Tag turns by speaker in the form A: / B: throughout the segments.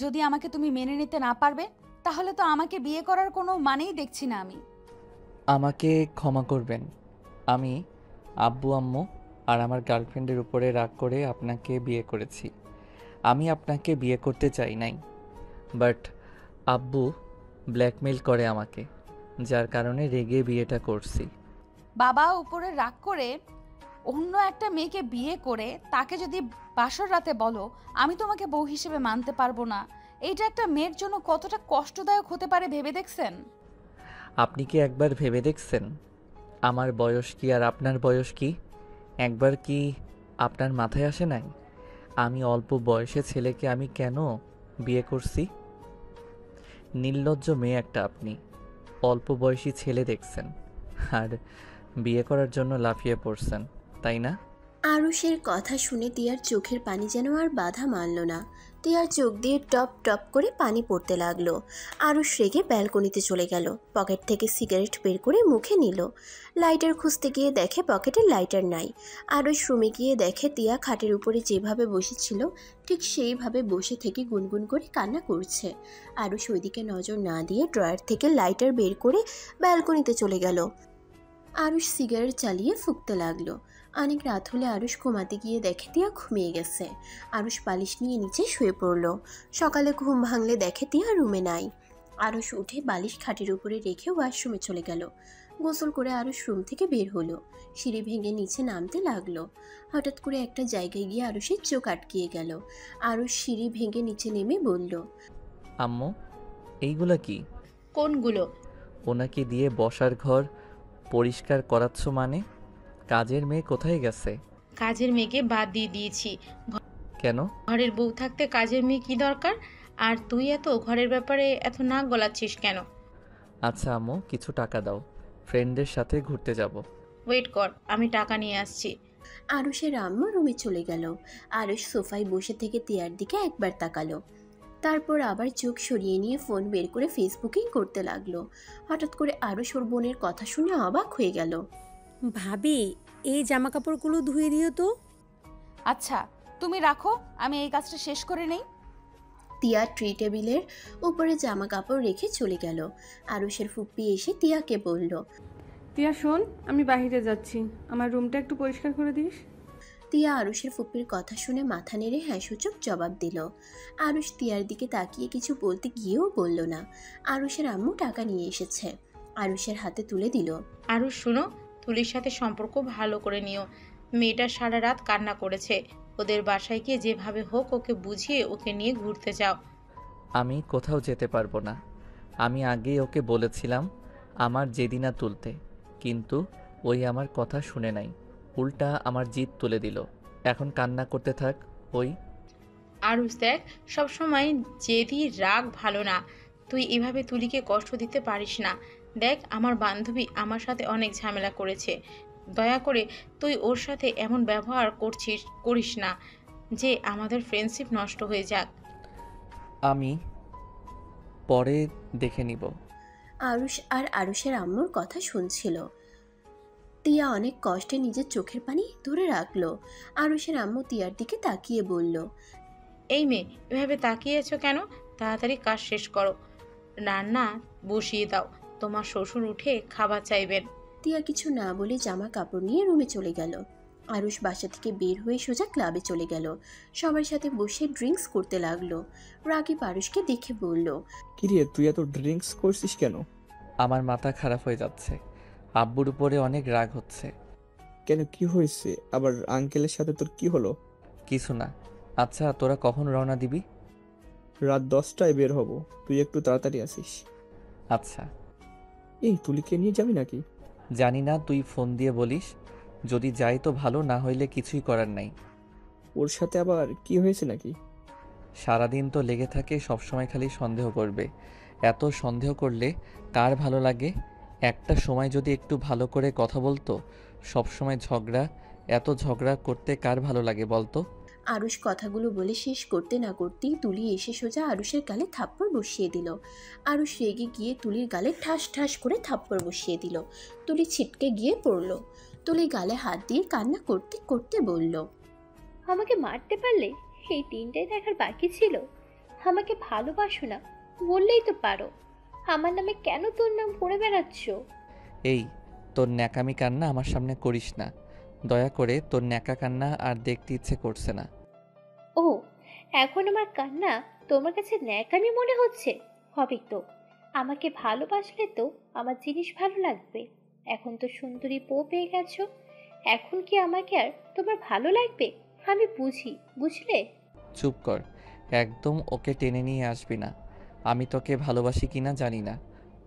A: যদি আমাকে তুমি মেনে নিতে না পারবে তাহলে তো আমাকে বিয়ে করার কোনো মানেই দেখছি না আমি।
B: আমাকে ক্ষমা করবেন। আমি আব্বু আম্মু আর আমার গার্লফ্রেন্ডের উপরে রাগ করে আপনাকে বিয়ে করেছি। আমি আপনাকে বিয়ে করতে চাই নাই, বাট আব্বু ব্ল্যাকমেইল করে আমাকে, যার কারণে রেগে বিয়েটা করছি।
A: বাবা উপরে রাগ করে অন্য একটা মেয়েকে বিয়ে করে তাকে যদি বাসর রাতে বলো আমি তোমাকে বউ হিসেবে মানতে পারবো না, এইটা একটা মেয়ের জন্য কতটা কষ্টদায়ক হতে পারে ভেবে দেখছেন?
B: আপনি কি একবার ভেবে দেখছেন আমার বয়স কি আর আপনার বয়স কি? একবার কি আপনার মাথায় আসে নাই আমি অল্প বয়সে ছেলেকে আমি কেন বিয়ে করছি? নির্লজ্জ মেয়ে একটা আপনি। অল্প বয়সী ছেলে দেখছেন আর বিয়ে করার জন্য লাফিয়ে পড়ছেন, তাই না?
C: আরুষের কথা শুনে তিয়ার চোখের পানি যেন আর বাধা মানল না। তিয়ার চোখ দিয়ে টপ টপ করে পানি পড়তে লাগলো। আরুষ রেগে ব্যালকনিতে চলে গেল। পকেট থেকে সিগারেট বের করে মুখে নিল। লাইটার খুঁজতে গিয়ে দেখে পকেটে লাইটার নাই। আরুষ রুমে গিয়ে দেখে তিয়া খাটের উপরে যেভাবে বসেছিল ঠিক সেইভাবে বসে থেকে গুনগুন করে কান্না করছে। আরুষ ওইদিকে নজর না দিয়ে ড্রয়ার থেকে লাইটার বের করে ব্যালকনিতে চলে গেল। আরুষ সিগারেট চালিয়ে ফুঁকতে লাগলো। অনেক রাত হলে আরুষ ঘুমাতে গিয়ে দেখে তিয়া ঘুমিয়ে গেছে। আরুষ বালিশ নিয়ে নিচে শুয়ে পড়ল। সকালে ঘুম ভাঙলে দেখে তিয়া রুমে নাই। আরুষ উঠে বালিশ খাটের উপরে রেখে ওয়াশরুমে চলে গেল। গোসল করে আরুষ রুম থেকে বের হলো। সিঁড়ি ভেঙে নিচে নামতে লাগলো। হঠাৎ করে একটা জায়গায় গিয়ে আরুষের চোখ আটকিয়ে গেল। আরুষ সিঁড়ি ভেঙে নিচে নেমে বলল,
B: আম্মু, এইগুলা কি?
D: কোনগুলো?
B: ওনাকে দিয়ে বসার ঘর পরিষ্কার করাচ্ছ মানে? কাজের মেয়ে কোথায় গেছে?
D: কাজের মেয়েকে বাদ দিয়ে দিয়েছি।
B: কেন?
D: ঘরের বউ থাকতে কাজের মেয়ে কি দরকার? আর তুই এত ঘরের ব্যাপারে এত নাক গলাচ্ছিস কেন?
B: আচ্ছা আম্মু, কিছু টাকা দাও, ফ্রেন্ডদের সাথে ঘুরতে যাব।
D: ওয়েট কর, আমি টাকা নিয়ে আসছি।
C: আরুষের আম্মু রুমে চলে গেল। আরুষ সোফায় বসে থেকে তিয়ার দিকে একবার তাকালো। তারপর আবার চোখ সরিয়ে নিয়ে ফোন বের করে ফেসবুকিং করতে লাগলো। হঠাৎ করে আরুষ ওর বোনের কথা শুনে অবাক হয়ে গেল।
E: ভাবি, এই জামা কাপড়গুলো ধুয়ে দিও তো।
A: আচ্ছা তুমি রাখো, আমি এই কাজটা শেষ করে নেই।
C: তিয়া ট্রি টেবিলের উপরে জামা কাপড় রেখে চলে গেল। আরুষের ফুপ্পি এসে তিয়াকে বলল,
F: তিয়া শোন, আমি বাইরে যাচ্ছি, আমার রুমটা একটু পরিষ্কার করে দিস।
C: তিয়া আরুষের ফুপ্পির কথা শুনে মাথা নেড়ে হ্যাঁ সূচক জবাব দিল। আরুষ তিয়ার দিকে তাকিয়ে কিছু বলতে গিয়েও বলল না। আরুষের আম্মু টাকা নিয়ে এসেছে। আরুষের হাতে তুলে দিল।
D: আরও শুনো, তুলির সাথে সম্পর্ক ভালো করে নিও। মেয়েটা সারা রাত কান্না করেছে। ওদের বাসায় গিয়ে যেভাবে হোক ওকে বুঝিয়ে ওকে নিয়ে ঘুরতে যাও।
B: আমি কোথাও যেতে পারবো না। আমি আগেই ওকে বলেছিলাম আমার জেদিনা তুলতে, কিন্তু ওই আমার কথা শুনে নাই, উল্টা আমার জিদ তুলে দিল। এখন কান্না করতে থাক ওই।
D: আরুষ দেখ, সবসময় জেদি রাগ ভালো না। তুই এভাবে তুলিকে কষ্ট দিতে পারিস না। দেখ, আমার বান্ধবী আমার সাথে অনেক ঝামেলা করেছে। দয়া করে তুই ওর সাথে এমন ব্যবহার করিস না যে আমাদের ফ্রেন্ডশিপ নষ্ট হয়ে যাক।
B: আমি পরে দেখে নিব।
C: আরুষ আর আরুষের আম্মুর কথা শুনছিল। তিয়া অনেক কষ্টে নিজের চোখের পানি ধরে রাখলো। আরুষের আম্মু তিয়ার দিকে তাকিয়ে বলল,
D: এই মেয়ে, এভাবে তাকিয়ে আছো কেন? তাড়াতাড়ি কাজ শেষ করো, রান্না বসিয়ে দাও। তোমার শ্বশুর উঠে খাবার চাইবেন।
C: তিয়া কিছু না বলে জামা কাপড় নিয়ে রুমে চলে গেল। আরুষ বাসা থেকে বের হয়ে সোজা ক্লাবে চলে গেল। সবার সাথে বসে ড্রিঙ্কস করতে লাগলো। রাকিব আরুষকে দেখে বলল,
G: কিরে, তুই এত ড্রিঙ্কস করছিস কেন?
B: আমার মাথা খারাপ হয়ে যাচ্ছে, আব্বুর উপরে অনেক রাগ হচ্ছে।
G: কেন, কি হয়েছে আবার? আঙ্কেলের সাথে তোর কি হলো?
B: কিছু না। আচ্ছা তোরা কখন রওনা দিবি?
G: রাত 10টায় বের হব, তুই একটু তাড়াতাড়ি আসিস।
B: আচ্ছা।
G: এই তুলিকে নিয়ে যাবি নাকি?
B: জানি না, তুই ফোন দিয়ে বলিস। যদি যাই তো ভালো, না হইলে কিছুই করার নাই।
G: ওর সাথে আবার কি হয়েছে নাকি?
B: সারাদিন তো লেগে থাকে, সবসময় খালি সন্দেহ করবে। এত সন্দেহ করলে কার ভালো লাগে? একটা সময় যদি একটু ভালো করে কথা বলতো। সবসময় ঝগড়া, এত ঝগড়া করতে কার ভালো লাগে বলতো?
C: আরুষ কথাগুলো বলে শেষ করতে না করতেই তুলি এসে সোজা আরুষের গালে থাপ্পড় বসিয়ে দিল। আরুষ রেগে গিয়ে তুলির গালে ঠাস ঠাস করে থাপ্পড় বসিয়ে দিল। তুলি ছিটকে গিয়ে পড়ল। তুলি গালে হাত দিয়ে কান্না করতে করতে বলল,
H: আমাকে মারতে পারলে? এই দিনটাই দেখার বাকি ছিল। আমাকে ভালোবাসো না বললেই তো পারো। আমার নামে কেন তোর নাম করে বেড়াচ্ছ?
B: এই, তোর ন্যাকামি কান্না আমার সামনে করিস না। দয়া করে তোর ন্যাকা কান্না আর দেখতে ইচ্ছে করছে না।
H: ও, এখন আমার কান্না তোমার কাছে ন্যাকামি মনে হচ্ছে? হবে তো। আমাকে ভালোবাসলে তো আমার জিনিস ভালো লাগবে। এখন তো সুন্দরী বউ পেয়ে গেছো, এখন কি আমাকে আর তোমার ভালো লাগবে? আমি বুঝি, বুঝলে?
B: চুপ কর, একদম ওকে টেনে নিয়ে আসবি না। আমি তোকে ভালোবাসি কিনা জানি না,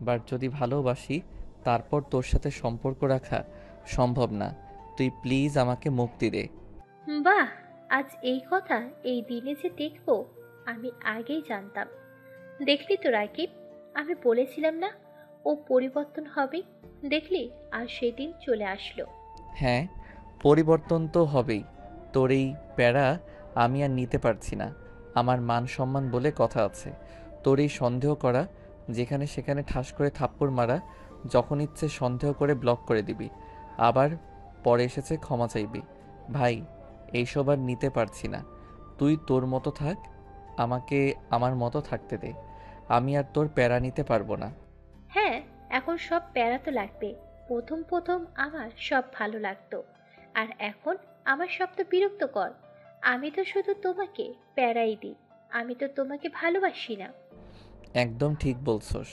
B: বাট যদি ভালোবাসি তারপর তোর সাথে সম্পর্ক রাখা সম্ভব না। তুই প্লিজ আমাকে মুক্তি দে।
H: বাহ, আজ এই কথা এই দিনে যে দেখবো আমি আগেই জানতাম। দেখলি তো রাকিব, আমি বলেছিলাম না ও পরিবর্তন হবে? দেখলি, আর সেদিন চলে আসলো।
B: হ্যাঁ, পরিবর্তন তো হবেই। তোর এই প্যারা আমি আর নিতে পারছি না। আমার মান সম্মান বলে কথা আছে। তোর এই সন্দেহ করা, যেখানে সেখানে ঠাস করে থাপ্পড় মারা, যখন ইচ্ছে সন্দেহ করে ব্লক করে দিবি, আবার পরে এসেছে ক্ষমা চাইবি। ভাই, এইসব আর নিতে পারছি না। তুই তোর মতো থাক, আমাকে আমার মতো থাকতে দে। আমি আর তোর প্যারা নিতে পারবো না।
H: হ্যাঁ, এখন সব প্যারা তো লাগবে। প্রথম প্রথম আমার সব ভালো লাগতো, আর এখন আমার সব তো বিরক্তকর। আমি তো শুধু তোমাকে প্যারাই দিই, আমি তো তোমাকে ভালোবাসি না।
B: একদম ঠিক বলছস।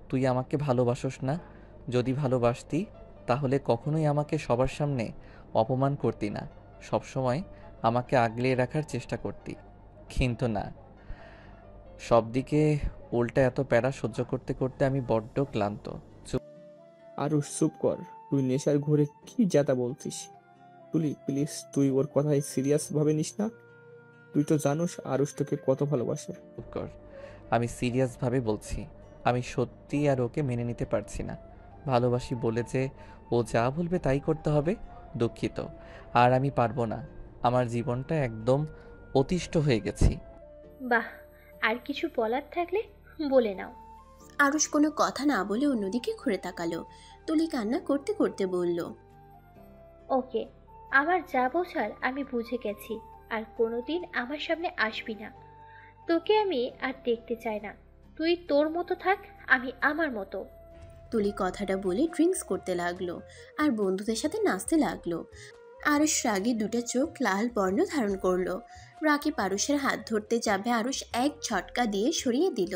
B: তুই আমাকে ভালোবাসস না। যদি ভালোবাসতি তাহলে কখনোই আমাকে সবার সামনে অপমান করতি না। সবসময় আমাকে আগলে রাখার চেষ্টা করতি। কিন্তু না, সব দিকে উল্টা এত প্যারা সহ্য করতে করতে আমি বড্ড ক্লান্ত।
G: আরুষ চুপ কর, তুই নেশার ঘোরে কি যাতা বলছিস? তুলি প্লিজ, তুই ওর কথায় সিরিয়াস ভাবে নিস না। তুই তো জানোস আরুষ তোকে কত ভালোবাসে।
B: চুপ কর, আমি সিরিয়াসভাবে বলছি। আমি সত্যি আর ওকে মেনে নিতে পারছি না। ভালোবাসি বলে যে ও যা বলবে তাই করতে হবে, দুঃখিত। আর আমি পারবো না। আমার জীবনটা একদম অতিষ্ঠ হয়ে গেছি।
H: বাহ, আর কিছু বলার থাকলে বলে নাও।
C: আরুষ কোনো কথা না বলে অন্যদিকে ঘুরে তাকালো। তুলি কান্না করতে করতে বলল,
H: ওকে, আমার যা বোঝার আমি বুঝে গেছি। আর কোনোদিন আমার সামনে আসবি না। তোকে আমি আর দেখতে চাই না। তুই তোর মতো থাক, আমি আমার মতো।
C: তুলি কথাটা বলে ড্রিঙ্কস করতে লাগলো আর বন্ধুদের সাথে নাচতে লাগলো। আরুষ রাগে দুটো চোখ লাল বর্ণ ধারণ করলো। রাকিব আরুষের হাত ধরতে যাবে, আরুষ এক ঝটকা দিয়ে সরিয়ে দিল।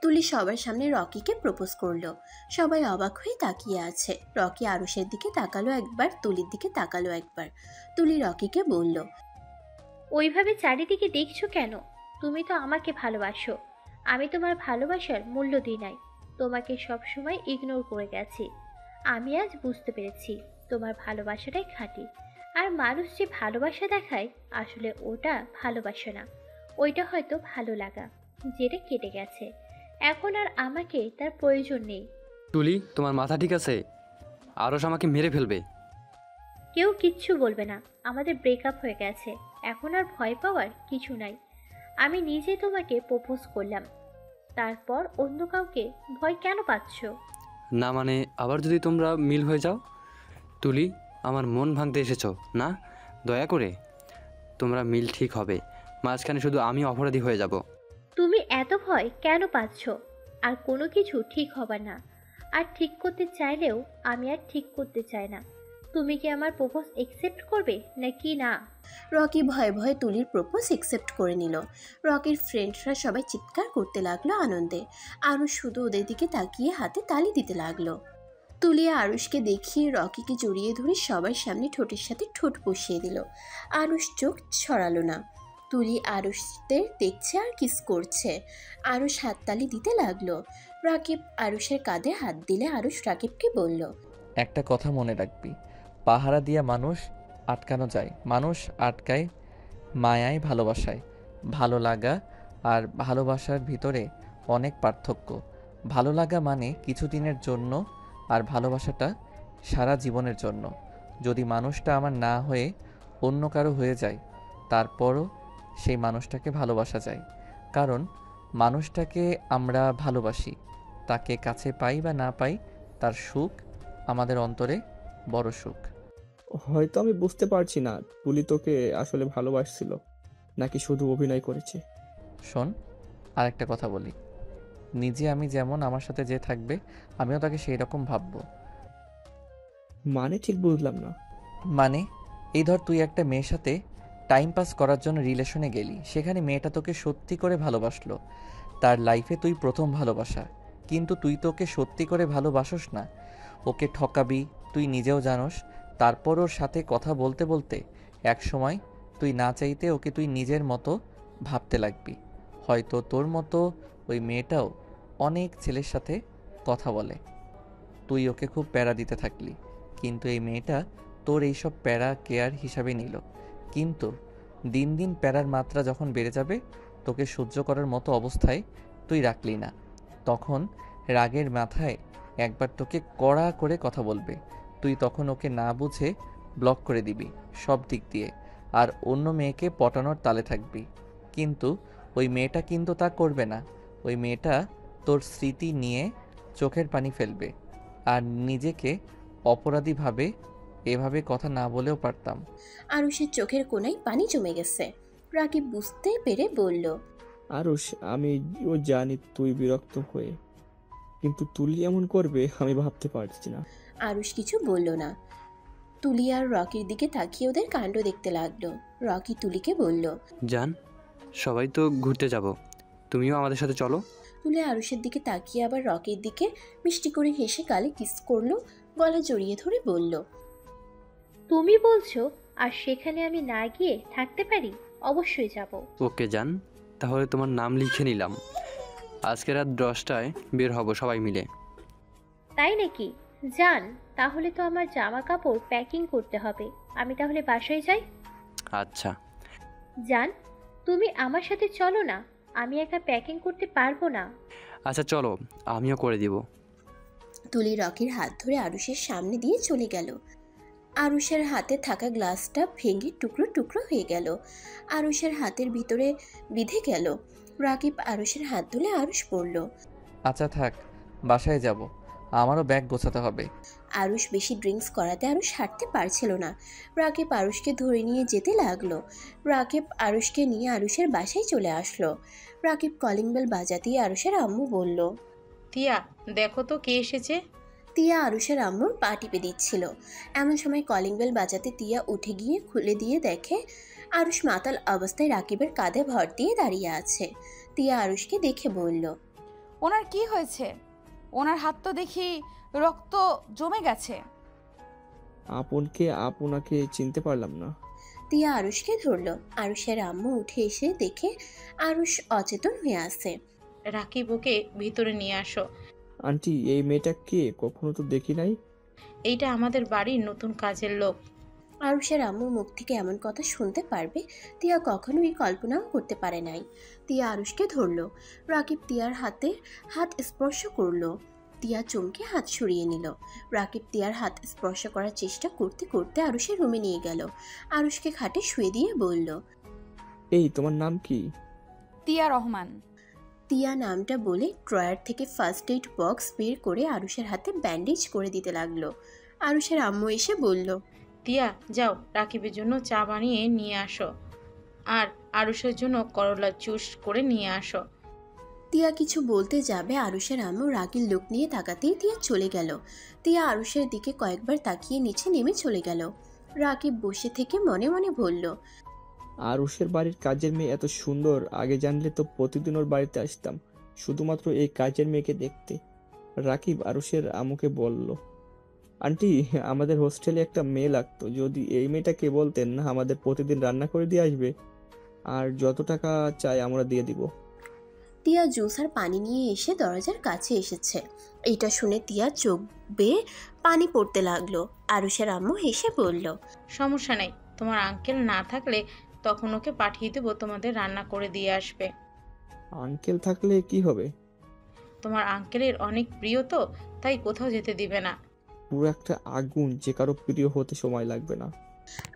C: তুলি সবার সামনে রকিকে প্রপোজ করলো। সবাই অবাক হয়ে তাকিয়ে আছে। রকি আরুষের দিকে তাকালো একবার, তুলির দিকে তাকালো একবার। তুলি রকিকে বলল,
H: ওইভাবে চারিদিকে দেখছো কেন? তুমি তো আমাকে ভালোবাসো, আমি তোমার ভালোবাসার মূল্য দিই নাই। তোমাকে সবসময় ইগনোর করে গেছি। আমি আজ বুঝতে পেরেছি তোমার ভালোবাসাটাই খাঁটি। আর মানুষ যে ভালোবাসা দেখায়, আসলে ওটা ভালোবাসা না, ওইটা হয়তো ভালো লাগা, যেটা কেটে গেছে। এখন আর আমাকে তার প্রয়োজন নেই।
I: তুলি, তোমার মাথা ঠিক আছে? আরশ আমাকে মেরে ফেলবে।
H: কেউ কিচ্ছু বলবে না, আমাদের ব্রেকআপ হয়ে গেছে, এখন আর ভয় পাওয়ার কিছু নাই। আমি নিজে তোমাকে প্রপোজ করলাম, তারপর অন্য কাউকে ভয় কেন পাচ্ছ?
I: না মানে, আবার যদি তোমরা মিল হয়ে যাও? তুলি, আমার মন ভাঙতে এসেছো না? দয়া করে, তোমরা মিল ঠিক হবে, মাঝখানে শুধু আমি অপরাধী হয়ে যাব।
H: তুমি এত ভয় কেন পাচ্ছ? আর কোনো কিছু ঠিক হবে না। আর ঠিক করতে চাইলেও আমি আর ঠিক করতে চাই না। তুমি কি আমার প্রপোজ একসেপ্ট করবে নাকি না?
C: রকি ভয়ে ভয়ে তুলির প্রপোজ একসেপ্ট করে নিল। রকির ফ্রেন্ডরা সবাই চিৎকার করতে লাগলো আনন্দে। আরুষ শুধু ওদের দিকে তাকিয়ে হাতে তালি দিতে লাগলো। তুলি আরুষকে দেখিয়ে রকিকে জড়িয়ে ধরে সবার সামনে ঠোঁটের সাথে ঠোঁট বসিয়ে দিল। আরুষ চোখ ছড়ালো না। তুলি আরুষদের দেখছে আর কিস করছে। আরুষ হাততালি দিতে লাগলো। রাকিব আরুষের কাঁধে হাত দিলে আরুষ রাকিবকে বলল,
B: একটা কথা মনে রাখবি, পাহারা দিয়া মানুষ আটকানো যায়, মানুষ আটকায় মায়ায়, ভালোবাসায়। ভালো লাগা আর ভালোবাসার ভিতরে অনেক পার্থক্য। ভালো লাগা মানে কিছুদিনের জন্য, আর ভালোবাসাটা সারা জীবনের জন্য। যদি মানুষটা আমার না হয়ে অন্য কারো হয়ে যায়, তারপরও সেই মানুষটাকে ভালোবাসা যায়। কারণ মানুষটাকে আমরা ভালোবাসি, তাকে কাছে পাই বা না পাই, তার সুখ আমাদের অন্তরে বড় সুখ।
G: হয়তো আমি বুঝতে পারছি না তুলি তোকে আসলে ভালোবাসছিল নাকি শুধু অভিনয় করেছে।
B: শোন, আর একটা কথা বলি, নিজে আমি যেমন আমার সাথে যে থাকবে আমিও তাকে সেই রকম ভাববো।
G: মানে ঠিক বুঝলাম না।
B: মানে এই ধর তুই একটা মেয়ের সাথে টাইম পাস করার জন্য রিলেশনে গেলি, সেখানে মেয়েটা তোকে সত্যি করে ভালোবাসলো, তার লাইফে তুই প্রথম ভালোবাসা, কিন্তু তুই তো ওকে সত্যি করে ভালোবাসোস না, ওকে ঠকাবি তুই নিজেও জানোস। তারপর ওর সাথে কথা বলতে বলতে এক সময় তুই না চাইতে ওকে তুই নিজের মতো ভাবতে লাগবি। হয়তো তোর মতো ওই মেয়েটাও অনেক ছেলের সাথে কথা বলে, তুই ওকে খুব প্যারা দিতে থাকলি, কিন্তু এই মেয়েটা তোর এইসব প্যারা কেয়ার হিসাবে নিল। কিন্তু দিন দিন প্যারার মাত্রা যখন বেড়ে যাবে, তোকে সহ্য করার মতো অবস্থায় তুই রাখলি না, তখন রাগের মাথায় একবার তোকে কড়া করে কথা বলবে, তুই তখন ওকে না বুঝে ব্লক করে দিবি সব দিক দিয়ে, আর অন্য মেয়েকে পটানোর তালে থাকবি। কিন্তু ওই মেয়েটা কিন্তু তা করবে না, ওই মেয়েটা তোর স্মৃতি নিয়ে চোখের পানি ফেলবে আর নিজেকে অপরাধী ভাবে। এভাবে কথা না বলেও পারতাম।
C: আরুষের চোখের কোণায় পানি জমে গেছে। রাকিব বুঝতে পেরে বলল,
G: আরুষ, ও জানি তুই বিরক্ত হয়ে, কিন্তু তুলি এমন করবে আমি ভাবতে পারছি না।
C: আরুষ কিছু বলল না। তুলি আর রকির দিকে তাকিয়ে ওদের কাণ্ড দেখতে লাগলো। রকি তুলিকে বলল,
I: জান, সবাই তো ঘুরতে যাব, তুমিও আমাদের সাথে চলো।
C: তুলি আরুষের দিকে তাকিয়ে আবার রকির দিকে মিষ্টি করে হেসে গালে কিস করলো, গলা জড়িয়ে ধরে বলল,
H: তুমি বলছো আর সেখানে আমি না গিয়ে থাকতে পারি? অবশ্যই যাব।
I: ওকে জান, তাহলে তোমার নাম লিখে নিলাম, আজকে রাত 10টায় বের হব সবাই মিলে।
H: তাই নাকি? যান, তাহলে তো আমার জামা কাপড় প্যাকিং করতে হবে। আমি তাহলে বাসায় যাই।
I: আচ্ছা।
H: যান, তুমি আমার সাথে চলো না, আমি একা প্যাকিং করতে পারবো না।
I: আচ্ছা চলো, আমিও করে দিব।
C: তুলি রকির হাত ধরে আরুষের সামনে দিয়ে চলে গেল। আরুষের হাতে থাকা গ্লাসটা ভেঙে টুকরো টুকরো হয়ে গেল, আরুষের হাতের ভিতরে বিঁধে গেল। রাকিব আরুষের হাত ধরে আরুষ পড়ল।
B: আচ্ছা থাক, বাসায় যাব, আমারও ব্যাগ গোছাতে হবে।
C: আরুষ বেশি ড্রিঙ্কস করাতে আরুষ হাঁটতে পারছিল না। রাকিব আরুষকে ধরে নিয়ে যেতে লাগলো। রাকিব আরুষকে নিয়ে আরুষের বাসায় চলে আসলো। রাকিব কলিং বেল বাজাতেই আরুষের আম্মু বলল,
D: তিয়া, দেখো তো কে এসেছে।
C: তিয়া আরুষের আম্মুর পা টিপে দিচ্ছিল। এমন সময় কলিং বেল বাজাতে তিয়া উঠে গিয়ে খুলে দিয়ে দেখে আরুষ মাতাল অবস্থায় রাকিবের কাঁধে ভর দিয়ে দাঁড়িয়ে আছে। তিয়া আরুষকে দেখে বলল,
A: ওনার কি হয়েছে? ওনার হাত তো দেখি রক্ত জমে গেছে।
G: আপনাকে চিনতে পারলাম না।
C: তিয়া আরুষকে ধরলো। আরুষের আম্মু উঠে এসে দেখে আরুষ অচেতন হয়ে আছে।
D: রাকিব, ওকে ভিতরে নিয়ে আসো।
G: আন্টি, এই মেয়েটা কে? কখনো তো দেখি নাই।
D: এইটা আমাদের বাড়ির নতুন কাজের লোক।
C: আরুষের আম্মুর মুখ থেকে এমন কথা শুনতে পারবে তিয়া কখনোই কল্পনাও করতে পারে নাই। তিয়া আরুষকে ধরলো। রাকিব তিয়ার হাতে হাত স্পর্শ করলো। তিয়া চমকে হাত সরিয়ে নিল। রাকিব তিয়ার হাত স্পর্শ করার চেষ্টা করতে করতে আরুষের রুমে নিয়ে গেল। আরুষকে খাটে শুয়ে দিয়ে বলল,
G: এই তোমার নাম কি?
A: তিয়া রহমান।
C: তিয়া নামটা বলে ড্রয়ার থেকে ফার্স্ট এইড বক্স বের করে আরুষের হাতে ব্যান্ডেজ করে দিতে লাগলো। আরুষের আম্মু এসে বলল,
D: তিয়া, যাও রাকিবের জন্য চা বানিয়ে নিয়ে আসো, আর আরুষের জন্য করলা জুস করে নিয়ে আসো।
C: তিয়া কিছু বলতে যাবে, আরুষের আম্মু রাগের লোক নিয়ে তাকাতেই তিয়া চলে গেল। তিয়া আরুষের দিকে কয়েকবার তাকিয়ে নিচে নেমে চলে গেল। রাকিব বসে থেকে মনে মনে বলল,
G: আরুষের বাড়ির কাজের মেয়ে এত সুন্দর, আগে জানলে তো প্রতিদিন ওর বাড়িতে আসতাম শুধুমাত্র এই কাজের মেয়েকে দেখতে। রাকিব আরুষের আম্মুকে বলল, আন্টি, আমাদের হোস্টেলে একটা মেয়ে লাগতো, যদি এই মেয়েটাকে বলতেন না আমাদের প্রতিদিন রান্না করে দিয়ে আসবে, আর যত টাকা চাই আমরা দিয়ে দিব।
C: তিয়া জুস আর পানি নিয়ে এসে দরজার কাছে এসেছে। এটা শুনে তিয়া চোখ বেয়ে পানি পড়তে লাগলো। আরুষের আম্মু হেসে বলল,
D: সমস্যা নেই, তোমার আঙ্কেল না থাকলে তখন ওকে পাঠিয়ে দেবো, তোমাদের রান্না করে দিয়ে আসবে।
G: আঙ্কেল থাকলে কি হবে?
D: তোমার আঙ্কেলের অনেক প্রিয় তো, তাই কোথাও যেতে দিবে না।
G: পুরো একটা আগুন, যে কারো প্রিয় হতে সময় লাগবে না।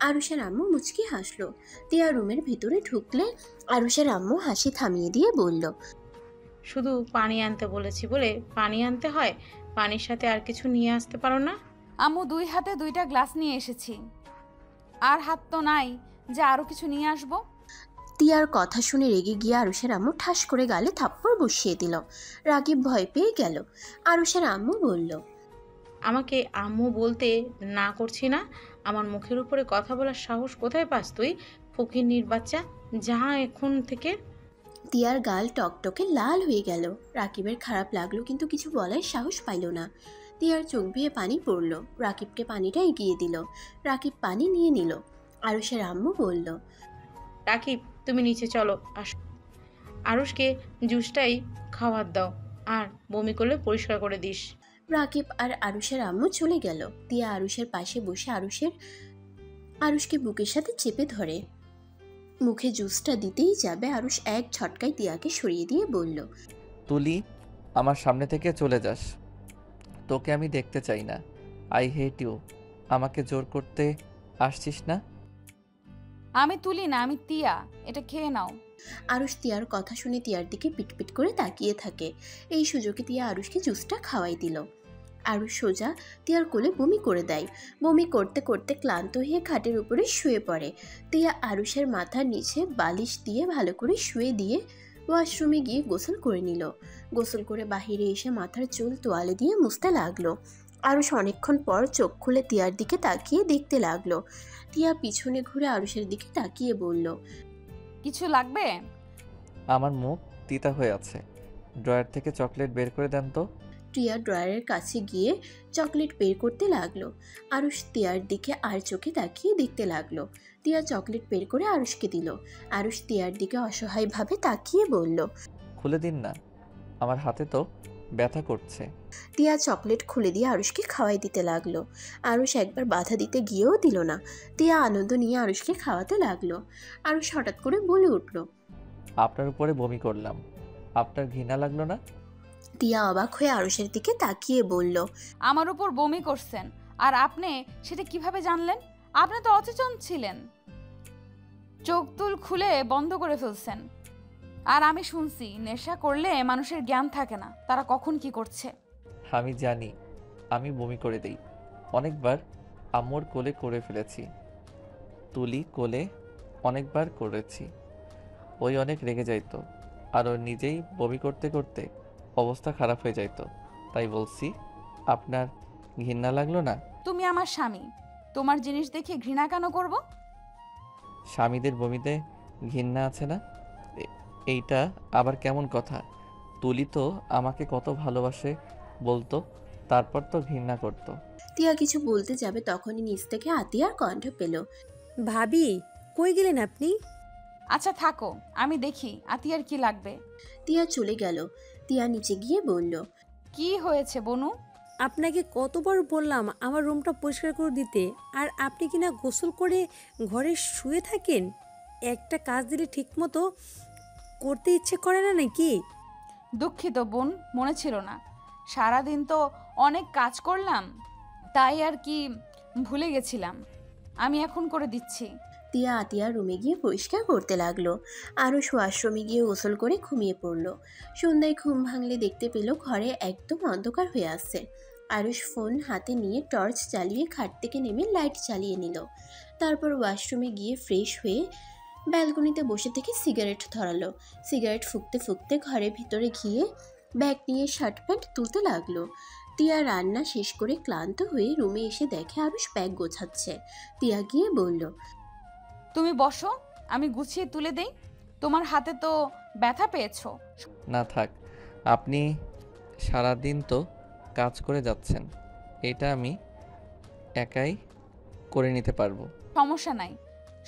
C: আরুষের আম্মু মুচকি হাসলো। তিয়া রুমের ভিতরে ঢুকলে আরুষের আম্মু হাসি থামিয়ে দিয়ে বলল,
D: শুধু পানি আনতে বলেছি বলে পানি আনতে হয়, পানির সাথে আর কিছু নিয়ে আসতে পারো না?
A: আম্মু 2 হাতে 2টা গ্লাস নিয়ে এসেছি, আর হাত তো নাই যে আরো কিছু নিয়ে আসবো।
C: তিয়ার কথা শুনে রেগে গিয়ে আরুষের আম্মু ঠাস করে গালে থাপ্পড় বসিয়ে দিল। রাকিব ভয় পেয়ে গেল। আরুষের আম্মু বলল,
D: আমাকে আম্মু বলতে না করছি না? আমার মুখের উপরে কথা বলার সাহস কোথায় পাস তুই? ফকিন্নির বাচ্চা, যা এখন থেকে।
C: তিয়ার গাল টকটকে লাল হয়ে গেল। রাকিবের খারাপ লাগলো কিন্তু কিছু বলার সাহস পাইল না। তিয়ার চোখ বেয়ে পানি পড়ল। রাকিবকে পানিটা এগিয়ে দিল। রাকিব পানি নিয়ে নিল। আরুষের আম্মু বলল,
D: রাকিব, তুমি নিচে চলো। আরুষকে জুসটাই খাওয়ার দাও, আর বমি করলে পরিষ্কার করে দিস।
C: রাকিব আর আরুষের আম্মু চলে গেল। তিয়া আরুষের পাশে বসে আরুষকে বুকের সাথে চেপে ধরে। মুখে জুসটা দিতেই যাবে, আরুষ এক ঝটকায় তিয়াকে সরিয়ে দিয়ে বলল,
B: তুলি, আমার সামনে থেকে চলে যাস। তোকে আমি দেখতে চাই না। I hate you. আমাকে জোর করতে আসছিস না।
A: আমি তুলি না, আমি তিয়া, এটা খেয়ে নাও।
C: আরুষ তিয়ার কথা শুনে তিয়ার দিকে পিটপিট করে তাকিয়ে থাকে। এই সুযোগে তিয়া আরুষকে জুসটা খাওয়াই দিল। আরুষ সোজা তিয়ার কোলে বমি করে দেয়। বমি করতে করতে ক্লান্ত হয়ে খাটের উপরে শুয়ে পড়ে। তিয়া আরুষের মাথার নিচে বালিশ দিয়ে ভালো করে শুয়ে দিয়ে ওয়াশরুমে গিয়ে গোসল করে নিল। গোসল করে বাহিরে এসে মাথার চুল তোয়ালে দিয়ে মুছতে লাগলো। আরুষ অনেকক্ষণ পর চোখ খুলে তিয়ার দিকে তাকিয়ে দেখতে লাগলো। তিয়া পিছনে ঘুরে আরুষের দিকে তাকিয়ে বলল,
A: কিছু লাগবে?
B: আমার মুখ তিতা হয়ে আছে। ড্রয়ার থেকে চকলেট বের করে দেন তো।
C: টিয়া ড্রয়ারের কাছে গিয়ে চকলেট বের করতে লাগলো। আরুষ তিয়ার দিকে আর চোখে তাকিয়ে দেখতে লাগলো। তিয়া চকলেট বের করে আরুষকে দিল। আরুষ তিয়ার দিকে অসহায়ভাবে তাকিয়ে বলল,
B: খুলে দিন না, আমার হাতে তো ব্যথা করছে।
C: তিয়া চকলেট খুলে দিয়ে আরুষকে খাওয়াই দিতে লাগলো। আরুষ একবার বাধা দিতে গিয়েও দিল না। তিয়া আনন্দ নিয়ে আরুষকে খাওয়াতে লাগলো। আরুষ হঠাৎ করে বলে উঠল,
B: আপনার উপরে বমি করলাম, আপনার ঘৃণা লাগলো না?
C: তিয়া অবাক হয়ে আরুষের দিকে তাকিয়ে বলল,
A: আমার উপর বমি করছেন, আর আপনি সেটা কিভাবে জানলেন? আপনি তো অচেতন ছিলেন, চোখ তুল খুলে বন্ধ করে ফেলছেন। আর আমি শুনছি নেশা করলে মানুষের জ্ঞান থাকে না, তারা কখন কি করছে।
B: আমি জানি, আমি বমি করে দেই। অনেকবার আম্মুর কোলে করে ফেলেছি, তুলি কোলে অনেকবার করেছি। ওই অনেক রেগে যাইতো, আর ও নিজেই বমি করতে করতে অবস্থা খারাপ হয়ে যাইতো। তাই বলছি, আপনার ঘৃণা লাগলো না?
A: তুমি আমার স্বামী, তোমার জিনিস দেখে ঘৃণা কেন করব?
B: স্বামীদের বমিতে ঘৃণা আছে না? এইটা আবার কেমন কথা? তুলি তো আমাকে কত ভালোবাসে বলতো, তারপর তো ঘৃণা করতো।
C: তিয়া কিছু বলতে যাবে তখনই নিচ থেকে আতিয়ার কণ্ঠ পেল,
E: ভাবি, কই গেলেন আপনি?
A: আচ্ছা থাকো, আমি দেখি আতিয়ার কি লাগবে।
C: তিয়া চলে গেল। তিয়া নিচে গিয়ে বলল,
A: কি হয়েছে বনু?
E: আপনাকে কতবার বললাম আমার রুমটা পরিষ্কার করে দিতে, আর আপনি কিনা গোসল করে ঘরে শুয়ে থাকেন। একটা কাজ দিলে ঠিকমতো করতে ইচ্ছে করে না নাকি?
A: দুঃখিত বোন, মনে ছিল না। সারাদিন তো অনেক কাজ করলাম, তাই আর কি ভুলে গেছিলাম। আমি এখন করে দিচ্ছি।
C: তিয়া আতিয়ার রুমে গিয়ে পরিষ্কার করতে লাগলো। আরুষ ওয়াশরুমে গিয়ে গোসল করে ঘুমিয়ে পড়ল। সন্ধ্যায় ঘুম ভাঙলে দেখতে পেল ঘরে একদম অন্ধকার হয়ে আসছে। আরুষ ফোন হাতে নিয়ে টর্চ জ্বালিয়ে খাট থেকে নেমে লাইট চালিয়ে নিল। তারপর ওয়াশরুমে গিয়ে ফ্রেশ হয়ে ব্যালকনিতে বসে থেকে সিগারেট ধরালো। সিগারেট ফুঁকতে ফুঁকতে ঘরের ভিতরে গিয়ে ব্যাগ নিয়ে শার্ট প্যান্ট তুলতে লাগলো। তিয়া রান্না শেষ করে ক্লান্ত হয়ে রুমে এসে দেখে আরুষ ব্যাগ গোছাচ্ছে। তিয়া গিয়ে বলল,
A: তুমি বসো, আমি গুছিয়ে তুলে দেই। তোমার হাতে তো ব্যথা পেয়েছো।
B: না থাক, আপনি সারাদিন তো কাজ করে যাচ্ছেন, এটা আমি একাই করে নিতে পারবো।
A: সমস্যা নাই,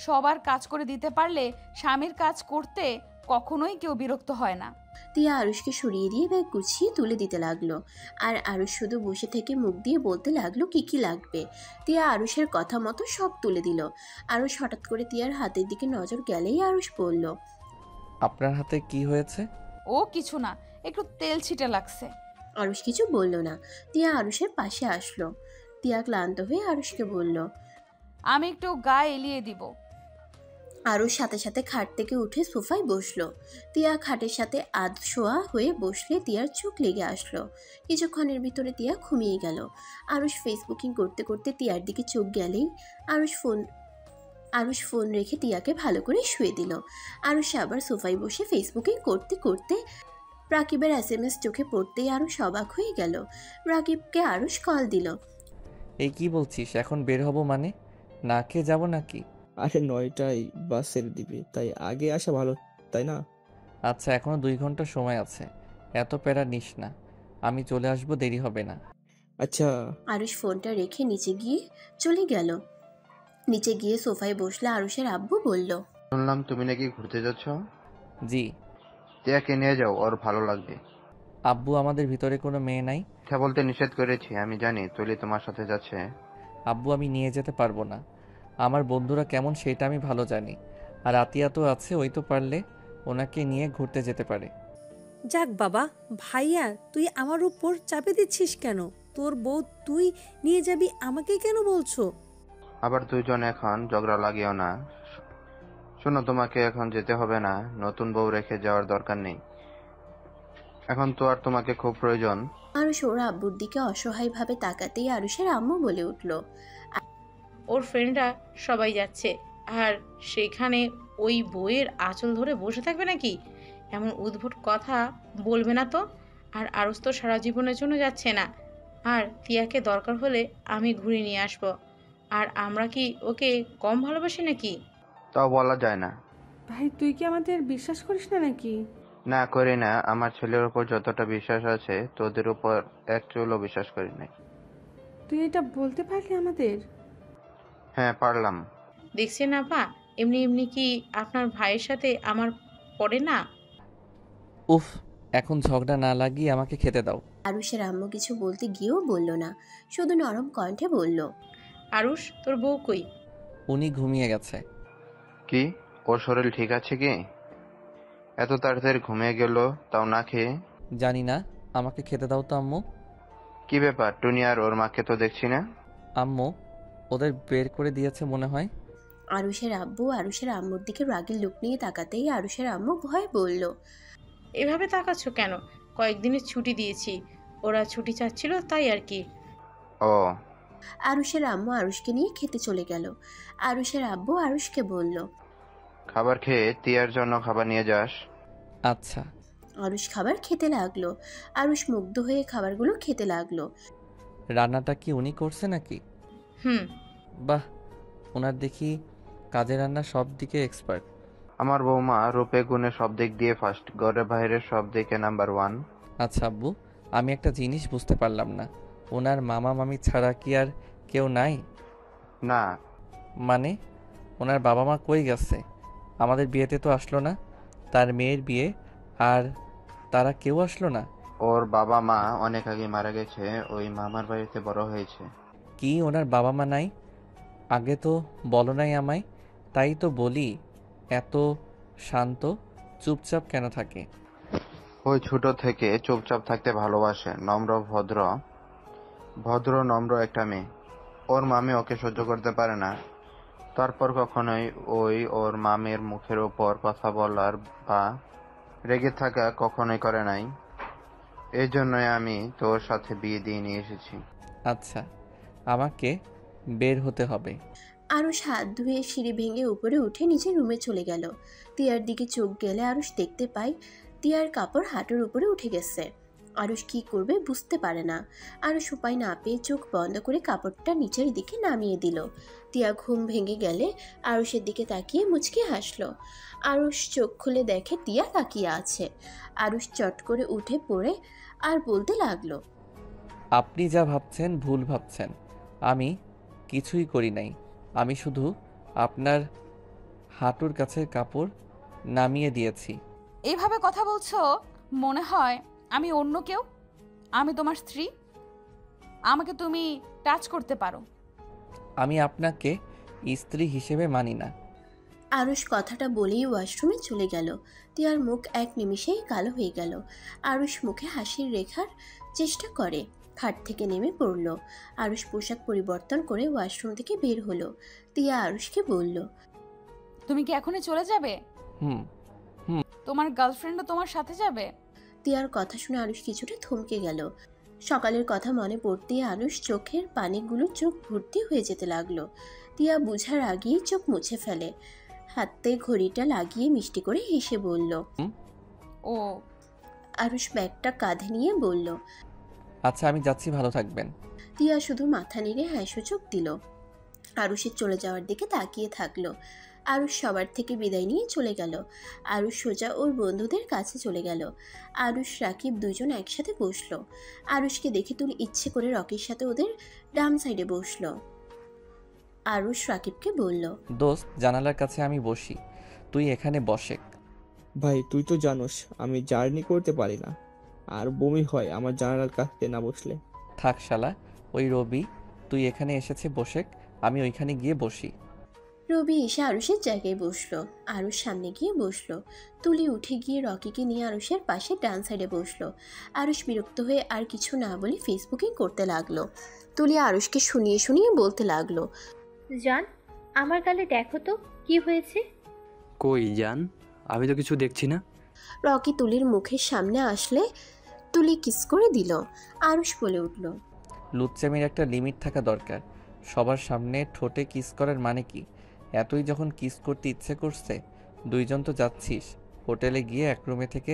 A: সবার কাজ করে দিতে পারলে স্বামীর কাজ করতে কখনোই কেউ বিরক্ত হয় না।
C: তিয়া আরুষকে সরিয়ে দিয়ে ব্যাগ গুছিয়ে তুলে দিতে লাগলো। আর আরুষ শুধু বসে থেকে মুখ দিয়ে বলতে লাগলো কি কি লাগবে। তিয়া আরুষের কথা মতো সব তুলে দিল। আরুষ হঠাৎ করে তিয়ার হাতের দিকে নজর গেলেই আরুষ বলল,
B: আপনার হাতে কি হয়েছে?
A: ও কিছু না, একটু তেল ছিটে লাগছে।
C: আরুষ কিছু বলল না। তিয়া আরুষের পাশে আসলো। তিয়া ক্লান্ত হয়ে আরুষকে বলল,
A: আমি একটু গায়ে এলিয়ে দিব।
C: আরুষ সাথে সাথে খাট থেকে উঠে সোফায় বসলো। তিয়া খাটের সাথে শোয়া হয়ে বসলে তিয়ার চোখ লেগে আসলো। কিছুক্ষণের ভিতরে তিয়া ঘুমিয়ে গেল। আরুষ ফেসবুকিং করতে করতে তিয়ার দিকে চোখ গেলেই আরুষ ফোন রেখে টিয়াকে ভালো করে শুয়ে দিল। আরুষ আবার সোফায় বসে ফেসবুকিং করতে করতে রাকিবের SMS চোখে পড়তেই আরুষ অবাক হয়ে গেল। রাকিবকে আরুষ কল দিল।
B: এই কি বলছিস, এখন বের হব মানে? না খেয়ে যাবো নাকি?
G: আরে 9টায় বাস ছেড়ে দিবে, তাই আগে আসা ভালো, তাই না?
B: আচ্ছা, এখনো 2 ঘন্টা সময় আছে, এত প্যারা নিস না, আমি চলে আসবো, দেরি হবে না।
G: আচ্ছা।
C: আরুষ ফোনটা রেখে নিচে গিয়ে চলে গেল। নিচে গিয়ে সোফায় বসলে আরুষের আব্বু বলল,
J: শুনলাম তুমি নাকি ঘুরতে যাচ্ছ।
B: জি।
J: টিয়াকে নিয়ে যাও, ওর ভালো লাগবে।
B: আব্বু, আমাদের ভিতরে কোনো মেয়ে নাই।
J: মিথ্যা বলতে নিষেধ করেছি, আমি জানি তুলি তোমার সাথে যাচ্ছে।
B: আব্বু, আমি নিয়ে যেতে পারবো না, আমার বন্ধুরা কেমন সেটা আমি ভালো জানি, আর আতিয়া তো আছে, ওই তো পারলে ওনাকে নিয়ে ঘুরতে যেতে পারে।
E: যাক বাবা, ভাইয়া তুই আমার উপর চাপে দিচ্ছিস কেন? তোর বউ তুই নিয়ে যাবি, আমাকে কেন বলছো?
J: আবার দুজন এখন ঝগড়া লাগিও না। শোনো, তোমাকে এখন যেতে হবে না, নতুন বউ রেখে যাওয়ার দরকার নেই, এখন তো আর তোমাকে খুব প্রয়োজন।
C: আরুষ ওর আব্বুর দিকে অসহায়ভাবে তাকাতেই আরুষের আম্মু বলে উঠল,
D: ওর ফ্রেন্ডরা সবাই যাচ্ছে, আর সেখানে ওই বইয়ের আঁচল ধরে বসে থাকবে নাকি? এমন উদ্ভট কথা বলবে না তো। আর আরুষ তো সারা জীবনের জন্য যাচ্ছে না, আর টিয়াকে দরকার হলে আমি ঘুরে নিয়ে আসবো। আর আমরা কি ওকে কম ভালোবাসি নাকি?
J: তাও বলা যায় না।
F: ভাই তুই কি আমাদের বিশ্বাস করিস না নাকি?
J: না, করি না। আমার ছেলের উপর যতটা বিশ্বাস আছে তোদের উপর এক চুলও বিশ্বাস করি নাই।
F: তুই এটা বলতে পারলি আমাদের?
J: হ্যাঁ, পারলাম।
D: দেখছেন আপা, এমনি এমনি কি আপনার ভাইয়ের সাথে আমার পড়ে না?
B: উফ, এখন ঝগড়া না লাগিয়ে আমাকে খেতে দাও।
C: আরুষের আম্মু কিছু বলতে গিয়েও বলল না, শুধু নরম কণ্ঠে বলল,
D: আরুষ, তোর বউ কই?
B: উনি ঘুমিয়ে গেছে।
J: কি, ওর শরীর ঠিক আছে কি? এত তাড়াতাড়ি ঘুমিয়ে গেল, তাও না খেয়ে?
B: জানি না, আমাকে খেতে দাও তো আম্মু।
J: কি ব্যাপার, টুনি আর ওর মাকে তো দেখছি না।
B: আম্মু, ওদের বের করে দিয়েছে মনে হয়।
C: আরুষের আব্বু আরুষের আম্মুর দিকে রাগের লুক নিয়ে তাকাতেই আরুষের আম্মু ভয়ে বলল,
D: এভাবে তাকাচ্ছ কেন? কয়েকদিনের ছুটি দিয়েছি, ওরা ছুটি চাচ্ছিল তাই আর কি।
J: ও।
C: আরুষের আম্মু আরুষকে নিয়ে খেতে চলে গেল। আরুষের আব্বু আরুষকে বলল,
J: খাবার খেয়ে তিয়ার জন্য খাবার নিয়ে যাস।
B: আচ্ছা।
C: আরুষ খাবার খেতে লাগলো। আরুষ মুগ্ধ হয়ে খাবারগুলো খেতে লাগলো।
B: রান্নাটা কি উনি করছে নাকি?
D: হুম।
B: বাহ, ওনার দেখি কাজে রান্না সব দিকে এক্সপার্ট।
J: আমার বৌমা রূপে গুণে সব দিক দিয়ে ফার্স্ট, ঘরে বাইরে সব দিকে নাম্বার 1।
B: আচ্ছা আব্বু, আমি একটা জিনিস বুঝতে পারলাম না, ওনার মামা মামি ছাড়া কি আর কেউ নাই?
J: না।
B: মানে ওনার বাবা মা কই গেছে? আমাদের বিয়েতে তো আসলো না, তার মেয়ের বিয়ে, আর তারা কেউ আসলো না।
J: ওর বাবা মা অনেক আগে মারা গেছে, ওই মামার বাড়িতে বড় হয়েছে।
B: কি, ওনার বাবা মা নাই? আগে তো বলো নাই আমায়, তাই তো বলি এত শান্ত চুপচাপ কেন থাকে?
J: ওই ছোট থেকে চুপচাপ থাকতে ভালোবাসে, নম্র ভদ্র নম্র একটা মেয়ে। ওর মামি ওকে সহ্য করতে পারে না, তারপর কখনোই ওর মামের মুখের ওপর কথা বলার বা রেগে থাকা কখনোই করে নাই। এই জন্যই আমি তোর সাথে বিয়ে দিয়ে নিয়ে এসেছি।
B: আচ্ছা, আমাকে বের হতে হবে।
C: আরুষ হাত ধুয়ে সিঁড়ি ভেঙে উপরে উঠে নিজের রুমে চলে গেল। তিয়ার দিকে চোখ গেলে আরুষ দেখতে পায় তিয়ার কাপড় হাঁটুর উপরে উঠে গেছে। আরুষ কি করবে বুঝতে পারে না। আরুষ উপায় না পেয়ে চোখ বন্ধ করে কাপড়টা নিচের দিকে নামিয়ে দিল। তিয়া ঘুম ভেঙে গেলে আরুষের দিকে তাকিয়ে মুচকি হাসলো। আরুষ চোখ খুলে দেখে তিয়া তাকিয়ে আছে। আরুষ চট করে উঠে পড়ে আর বলতে লাগলো,
B: আপনি যা ভাবছেন ভুল ভাবছেন, আমি কিছুই করি নাই, আমি শুধু আপনার হাঁটুর কাছে কাপড় নামিয়ে দিয়েছি।
A: এইভাবে কথা বলছো, মনে হয় আমি অন্য কেউ। আমি তোমার স্ত্রী, আমাকে তুমি টাচ করতে পারো।
B: আমি আপনাকে স্ত্রী হিসেবে মানি না।
C: আরুষ কথাটা বলেই ওয়াশরুমে চলে গেল। তিয়ার মুখ এক নিমিষেই কালো হয়ে গেল। আরুষ মুখে হাসির রেখার চেষ্টা করে, খাট থেকে নেমে পড়ল। আরুষ পোশাক পরিবর্তন করে ওয়াশরুম থেকে বের হলো। তিয়া আরুষকে বলল,
A: তুমি কি এখনই চলে যাবে?
B: হুম।
A: তোমার গার্লফ্রেন্ডও তোমার সাথে যাবে?
C: তিয়ার কথা শুনে আরুষ কিছুটা থমকে গেল। সকালের কথা মনে পড়তেই আরুষ চোখের পানিগুলো চোখ ভর্তি হয়ে যেতে লাগলো। তিয়া বুঝার আগেই চোখ মুছে ফেলে, হাতে ঘড়িটা লাগিয়ে মিষ্টি করে হেসে বলল।
A: ও
C: আরুষ ব্যাগটা কাঁধে নিয়ে বলল।
B: আচ্ছা আমি যাচ্ছি, ভালো থাকবেন।
C: তিয়া শুধু মাথা নেড়ে হ্যাঁ সূচক দিল। আরুষের চলে যাওয়ার দিকে তাকিয়ে থাকলো। আরুষ সবার থেকে বিদায় নিয়ে চলে গেল। আরুষ সোজা ওর বন্ধুদের কাছে চলে গেল। আরুষ রাকিব দুজন একসাথে বসলো। আরুষকে দেখে তুলি ইচ্ছে করে রকির সাথে ওদের ডান সাইডে বসলো। আরুষ রাকিবকে বলল।
B: দোস্ত, জানালার কাছে আমি বসি, তুই এখানে বসে।
G: ভাই তুই তো জানোস আমি জার্নি করতে পারি না, আর বমি হয় আমার জানালার কাছে না বসলে।
B: থাক শালা, ওই রবি তুই এখানে এসেছে বসে, আমি ওইখানে গিয়ে বসি।
C: রবি এসে আরুষের জায়গায় বসলো। আরুষ সামনে গিয়ে বসলো। তুলি উঠে গিয়ে রকিকে নিয়ে আরুষের পাশে ডান সাইডে বসলো। আরুষ বিরক্ত হয়ে আর কিছু না বলে ফেসবুকে করতে লাগলো। তুলি আরুষকে শুনিয়ে শুনিয়ে বলতে লাগলো।
H: জান, আমার গালে দেখো তো কি হয়েছে।
I: কই জান, আমি তো কিছু দেখছি না।
C: রকি তুলির মুখের সামনে আসলে তুলি কিস করে দিল। আরুষ বলে উঠল।
B: লুচ্চামির একটা লিমিট থাকা দরকার। সবার সামনে ঠোঁটে কিস করার মানে কি? এতই যখন কিস করতে ইচ্ছে করছে, দুইজন তো যাচ্ছিস, হোটেলে গিয়ে এক রুমে থেকে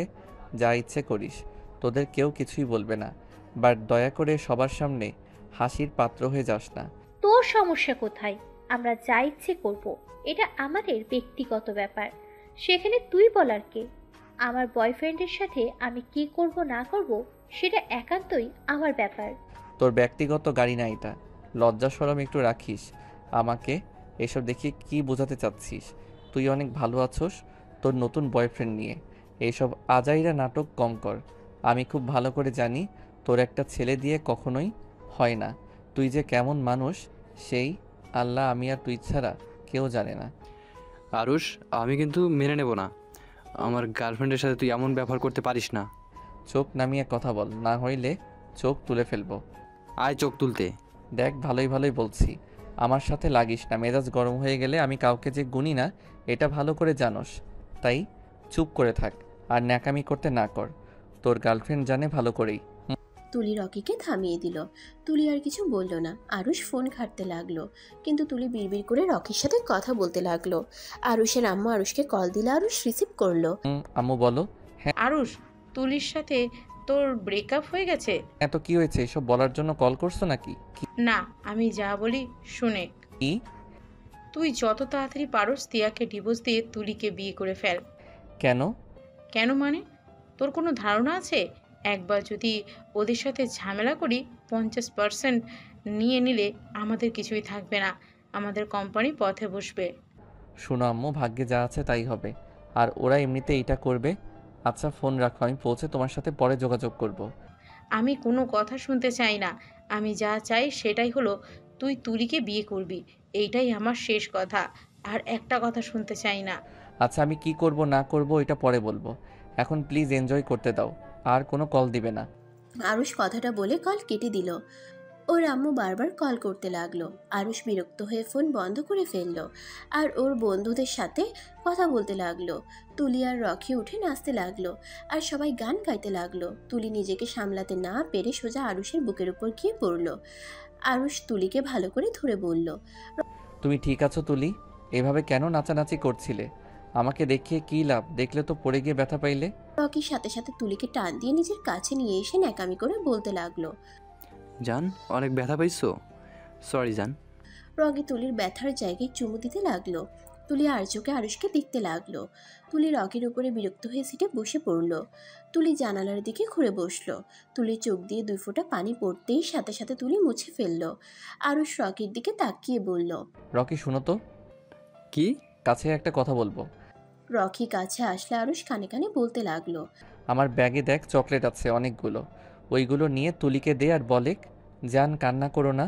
B: যা ইচ্ছে করিস, তোদের কেউ কিছুই বলবে না। বাট দয়া করে সবার সামনে হাসির পাত্র হয়ে যাস না।
H: তোর সমস্যা কোথায়? আমরা যা ইচ্ছে করব, এটা আমাদের ব্যক্তিগত ব্যাপার, সেখানে তুই বলার কে? আমার বয়ফ্রেন্ডের সাথে আমি কি করব না করব সেটা একান্তই আমার ব্যাপার।
B: তোর ব্যক্তিগত গাড়ি না এটা, লজ্জা শরম একটু রাখিস। আমাকে এসব দেখে কি বোঝাতে চাচ্ছিস? তুই অনেক ভালো আছোস তোর নতুন বয়ফ্রেন্ড নিয়ে, এইসব আজাইরা নাটক কম কর। আমি খুব ভালো করে জানি তোর একটা ছেলে দিয়ে কখনোই হয় না। তুই যে কেমন মানুষ সেই আল্লাহ, আমি আর তুই ছাড়া কেউ জানে না।
I: আরুষ, আমি কিন্তু মেনে নেব না। আমার গার্লফ্রেন্ডের সাথে তুই এমন ব্যবহার করতে পারিস না।
B: চোখ নামিয়ে কথা বল, না হইলে চোখ তুলে ফেলবো।
I: আয় চোখ তুলতে।
B: দেখ ভালোই ভালোই বলছি, আমার সাথে লাগিস না। মেজাজ গরম হয়ে গেলে আমি কাউকে যে গুনি না এটা ভালো করে জানোস, তাই চুপ করে থাক আর ন্যাকামি করতে না কর। তোর গার্লফ্রেন্ড জানে ভালো করেই।
C: তুলি রকিকে থামিয়ে দিল। তুলি আর কিছু বলল না। আরুষ ফোন ঘাঁটতে লাগলো, কিন্তু তুলি বিড়বিড় করে রকির সাথে কথা বলতে লাগলো। আরুষের আম্মু আরুষকে কল দিলে আরুষ রিসিভ করলো।
B: আম্মু বলো।
D: আরুষ, তুলির সাথে তোর ব্রেকআপ হয়ে গেছে?
B: এত কি হয়েছে? এসব বলার জন্য কল করছো নাকি?
D: না, আমি যা বলি শুনে।
B: কি?
D: তুই যত তাড়াতাড়ি পারোস তিয়াকে ডিভোর্স দিয়ে তুলিকে বিয়ে করে ফেল।
B: কেন?
D: কেন মানে? তোর কোনো ধারণা আছে? একবার যদি ওদের সাথে ঝামেলা করি 50% নিয়ে নিলে আমাদের কিছুই থাকবে না, আমাদের কোম্পানি পথে বসবে।
B: শোনো আম্মু, ভাগ্যে যা আছে তাই হবে, আর ওরা এমনিতে এইটা করবে। আচ্ছা ফোন রাখো, আমি পৌঁছে তোমার সাথে পরে যোগাযোগ করব।
D: আমি কোনো কথা শুনতে চাই না। আমি যা চাই সেটাই হলো তুই তুলিকে বিয়ে করবি, এইটাই আমার শেষ কথা। আর একটা কথা শুনতে চাই না।
B: আচ্ছা আমি কি করব না করব এটা পরে বলবো, এখন প্লিজ এনজয় করতে দাও, আর কোনো কল দিবে না।
C: আরুষ কথাটা বলে কল কেটে দিল। ওর আম্মু বারবার কল করতে লাগলো। আরুষ বিরক্ত হয়ে ফোন বন্ধ করে ফেললো আর ওর বন্ধুদের সাথে কথা বলতে লাগলো। তুলি আর রকি উঠে নাচতে লাগলো আর সবাই গান গাইতে লাগলো। তুলি নিজেকে সামলাতে না পেরে সোজা আরুষের বুকের উপর গিয়ে পড়লো। আরুষ তুলিকে ভালো করে ধরে বলল।
B: তুমি ঠিক আছো তুলি? এভাবে কেন নাচানাচি করছিলে? আমাকে দেখিয়ে কি লাভ? দেখলে তো পড়ে গিয়ে ব্যথা পাইলে।
C: রকির সাথে সাথে তুলিকে টান দিয়ে নিজের কাছে নিয়ে এসে ন্যাকামি করে বলতে লাগলো।
I: জান, অনেক ব্যথা পাইছো? সরি জান।
C: রকি তুলির ব্যথার জায়গায় চুমু দিতে লাগলো। তুলি আর চোখে আরুষকে দেখতে লাগলো। তুলি রকির উপরে বিরক্ত হয়ে সিটে বসে পড়লো। তুলি জানালার দিকে ঘুরে বসলো। তুলির চোখ দিয়ে 2 ফোঁটা পানি পড়তেই সাথে সাথে তুলি মুছে ফেললো। আরুষ রকির দিকে তাকিয়ে বলল।
B: রকি শুনো তো।
I: কি?
B: কাছে একটা কথা বলবো।
C: রকি কাছে আসলে আরুষ কানে কানে বলতে লাগলো।
B: আমার ব্যাগে দেখ চকলেট আছে অনেকগুলো, ওইগুলো নিয়ে তুলিকে দে আর বলে, জান কান্না করো না।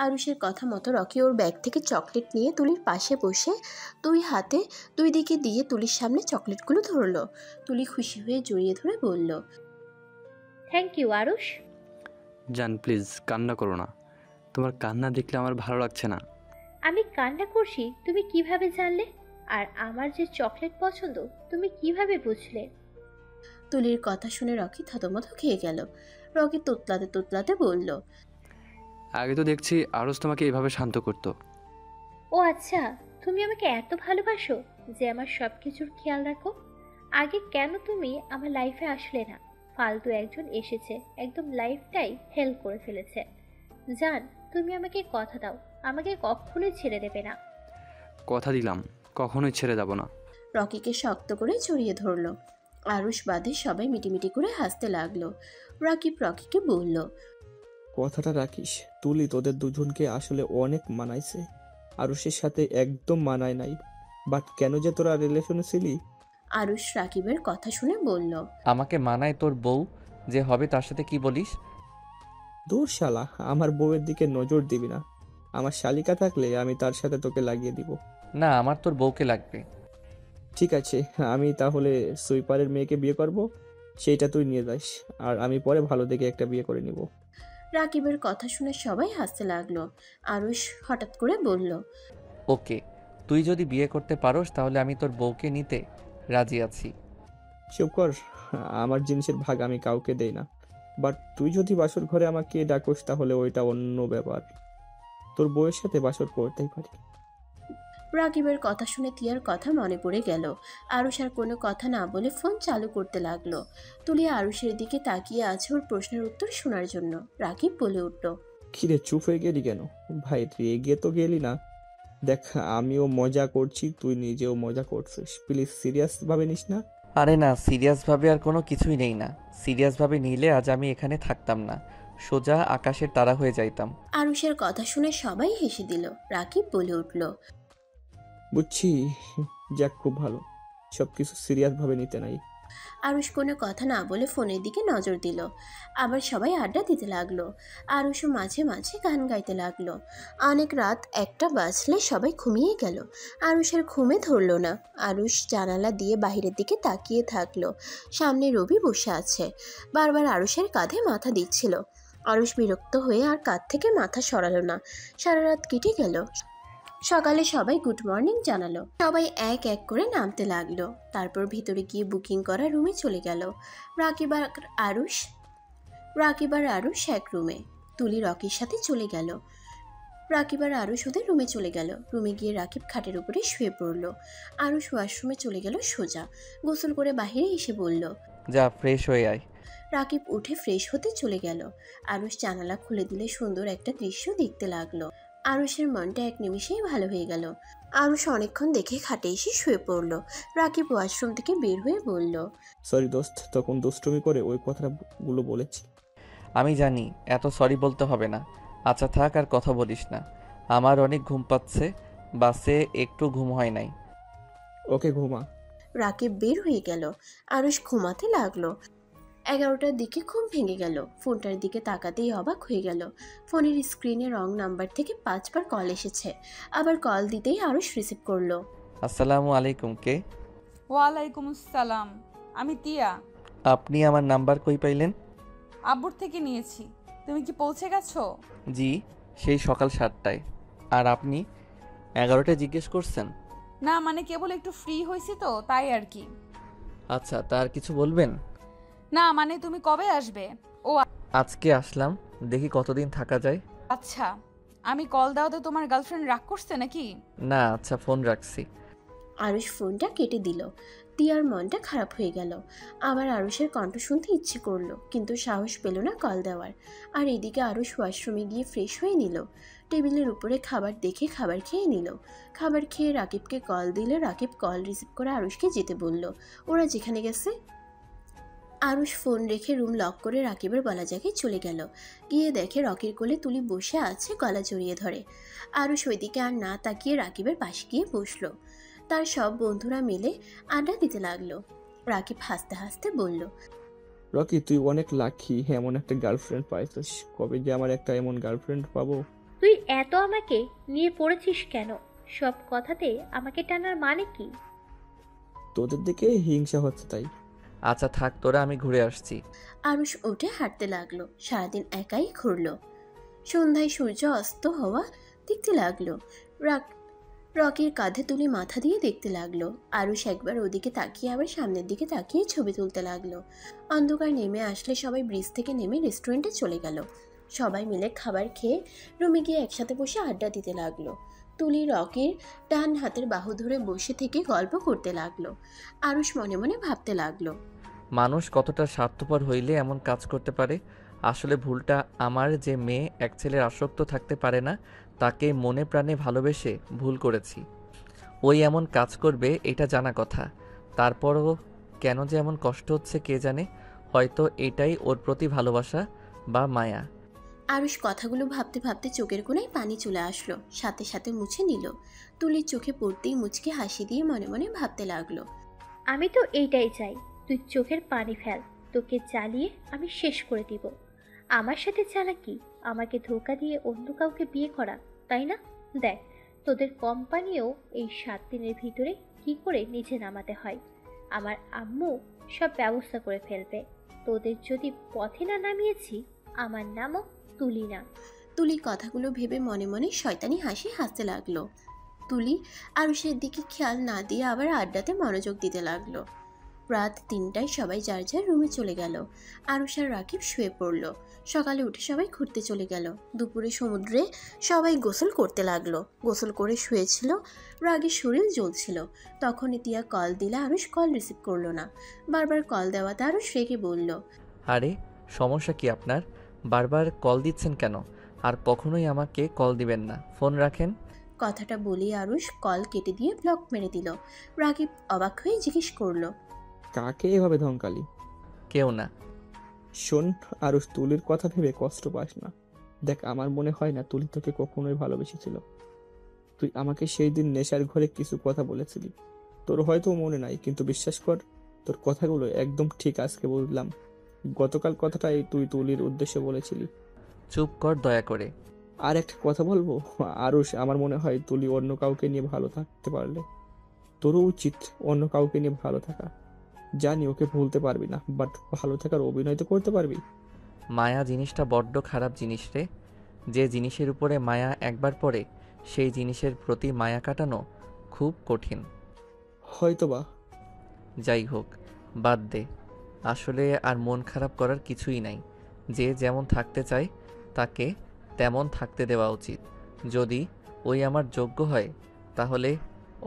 C: আরুষের কথা মতো রকি ওর ব্যাগ থেকে চকলেট নিয়ে তুলির পাশে বসে 2 হাতে 2 দিকে দিয়ে তুলির সামনে চকলেটগুলো ধরলো। তুলি খুশি হয়ে জড়িয়ে ধরে বলল।
H: Thank you Arush.
I: জান প্লিজ কান্না করো না, তোমার কান্না দেখলে আমার ভালো লাগছে না।
H: আমি কান্না করছি তুমি কিভাবে জানলে? আর আমার যে চকলেট পছন্দ তুমি কিভাবে বুঝলে?
C: তুলির কথা শুনে রকি থতমত খেয়ে গেল। রকি তোতলাতে তোতলাতে বলল।
I: আগে তো দেখছি আরুষ তোমাকে এভাবে শান্ত করতো,
H: ও আচ্ছা, তুমি আমাকে এত ভালোবাসো যে আমার সব কিছুর খেয়াল রাখো। আগে কেন তুমি আমার লাইফে আসলে না? ফালতু একজন এসেছে, একদম লাইফটাই হেল্প করে ফেলেছে। জান, তুমি আমাকে কথা দাও, আমাকে কখনোই ছেড়ে দেবে না।
I: কথা দিলাম, কখনোই ছেড়ে যাব না।
C: রকিকে শক্ত করে জড়িয়ে ধরলো। আরুষ বাদে সবাই মিটিমিটি করে হাসতে লাগলো। রাকিব রকিকে বলল,
G: কথাটা রাখিস, তুলি তোদের দুজনকে আসলে অনেক মানাইছে। আরুষের সাথে একদম মানায় নাই, বাট কেন যে তোরা রিলেশনে ছিলি?
C: আরুষ রাকিবের কথা শুনে বলল,
B: আমাকে মানায় তোর বউ যে হবে তার সাথে কি বলিস?
G: দূর শালা, আমার বউয়ের দিকে নজর দিবি না। আমার শালিকা থাকলে আমি তার সাথে তোকে লাগিয়ে দিব।
B: না, আমার তোর বউকে লাগবে।
G: ঠিক আছে, আমি তাহলে সুইপারের মেয়েকে বিয়ে করব, সেইটা তুই নিয়ে যাস, আর আমি পরে ভালো দেখে একটা বিয়ে করে নিব।
C: রাকিবের কথা শুনে সবাই হাসতে লাগলো। আরুষ হঠাৎ করে বলল,
B: ওকে, তুই যদি বিয়ে করতে পারোস তাহলে আমি তোর বউকে নিতে রাজি আছি।
G: চুপ কর, আমার জিনিসের ভাগ আমি কাউকে দেই না। বাট তুই যদি বাসর ঘরে আমাকে ডাকোস তাহলে ওইটা অন্য ব্যাপার। তোর বউয়ের সাথে বাসর করতেই পারি।
C: রাকিবের কথা শুনে তিয়ার কথা মনে পড়ে গেল। আরুষ আর কোনো কথা না বলে ফোন চালু করতে লাগলো। তুলি আরুষের দিকে তাকিয়ে আছে ওর প্রশ্নের উত্তর শোনার জন্য। রাকিব বলে উঠল,
G: কিরে চুপ হয়ে গেলি কেন? ভাই রেগে তো গেলি না? দেখ, আমিও মজা করছি, তুই নিজেও মজা করছিস, প্লিজ সিরিয়াস ভাবে নিস না।
B: আরে না, সিরিয়াসভাবে আর কোনো কিছুই নেই না। সিরিয়াসভাবে নিলে আজ আমি এখানে থাকতাম না, সোজা আকাশের তারা হয়ে যাইতাম।
C: আরুষের কথা শুনে সবাই হেসে দিল। রাকিব বলে উঠল,
G: বুঝছি, যাক খুব ভালো, সবকিছু সিরিয়াস ভাবে নিতে নাই।
C: আরুষ কোনো কথা না বলে ফোনের দিকে নজর দিল। আবার সবাই আড্ডা দিতে লাগলো। আরুষও মাঝে মাঝে গান গাইতে লাগলো। অনেক রাত 1টা বাজলে সবাই ঘুমিয়ে গেল। আরুষের ঘুমে ধরলো না। আরুষ জানালা দিয়ে বাইরের দিকে তাকিয়ে থাকলো। সামনে রবি বসে আছে, বারবার আরুষের কাঁধে মাথা দিচ্ছিল। আরুষ বিরক্ত হয়ে আর কাঁধ থেকে মাথা সরালো না। সারা রাত কেটে গেল। সকালে সবাই গুড মর্নিং জানালো। সবাই এক এক করে নামতে লাগলো। তারপর ভিতরে গিয়ে বুকিং করা রুমে চলে গেল। রাকিব আর আরুষ এক রুমে। তুলি রকির সাথে চলে গেল। রাকিব আর আরুষ ওদের রুমে চলে গেল। রুমে গিয়ে রাকিব খাটের উপরে শুয়ে পড়লো। আরুষ ওয়াশরুমে চলে গেল সোজা। গোসল করে বাহিরে এসে বলল,
B: যা ফ্রেশ হয়ে আয়।
C: রাকিব উঠে ফ্রেশ হতে চলে গেল। আরুষ জানালা খুলে দিলে সুন্দর একটা দৃশ্য দেখতে লাগলো। আরুষের মনটা এক নিমিষেই ভালো হয়ে গেল। আরুষ অনেকক্ষণ দেখে খাটে এসে শুয়ে পড়ল। রাকিব ওয়াশরুম থেকে বের হয়ে বলল,
G: সরি দোস্ত, তখন দুষ্টুমি করে ওই কথাগুলো বলেছি।
B: আমি জানি, এত সরি বলতে হবে না। আচ্ছা থাক, আর কথা বলিস না, আমার অনেক ঘুম পাচ্ছে, বাসে একটু ঘুম হয় নাই।
G: ওকে ঘুমা।
C: রাকিব বের হয়ে গেল। আরুষ ঘুমাতে লাগলো। 11টার দিকে ঘুম ভেঙে গেল। ফোনটার দিকে তাকাতেই অবাক হয়ে গেল। ফোনের স্ক্রিনে রং নাম্বার থেকে 5বার কল এসেছে। আবার কল দিতেই আরুষ রিসিভ করলো।
B: আসসালামু আলাইকুম, কে?
A: ওয়ালাইকুম আসসালাম, আমি তিয়া।
B: আপনি আমার নাম্বার কই পাইলেন?
A: আব্বুর থেকে নিয়েছি। তুমি কি পৌঁছে গেছো?
B: জি, সেই সকাল 7টায়। আর আপনি 11টায় জিজ্ঞেস করছেন?
A: না মানে কেবল একটু ফ্রি হয়েছি তো তাই আর কি।
B: আচ্ছা, তার কিছু বলবেন?
A: না মানে তুমি কবে আসবে? ও
B: আজকে আসলাম, দেখি কতদিন থাকা যায়।
A: আচ্ছা, আমি কল দেওয়াতে তোমার গার্লফ্রেন্ড রাগ করছে নাকি?
B: না, আচ্ছা ফোন রাখছি।
C: আরুষ ফোনটা কেটে দিল। তিয়ার মনটা খারাপ হয়ে গেল। আবার আরুষের কণ্ঠ শুনতে ইচ্ছে করলো, কিন্তু সাহস পেল না কল দেওয়ার। আর এদিকে আরুষ ওয়াশরুমে গিয়ে ফ্রেশ হয়ে নিল। টেবিলের উপরে খাবার দেখে খাবার খেয়ে নিল। খাবার খেয়ে রাকিবকে কল দিলে রাকিব কল রিসিভ করে আরুষকে যেতে বলল। ওরা যেখানে গেছে। আরুষ ফোন রেখে রুম লক করে রাকিবের বলা জায়গায় চলে গেল। গিয়ে দেখে রকির কোলে তুলি বসে আছে, গলা জড়িয়ে ধরে। আরুষ ওইদিকে আর না তাকিয়ে রাকিবের পাশে গিয়ে বসলো। তার সব বন্ধুরা মিলে আড্ডা দিতে লাগলো। রাকিব হাসতে হাসতে বলল,
G: রকি তুই অনেক লাকি, এমন একটা গার্লফ্রেন্ড পাইছিস। কবে যে আমার একটা এমন গার্লফ্রেন্ড পাবো।
H: তুই এত আমাকে নিয়ে পড়েছিস কেন? সব কথাতে আমাকে টানার মানে কি?
G: তোদের দিকে হিংসা হচ্ছে তাই।
B: আচ্ছা থাক তোরা, আমি ঘুরে আসছি।
C: আরুষ উঠে হাঁটতে লাগলো। সারাদিন একাই ঘুরলো। সন্ধ্যায় সূর্য অস্ত হওয়া দেখতে লাগলো। রকির কাঁধে তুলে মাথা দিয়ে দেখতে লাগলো। আরুষ একবার ওদিকে তাকিয়ে আবার সামনের দিকে তাকিয়ে ছবি তুলতে লাগলো। অন্ধকার নেমে আসলে সবাই ব্রিজ থেকে নেমে রেস্টুরেন্টে চলে গেল। সবাই মিলে খাবার খেয়ে রুমে গিয়ে একসাথে বসে আড্ডা দিতে লাগলো। তুলি রকির ডান হাতের বাহু ধরে বসে থেকে গল্প করতে লাগলো। আরুষ মনে মনে ভাবতে লাগলো,
B: মানুষ কতটা স্বার্থপর হইলে এমন কাজ করতে পারে। আসলে ভুলটা আমার যে মেয়ে এক ছেলের আসক্ত থাকতে পারে না, তাকে মনে প্রাণে ভালোবেসে ভুল করেছি। ওই এমন কাজ করবে এটা জানা কথা, তারপরও কেন যে এমন কষ্ট হচ্ছে কে জানে। হয়তো এটাই ওর প্রতি ভালোবাসা বা মায়া।
C: আরুষ কথাগুলো ভাবতে ভাবতে চোখের কোণায় পানি চলে আসলো, সাথে সাথে মুছে নিল। তুলির চোখে পড়তেই মুচকে হাসি দিয়ে মনে মনে ভাবতে লাগলো,
H: আমি তো এইটাই চাই, তুই চোখের পানি ফেল, তোকে জ্বালিয়ে আমি শেষ করে দিব। আমার সাথে চালাকি, আমাকে ধোকা দিয়ে অন্য কাউকে বিয়ে করা, তাই না? দেখ তোদের কোম্পানিও এই 7 দিনের ভিতরে কি করে নিচে নামাতে হয়। আমার আম্মু সব ব্যবস্থা করে ফেলবে। তোদের যদি পথে না নামিয়েছি, আমার নামও তুলি না।
C: তুলি কথাগুলো ভেবে মনে মনে শয়তানি হাসি হাসতে লাগলো। তুলি আরুষের দিকে খেয়াল না দিয়ে আবার আড্ডাতে মনোযোগ দিতে লাগলো। রাত 3টায় সবাই যার যার রুমে চলে গেল। আরুষ আর রাকিব শুয়ে পড়ল। সকালে উঠে সবাই ঘুরতে চলে গেল। দুপুরে সমুদ্রে সবাই গোসল করতে লাগলো। গোসল করে শুয়েছিল, রাগে শরীর জ্বলছিল। তখনই তিয়া কল দিলে আরুষ কল রিসিভ করলো না। বারবার কল দেওয়াতে আরুষ রেগে বলল,
B: আরে সমস্যা কি আপনার? বারবার কল দিচ্ছেন কেন? আর কখনোই আমাকে কল দিবেন না, ফোন রাখেন।
C: কথাটা বলি আরুষ কল কেটে দিয়ে ব্লক মেরে দিল। রাকিব অবাক হয়ে জিজ্ঞেস করলো,
G: কাকে এভাবে ধমকালি?
B: কেউ না।
G: শোন আরুষ, তুলির কথা ভেবে কষ্ট পাস না। দেখ, আমার মনে হয় না তুলি তোকে কখনোই ভালোবেসেছিল। তুই আমাকে সেই দিন নেশার ঘরে কিছু কথা বলেছিলি, তোর হয়তো মনে নাই, কিন্তু বিশ্বাস কর তোর কথাগুলো একদম ঠিক আজকে বুঝলাম। গতকাল কথাটাই তুই তুলির উদ্দেশ্যে বলেছিলি।
B: চুপ কর দয়া করে।
G: আর একটা কথা বলবো আরুষ, আমার মনে হয় তুলি অন্য কাউকে নিয়ে ভালো থাকতে পারলে তোরও উচিত অন্য কাউকে নিয়ে ভালো থাকা। জানি ওকে ভুলতে পারবি না, বাট ভালো থাকার অভিনয় তো করতে পারবি।
B: মায়া জিনিসটা বড্ড খারাপ জিনিস রে। যে জিনিসের উপরে মায়া একবার পড়ে, সেই জিনিসের প্রতি মায়া কাটানো খুব কঠিন।
G: হয়তোবা।
B: যাই হোক, বাদ দে। আসলে আর মন খারাপ করার কিছুই নাই। যে যেমন থাকতে চায় তাকে তেমন থাকতে দেওয়া উচিত। যদি ওই আমার যোগ্য হয় তাহলে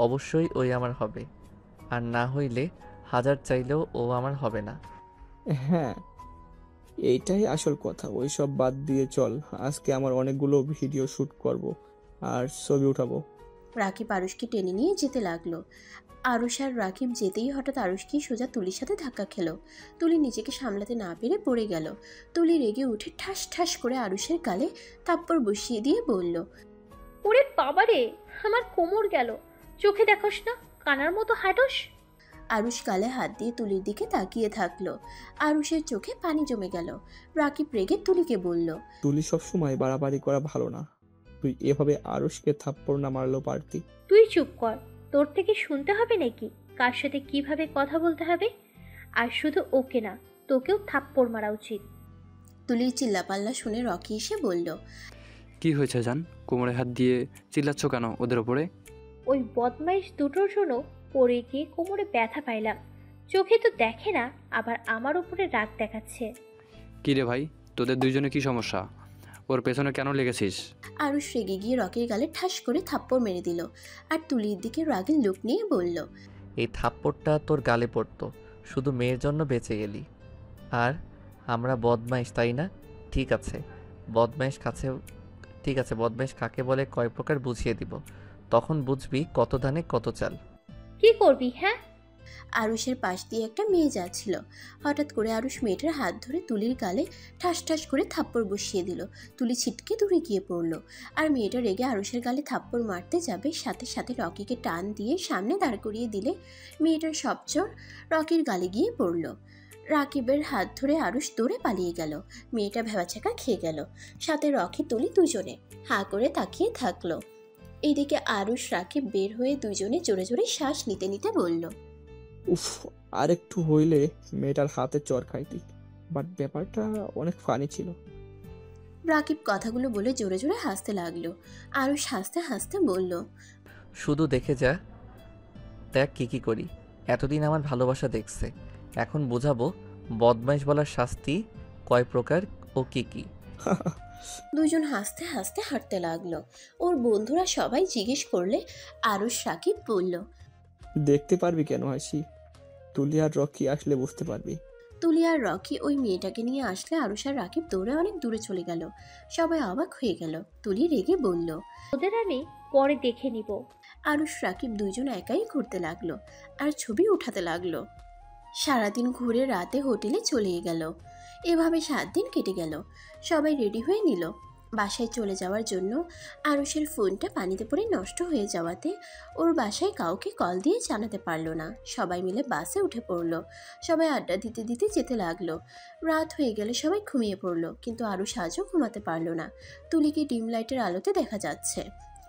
B: অবশ্যই ওই আমার হবে, আর না হইলে হাজার চাইলেও ও আমার হবে না।
G: হ্যাঁ, এইটাই আসল কথা। ওইসব বাদ দিয়ে চল, আজকে আমার অনেকগুলো ভিডিও শ্যুট করব আর ছবি উঠাবো।
C: রাকিব আরুষকে টেনে নিয়ে যেতে লাগলো। আরুষ আর রাকিব যেতেই হঠাৎ আরুষকে সোজা তুলির সাথে ধাক্কা খেলো। তুলি নিজেকে সামলাতে না পেরে পড়ে গেল। তুলি রেগে উঠে ঠাস ঠাস করে আরুষের গালে থাপ্পড় বসিয়ে দিয়ে বলল,
H: ওরে বাবারে, আমার কোমর গেল। চোখে দেখোস না, কানার মতো হাঁটোস।
C: আরুষ গালে হাত দিয়ে তুলির দিকে তাকিয়ে থাকলো। আরুষের চোখে পানি জমে গেল। রাকিব রেগে তুলিকে বলল,
G: তুলি সবসময় বাড়াবাড়ি করা ভালো না। তুই এভাবে আরুষকে থাপ্পড় না মারলেও পারতি।
H: তুই চুপ কর, তোর থেকে শুনতে হবে নাকি কার সাথে কিভাবে কথা বলতে হবে? আর শুধু ওকে না, তোকেও থাপ্পড় মারা উচিত।
C: তুলির চিল্লাপাল্লা শুনে রকি এসে বলল,
I: কি হয়েছে জান? কোমরে হাত দিয়ে চিল্লাচ্ছ কেন ওদের ওপরে?
H: ওই বদমাইশ দুটোর জন্য পড়ে গিয়ে কোমরে ব্যথা পাইলাম। চোখে তো দেখে না, আবার আমার উপরে রাগ দেখাচ্ছে।
I: কি রে ভাই, তোদের দুইজনে কি সমস্যা? ওর পেছনে কেন লেগেছিস?
C: আরুষ রেগে গিয়ে রকির গালে ঠাস করে থাপ্পড় মেরে দিল আর তুলির দিকে রাগের লোক নিয়ে বলল,
B: এই থাপ্পড়টা তোর গালে পড়তো, শুধু মেয়ের জন্য বেঁচে গেলি। আর আমরা বদমাইশ, তাই না? ঠিক আছে, বদমাইশ কাকে বলে কয় প্রকার বুঝিয়ে দিব, তখন বুঝবি কত ধানে কত চাল।
H: কি করবি? হ্যাঁ,
C: আরুষের পাশ দিয়ে একটা মেয়ে যাচ্ছিল। হঠাৎ করে আরুষ মেয়েটার হাত ধরে তুলির গালে ঠাস ঠাস করে থাপ্পড় বসিয়ে দিল। তুলি ছিটকে দূরে গিয়ে পড়ল। আর মেয়েটা রেগে আরুষের গালে থাপ্পড় মারতে যাবে, সাথে সাথে রকিকে টান দিয়ে সামনে দাঁড় করিয়ে দিলে মেয়েটার সব চোর রকির গালে গিয়ে পড়ল। রাকিবের হাত ধরে আরুষ দৌড়ে পালিয়ে গেল। মেয়েটা ভেবাচাকা খেয়ে গেল। সাথে রকি তুলি দুজনে হাঁ করে তাকিয়ে থাকলো। এইদিকে আরুষ রাকিব বের হয়ে দুজনে জোরে জোরে শ্বাস নিতে নিতে বলল,
G: উফ, আর একটু হইলে মেয়েটার হাতে চর খাইতি, বাট ব্যাপারটা অনেক ফানি ছিল।
C: রাকিব কথাগুলো বলে জোরে জোরে হাসতে লাগলো। আরুষ হাসতে হাসতে বলল,
B: শুধু দেখে যা, দেখ কি করি। এতদিন আমার ভালোবাসা দেখছে, এখন বোঝাবো বদমাইশ বলার শাস্তি কয় প্রকার ও কি।
C: দুজন হাসতে হাসতে হাঁটতে লাগলো। ওর বন্ধুরা সবাই জিজ্ঞেস করলে আরুষ রাকিব বলল,
G: দেখতে পারবি কেন হাসি? তুলি আর রকি আসলে বুঝতে পারবি।
C: তুলি আর রকি ওই মেয়েটাকে নিয়ে আসলে আরুষ আর রাকিব দৌড়ে অনেক দূরে চলে গেল। সবাই অবাক হয়ে গেল। তুলি রেগে বলল,
H: ওদের আমি পরে দেখে নিব।
C: আরুষ রাকিব দুইজন একাই ঘুরতে লাগলো আর ছবি উঠাতে লাগলো। সারাদিন ঘুরে রাতে হোটেলে চলে গেল। এভাবে 7 দিন কেটে গেল। সবাই রেডি হয়ে নিল বাসায় চলে যাওয়ার জন্য। আরুষের ফোনটা পানিতে পড়ে নষ্ট হয়ে যাওয়াতে ওর বাসায় কাউকে কল দিয়ে জানাতে পারলো না। সবাই মিলে বাসে উঠে পড়লো। সবাই আড্ডা দিতে দিতে যেতে লাগলো। রাত হয়ে গেলে সবাই ঘুমিয়ে পড়লো, কিন্তু আরুষ আজও ঘুমাতে পারলো না। তুলিকে ডিম লাইটের আলোতে দেখা যাচ্ছে।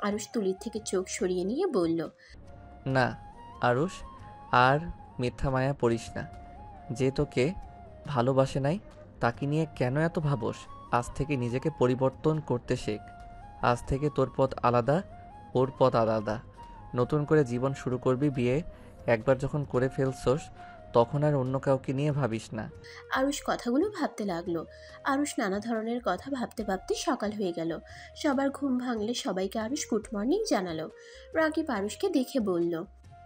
C: আরুষ তুলির থেকে চোখ সরিয়ে নিয়ে বলল,
B: না আরুষ, আর মিথ্যা মায়া পড়িস না। যে তোকে ভালোবাসে নাই তাকে নিয়ে কেন এত ভাবস? আজ থেকে নিজেকে পরিবর্তন করতে শেখ। আজ থেকে তোর পথ আলাদা, ওর পথ আলাদা। নতুন করে জীবন শুরু করবি। বিয়ে একবার যখন করে ফেলছস তখন আর অন্য কাউকে নিয়ে ভাবিস না।
C: আরুষ কথাগুলো ভাবতে লাগলো। আরুষ নানা ধরনের কথা ভাবতে ভাবতে সকাল হয়ে গেল। সবার ঘুম ভাঙলে সবাইকে আরুষ গুড মর্নিং জানালো। রাকিব আরুষকে দেখে বলল,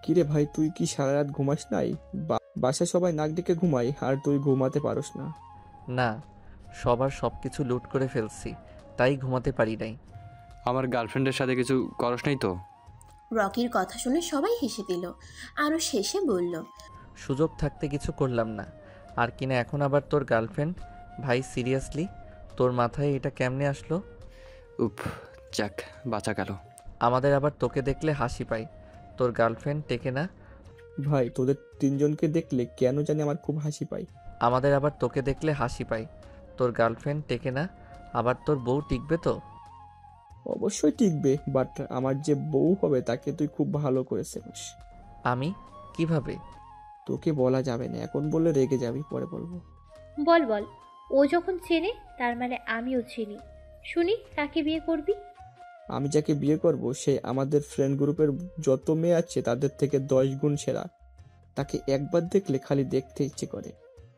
G: কিরে ভাই, তুই কি সারা রাত ঘুমাস নাই? বাসায় সবাই নাক ডেকে ঘুমায় আর তুই ঘুমাতে পারস না?
B: না, সবার সব কিছু লুট করে ফেলছি, তাই ঘুমাতে পারি নাই।
I: আমার গার্লফ্রেন্ডের সাথে কিছু করস নাই তো?
C: রকির কথা শুনে সবাই হেসে দিল। আরুষ শেষে বলল,
B: সুযোগ থাকতে কিছু করলাম না। আর কিনা এখন আবার তোর গার্লফ্রেন্ড? ভাই সিরিয়াসলি তোর মাথায় এটা কেমনে আসলো?
I: উফ, যাক বাঁচা গেল।
B: আমাদের আবার তোকে দেখলে হাসি পায়। তোর গার্লফ্রেন্ড টেকে না?
G: ভাই, তোদের তিনজনকে দেখলে কেন জানি আমার খুব হাসি পায়।
B: আমাদের আবার তোকে দেখলে হাসি পায়। তোর গার্লফ্রেন্ড টেকে না? আবার তোর বউ টিকবে তো?
G: অবশ্যই টিকবে, বাট আমার যে বউ হবে তাকে তুই খুব ভালো করে চিনিস।
B: আমি কিভাবে?
G: তোকে বলা যাবে না, এখন বললে রেগে যাবি, পরে বলবো।
H: বল বল, ও যখন চেনে তার মানে আমিও চিনি। শুনি কাকে বিয়ে করবি?
G: আমি যাকে বিয়ে করব সে আমাদের ফ্রেন্ড গ্রুপের যত মেয়ে আছে তাদের থেকে 10 গুণ সেরা। তাকে একবার দেখলে খালি দেখতে ইচ্ছে করে।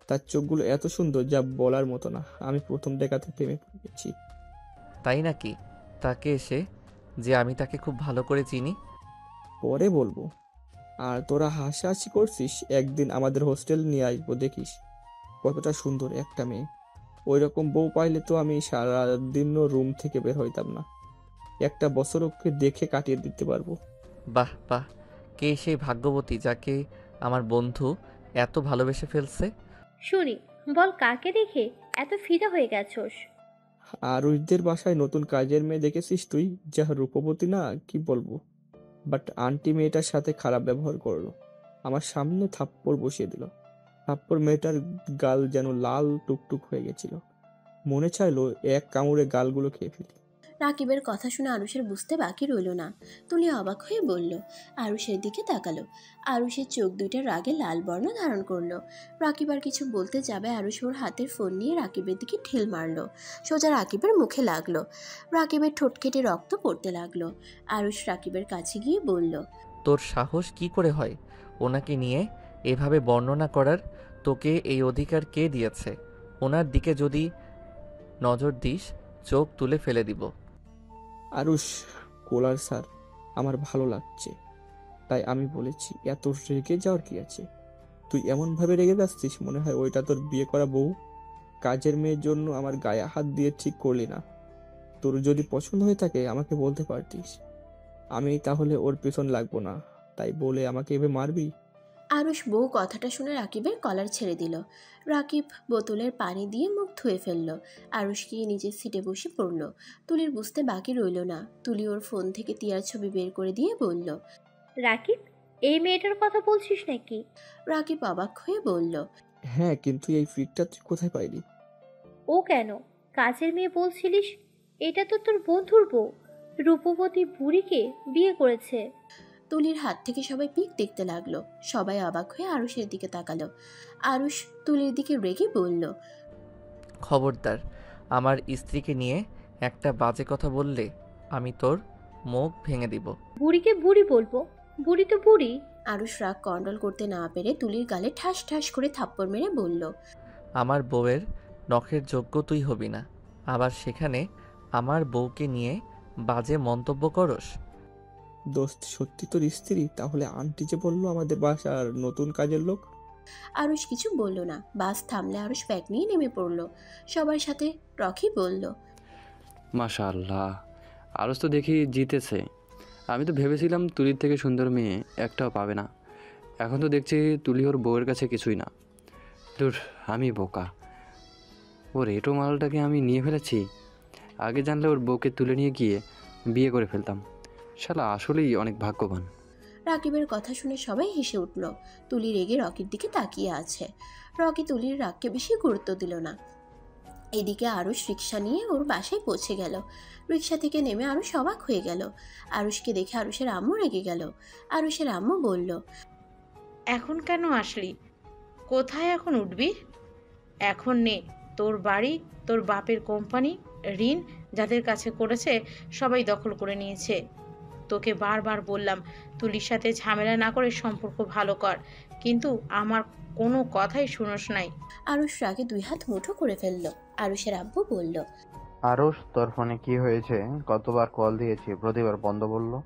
G: তার চোখগুলো এত সুন্দর যা বলার মতো না। আমি প্রথম দেখাতে প্রেমে পড়ে গেছি।
B: তাই নাকি? তাকে এসে যে আমি তাকে খুব ভালো করে চিনি।
G: পরে বলবো। আর তোরা হাসাহাসি করছিস, একদিন আমাদের হোস্টেল নিয়ে আসবো, দেখিস কতটা সুন্দর একটা মেয়ে। ওই রকম বউ পাইলে তো আমি সারাদিনও রুম থেকে বের হইতাম না। একটা বছর ওকে দেখে কাটিয়ে দিতে পারবো।
B: বাহ বাহ, কে সেই ভাগ্যবতী যাকে আমার বন্ধু এত ভালোবেসে ফেলছে?
H: শুনি, বল কাকে দেখে এত ফিদা হয়ে গেছোস?
G: আর ওইদের বাসায় নতুন কাজের মেয়ে দেখেছিস তুই, যা রূপবতী না কি বলবো। বাট আন্টি মেয়েটার সাথে খারাপ ব্যবহার করলো। আমার সামনে থাপ্পড় বসিয়ে দিল। থাপ্পড় মেয়েটার গাল যেন লাল টুকটুক হয়ে গেছিল। মনে চাইলো এক কামড়ে গালগুলো খেয়ে ফেলি।
C: রাকিবের কথা শুনে আরুষের বুঝতে বাকি রইল না। তুলি অবাক হয়ে বলল। আরুষের দিকে তাকালো। আরুষের চোখ দুইটা রাগে লাল বর্ণ ধারণ করলো। রাকিব আর কিছু বলতে যাবে আরুষ ওর হাতের ফোন নিয়ে রাকিবের দিকে ঢিল মারলো। সোজা রাকিবের মুখে লাগলো। রাকিবের ঠোঁট কেটে রক্ত পড়তে লাগলো। আরুষ রাকিবের কাছে গিয়ে বলল,
B: তোর সাহস কি করে হয় ওনাকে নিয়ে এভাবে বর্ণনা করার? তোকে এই অধিকার কে দিয়েছে? ওনার দিকে যদি নজর দিস চোখ তুলে ফেলে দিব।
G: আরুষ, কোলার স্যার, আমার ভালো লাগছে তাই আমি বলেছি। এত রেগে যাওয়ার কি আছে? তুই এমনভাবে রেগে যাচ্ছিস মনে হয় ওইটা তোর বিয়ে করা বউ। কাজের মেয়ের জন্য আমার গায়ে হাত দিয়ে ঠিক করলি না। তোর যদি পছন্দ হয়ে থাকে আমাকে বলতে পারতিস, আমি তাহলে ওর পেছন লাগবো না। তাই বলে আমাকে এভাবে মারবি?
C: আরুষ বউ কথাটা শুনে রাকিবের কলার ছেড়ে দিল। রাকিব বোতলের পানি দিয়ে মুখ ধুয়ে ফেলল। আরুষ গিয়ে নিজের সিটে বসে পড়ল। তুলির বুঝতে বাকি রইল না। তুলি ওর ফোন থেকে টিয়ার ছবি বের করে দিয়ে বলল,
H: রাকিব, এই মেয়েটার কথা বলছিস নাকি?
C: রাকিব অবাক হয়ে বলল,
G: হ্যাঁ, কিন্তু এই ফিটটা তুই কোথায় পাইলি?
H: ও কেন? কাজের মেয়ে বলছিলিস, এটা তো তোর বন্ধুর বউ। রূপবতী বুড়িকে বিয়ে করেছে।
C: তুলির হাত থেকে সবাই পিক দেখতে লাগলো। সবাই অবাক হয়ে আরুষের দিকে তাকালো। আরুষ তুলির দিকে রেগে বলল,
B: খবরদার, আমার স্ত্রীকে নিয়ে একটা বাজে কথা বললে আমি তোর মুখ ভেঙে দিব।
H: বুড়িকে বুড়ি বলবো? বুড়ি তো বুড়ি।
C: আরুষ রাগ কন্ট্রোল করতে না পেরে তুলির গালে ঠাস ঠাস করে থাপ্পড় মেরে বলল,
B: আমার বউয়ের নখের যোগ্য তুই হবি না। আবার সেখানে আমার বউকে নিয়ে বাজে মন্তব্য করস?
G: দোস্ত সত্যি তোর স্ত্রী? তাহলে আন্টি যে বললো আমাদের বাসার নতুন কাজের লোক।
C: আরুষ কিছু বলল না। বাস থামলে আরুষ ব্যাগ নিয়ে নেমে পড়ল। সবার সাথে রকি বলল,
I: মাশাআল্লাহ, আরস তো দেখি জিতেছে। আমি তো ভেবেছিলাম তুলির থেকে সুন্দর মেয়ে একটাও পাবে না। এখন তো দেখছি তুলি ওর বউয়ের কাছে কিছুই না। দূর, আমি বোকা। ওর এটো মালটাকে আমি নিয়ে ফেলেছি। আগে জানলে ওর বউকে তুলে নিয়ে গিয়ে বিয়ে করে ফেলতাম। শালা আসলেই অনেক ভাগ্যবান।
C: রাকিবের কথা শুনে সবাই হেসে উঠল। তুলি রেগে রকির দিকে তাকিয়ে আছে। রকি তুলির রাগকে বেশি গুরুত্ব দিল না। এদিকে আরুষ রিক্সা নিয়ে ওর বাসায় পৌঁছে গেল। রিক্সা থেকে নেমে আরুষ অবাক হয়ে গেল। আরুষকে দেখে আরুষের আম্মু রেগে গেল। আরুষের আম্মু বলল,
D: এখন কেন আসলি? কোথায় এখন উঠবি? এখন নে, তোর বাড়ি, তোর বাপের কোম্পানি, ঋণ যাদের কাছে করেছে সবাই দখল করে নিয়েছে। তোকে বারবার বললাম তুলির সাথে ঝামেলা না করে সম্পর্ক ভালো কর, কিন্তু আমার কোনো কথাই শুনোস নাই।
C: আরুষ রাগে দুই হাত মুঠো করে ফেলল। আরুষের আব্বু বলল,
J: আরুষ, তোর ফোনে কি হয়েছে? কতবার কল দিয়েছি, প্রতিবার বন্ধ বললো।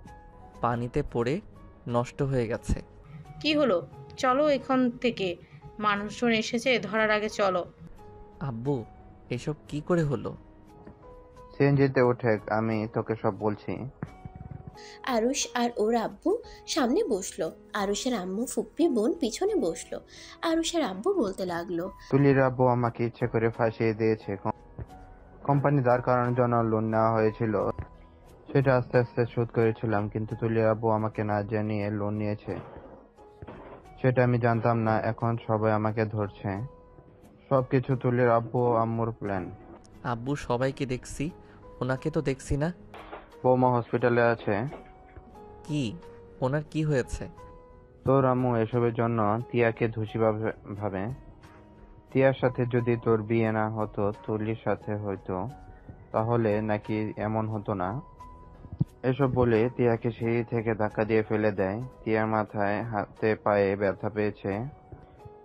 B: পানিতে পড়ে নষ্ট হয়ে গেছে।
D: কি হলো? চলো এখান থেকে, মানুষজন এসেছে, ধরার আগে চলো।
B: আব্বু, এসব কি করে হলো?
J: সিএনজিতে উঠে আমি তোকে সব বলছি।
C: আরুষ আর ওর আব্বু সামনে বসলো। আরুষের আম্মু ফুপ্পি বোন পিছনে বসলো। আরুষের আব্বু বলতে লাগলো,
J: তুলির আব্বু আমাকে ইচ্ছে করে ফাঁসিয়ে দিয়েছে। কোম্পানি দাঁড় করানোর জন্য লোন নেওয়া হয়েছিল, সেটা আস্তে আস্তে শোধ করেছিলাম, কিন্তু তুলির আব্বু আমাকে না জানিয়ে লোন নিয়েছে, সেটা আমি জানতাম না। এখন সবাই আমাকে ধরছে। সবকিছু তুলির আব্বু ও আম্মুর প্ল্যান।
B: আব্বু সবাইকে দেখছি, ওনাকে তো দেখছি না।
J: বৌমা হসপিটালে আছে।
B: কি? ওনার কি হয়েছে?
J: তোর আম্মু এসবের জন্য তিয়াকে দোষী ভাবে। তিয়ার সাথে যদি তোর বিয়ে না হতো, তুলির সাথে হয়তো, তাহলে নাকি এমন হতো না। এসব বলে তিয়াকে সিঁড়ি থেকে ধাক্কা দিয়ে ফেলে দেয়। তিয়ার মাথায় হাতে পায়ে ব্যথা পেয়েছে,